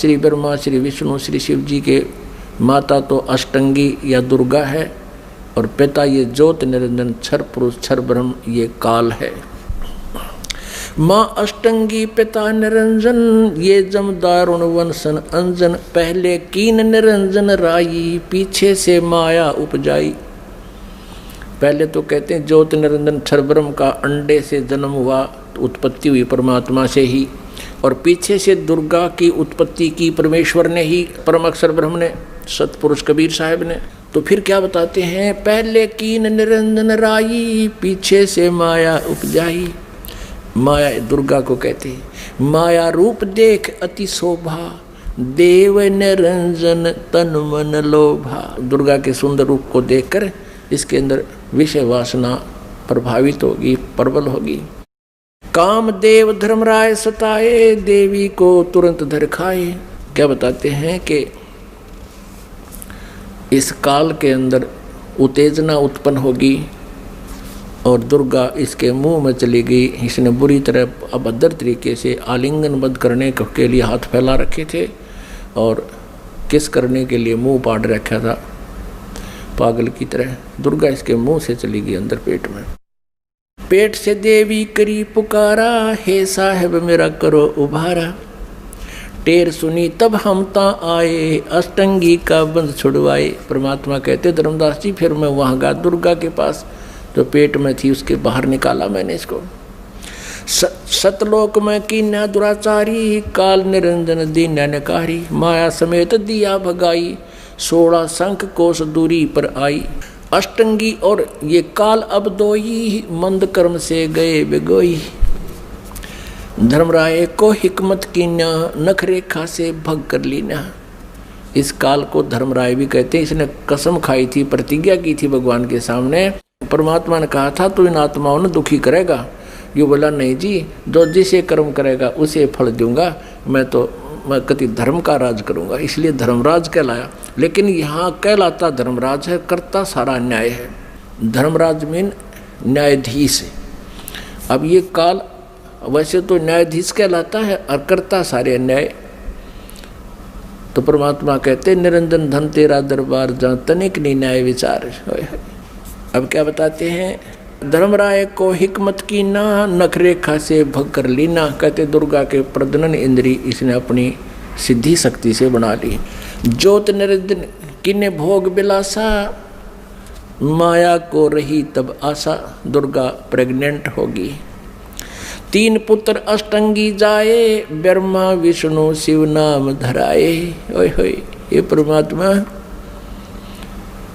श्री विष्णु श्री शिव जी के माता तो अष्टंगी या दुर्गा है, और पिता ये ज्योत निरंजन क्षर पुरुष क्षर ब्रह्म ये काल है। माँ अष्टंगी पिता निरंजन, ये जम दारुण वंशन अंजन। पहले कीन निरंजन राई, पीछे से माया उपजाई। पहले तो कहते हैं ज्योत निरंजन क्षर ब्रह्म का अंडे से जन्म हुआ, उत्पत्ति हुई परमात्मा से ही, और पीछे से दुर्गा की उत्पत्ति की परमेश्वर ने ही, परम अक्षर ब्रह्म ने, सतपुरुष कबीर साहब ने। तो फिर क्या बताते हैं, पहले कीन निरंजन राई, पीछे से माया उपजाई। माया दुर्गा को कहते हैं। माया रूप देख अति शोभा, देव निरंजन तन मन लोभा। दुर्गा के सुंदर रूप को देखकर इसके अंदर विषय वासना प्रभावित होगी, प्रबल होगी। काम देव धर्मराय सताए, देवी को तुरंत धर खाए। क्या बताते हैं कि इस काल के अंदर उत्तेजना उत्पन्न होगी और दुर्गा इसके मुंह में चली गई। इसने बुरी तरह अभद्र तरीके से आलिंगनबद्ध करने के लिए हाथ फैला रखे थे और किस करने के लिए मुंह पाड़ रखा था। पागल की तरह। दुर्गा इसके मुंह से चली गई अंदर पेट में। पेट से देवी करी पुकारा, हे साहब मेरा करो उभारा। टेर सुनी तब हम ता आए, अष्टंगी का बंध छुड़वाए। परमात्मा कहते धर्मदास जी फिर मैं वहाँ गया दुर्गा के पास, जो पेट में थी उसके बाहर निकाला मैंने इसको। सतलोक में कीन्या दुराचारी, काल निरंजन दीन्या नकारी। माया समेत दिया भगाई, 16 शंख कोस दूरी पर आई। अष्टंगी और ये काल अब दोई, मंद कर्म से गए बिगोई। धर्मराय को हिकमत कीन्या, नख रेखा से भग कर लीना। इस काल को धर्मराय भी कहते हैं। इसने कसम खाई थी, प्रतिज्ञा की थी भगवान के सामने। परमात्मा ने कहा था तू इन आत्माओं ने दुखी करेगा। ये बोला नहीं जी, जो जिसे कर्म करेगा उसे फल दूंगा। मैं कति धर्म का राज करूंगा, इसलिए धर्मराज कहलाया। लेकिन यहाँ कहलाता धर्मराज है, करता सारा न्याय है। धर्मराज मीन न्यायाधीश है। अब ये काल वैसे तो न्यायाधीश कहलाता है और करता सारे अन्याय। तो परमात्मा कहते निरंजन धन तेरा दरबार, जहाँ तनिक नहीं न्याय विचार। अब क्या बताते हैं, धर्मराय को हिकमत की ना, नख रेखा से भग कर लीना। कहते दुर्गा के प्रजनन इंद्री इसने अपनी सिद्धि शक्ति से बना ली। ज्योत निरंजन किन्ने भोग बिलासा, माया को रही तब आशा। दुर्गा प्रेग्नेंट होगी। 3 पुत्र अष्टंगी जाए, ब्रह्मा विष्णु शिव नाम धराए। ओए होए, ये परमात्मा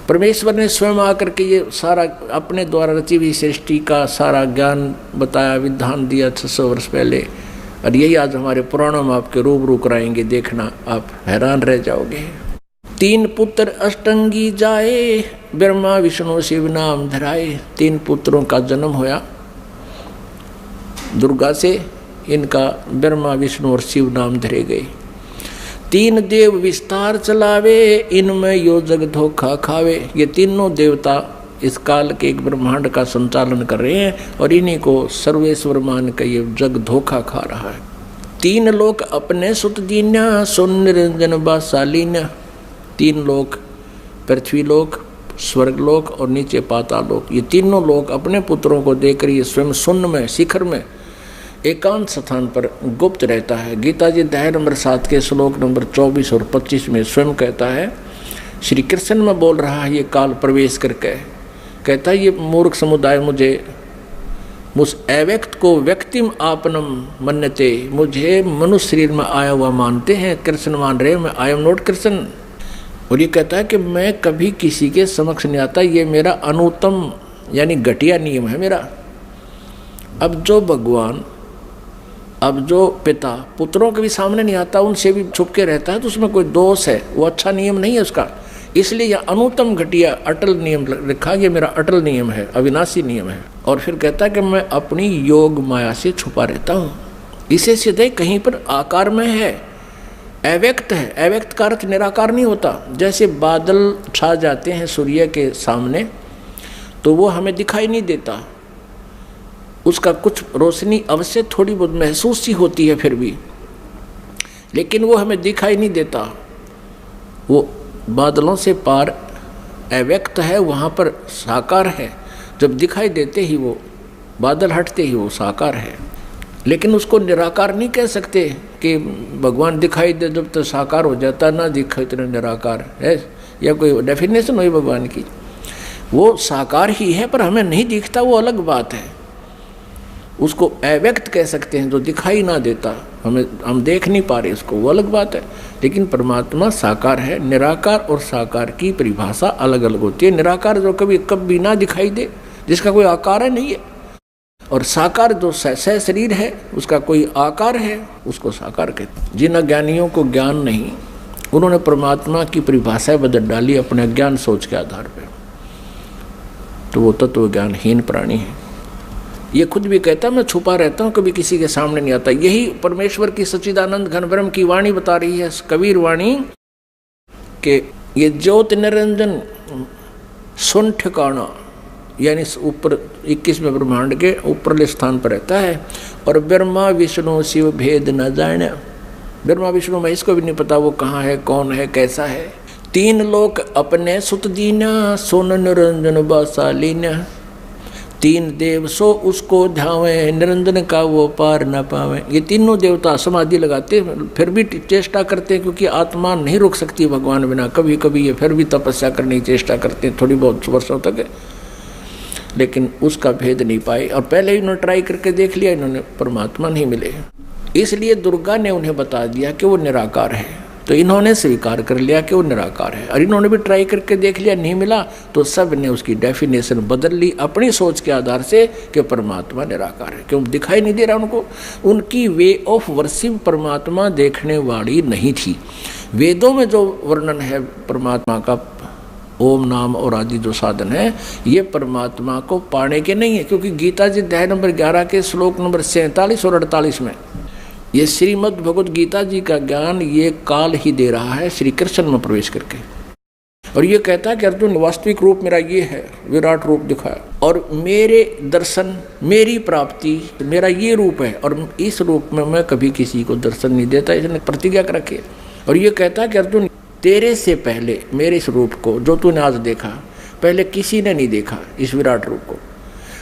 परमेश्वर ने स्वयं आकर के ये सारा अपने द्वारा रची हुई सृष्टि का सारा ज्ञान बताया, विधान दिया 600 वर्ष पहले। और यही आज हमारे पुराणों में आपके रूबरू कराएंगे, देखना आप हैरान रह जाओगे। 3 पुत्र अष्टंगी जाए, ब्रह्मा विष्णु शिव नाम धराए। 3 पुत्रों का जन्म होया दुर्गा से, इनका ब्रह्मा विष्णु और शिव नाम धरे गए। 3 देव विस्तार चलावे, इनमें यो जग धोखा खावे। ये तीनों देवता इस काल के एक ब्रह्मांड का संचालन कर रहे हैं और इन्हीं को सर्वेश्वर मान कर ये जग धोखा खा रहा है। 3 लोक अपने सुत दीन्या, सुन निरंजन बासालीन्या। 3 लोक, पृथ्वी लोक, स्वर्ग लोक और नीचे पाताल लोक, ये तीनों लोक अपने पुत्रों को देकर ये स्वयं शून्य में, शिखर में, एकांत स्थान पर गुप्त रहता है। गीता जी अध्याय नंबर 7 के श्लोक नंबर 24 और 25 में स्वयं कहता है, श्री कृष्ण में बोल रहा है ये काल प्रवेश करके, कहता है ये मूर्ख समुदाय मुझे उस अव्यक्त को व्यक्तिम आपनम मन्यते, मुझे मनुष्य शरीर में आया हुआ मानते हैं, कृष्ण मान रहे, मैं आई एम नॉट कृष्ण। और ये कहता है कि मैं कभी किसी के समक्ष नहीं आता, ये मेरा अनुत्तम यानी घटिया नियम है मेरा। अब जो भगवान, अब जो पिता पुत्रों के भी सामने नहीं आता, उनसे भी छुप के रहता है, तो उसमें कोई दोष है, वो अच्छा नियम नहीं है उसका। इसलिए यह अनुत्तम घटिया अटल नियम लिखा, ये मेरा अटल नियम है, अविनाशी नियम है। और फिर कहता है कि मैं अपनी योग माया से छुपा रहता हूँ। इसे सीधे कहीं पर आकार में है, अव्यक्त है। अव्यक्त का अर्थ निराकार नहीं होता। जैसे बादल छा जाते हैं सूर्य के सामने तो वो हमें दिखाई नहीं देता, उसका कुछ रोशनी अवश्य थोड़ी बहुत महसूस ही होती है फिर भी, लेकिन वो हमें दिखाई नहीं देता। वो बादलों से पार अव्यक्त है, वहाँ पर साकार है। जब दिखाई देते ही वो बादल हटते ही वो साकार है। लेकिन उसको निराकार नहीं कह सकते कि भगवान दिखाई दे जब तो साकार हो जाता, ना दिखाई तो निराकार है, या कोई डेफिनेशन हुई भगवान की। वो साकार ही है पर हमें नहीं दिखता, वो अलग बात है। उसको अव्यक्त कह सकते हैं, जो दिखाई ना देता, हम देख नहीं पा रहे उसको, वो अलग बात है। लेकिन परमात्मा साकार है। निराकार और साकार की परिभाषा अलग अलग होती है। निराकार जो कभी ना दिखाई दे, जिसका कोई आकार है नहीं है, और साकार जो सह शरीर है, उसका कोई आकार है, उसको साकार कहते हैं। जिन अज्ञानियों को ज्ञान नहीं, उन्होंने परमात्मा की परिभाषा बदल डाली अपने ज्ञान सोच के आधार पर, तो वो तत्व ज्ञानहीन प्राणी है। ये खुद भी कहता मैं छुपा रहता हूँ, कभी किसी के सामने नहीं आता। यही परमेश्वर की सच्चिदानंद घन ब्रह्म की वाणी बता रही है, कबीर वाणी, कि ये ज्योत निरंजन सुन ठिकाना, यानी ऊपर 21वें ब्रह्मांड के ऊपरले स्थान पर रहता है। और ब्रह्मा विष्णु शिव भेद न जाने, ब्रह्मा विष्णु महेश को भी नहीं पता वो कहाँ है, कौन है, कैसा है। तीन लोक अपने सुत दीना, सोन निरंजन बासालीना। तीन देव सो उसको ध्यावे, निरंजन का वो पार न पावे। ये तीनों देवता समाधि लगाते फिर भी चेष्टा करते हैं, क्योंकि आत्मा नहीं रुक सकती भगवान बिना। कभी कभी ये फिर भी तपस्या करने की चेष्टा करते हैं थोड़ी बहुत वर्षों तक, लेकिन उसका भेद नहीं पाए। और पहले ही इन्होंने ट्राई करके देख लिया, इन्होंने परमात्मा नहीं मिले। इसलिए दुर्गा ने उन्हें बता दिया कि वो निराकार है, तो इन्होंने स्वीकार कर लिया कि वो निराकार है। और इन्होंने भी ट्राई करके देख लिया, नहीं मिला, तो सब ने उसकी डेफिनेशन बदल ली अपनी सोच के आधार से कि परमात्मा निराकार है। क्यों दिखाई नहीं दे रहा उनको? उनकी वे ऑफ वर्शिप परमात्मा देखने वाली नहीं थी। वेदों में जो वर्णन है परमात्मा का, ओम नाम और आदि जो साधन है, ये परमात्मा को पाने के नहीं है। क्योंकि गीता जी अध्याय नंबर 11 के श्लोक नंबर 47 और 48 में ये श्रीमद् भगवद गीता जी का ज्ञान ये काल ही दे रहा है श्री कृष्ण में प्रवेश करके। और ये कहता है कि अर्जुन वास्तविक रूप मेरा ये है, विराट रूप दिखाया, और मेरे दर्शन, मेरी प्राप्ति, मेरा ये रूप है, और इस रूप में मैं कभी किसी को दर्शन नहीं देता, इसने प्रतिज्ञा कर रखी है। और ये कहता है कि अर्जुन तेरे से पहले मेरे इस रूप को जो तूने आज देखा, पहले किसी ने नहीं देखा इस विराट रूप को।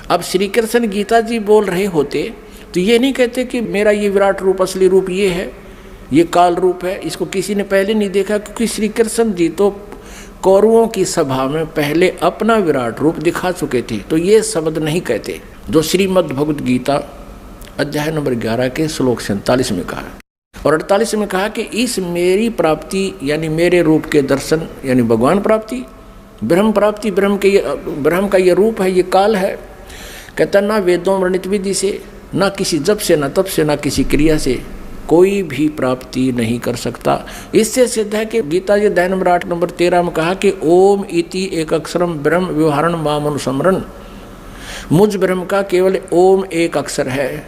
अब श्री कृष्ण गीता जी बोल रहे होते तो ये नहीं कहते कि मेरा ये विराट रूप, असली रूप ये है, ये काल रूप है, इसको किसी ने पहले नहीं देखा। क्योंकि श्री कृष्ण जी तो कौरवों की सभा में पहले अपना विराट रूप दिखा चुके थे, तो ये शब्द नहीं कहते जो श्रीमद् भगवद गीता अध्याय नंबर 11 के श्लोक 47 में कहा। और 48 में कहा कि इस मेरी प्राप्ति यानी मेरे रूप के दर्शन यानी भगवान प्राप्ति, ब्रह्म प्राप्ति, ब्रह्म का ये रूप है, ये काल है। कहता ना वेदों वर्णित विधि से, ना किसी जप से, ना तप से, ना किसी क्रिया से कोई भी प्राप्ति नहीं कर सकता। इससे सिद्ध है कि गीता जी अध्याय नंबर 8 नंबर 13 में कहा कि ओम इति एक अक्षरम ब्रह्म व्यवहारण माम अनुसमरण। मुझ ब्रह्म का केवल ओम एक अक्षर है,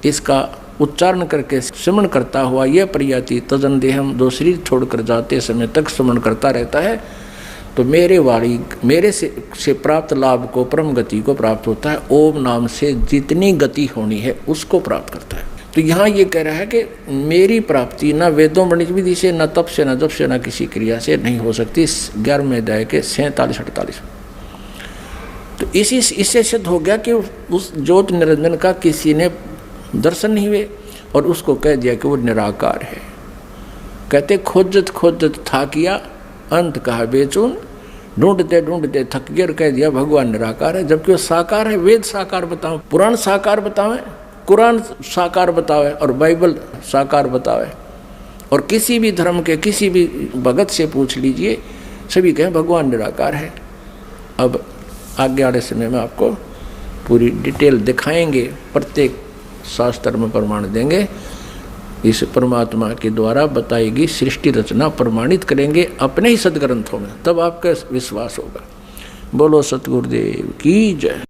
इसका उच्चारण करके स्मरण करता हुआ यह प्रयाति तजन देहम, जो शरीर छोड़कर जाते समय तक स्मरण करता रहता है, तो मेरे से प्राप्त लाभ को, परम गति को प्राप्त होता है। ओम नाम से जितनी गति होनी है उसको प्राप्त करता है। तो यहाँ ये कह रहा है कि मेरी प्राप्ति ना वेदों वर्णित विधि से, ना तप से, ना जप से, ना किसी क्रिया से नहीं हो सकती। 11वें अध्याय के 47-48। तो इससे सिद्ध हो गया कि उस ज्योत निरंजन का किसी ने दर्शन नहीं हुए और उसको कह दिया कि वो निराकार है। कहते खोजत खोजत था किया, अंत कहा बेचून, ढूंढते ढूंढते थक गया, कह दिया भगवान निराकार है। जबकि वो साकार है। वेद साकार बताओ, पुराण साकार बतावे, कुरान साकार बतावे और बाइबल साकार बतावे, और किसी भी धर्म के किसी भी भगत से पूछ लीजिए, सभी कहें भगवान निराकार है। अब आगे आने समय में आपको पूरी डिटेल दिखाएंगे, प्रत्येक शास्त्र में प्रमाण देंगे। इस परमात्मा के द्वारा बताई गई सृष्टि रचना प्रमाणित करेंगे अपने ही सदग्रंथों में, तब आपका विश्वास होगा। बोलो सतगुरुदेव की जय।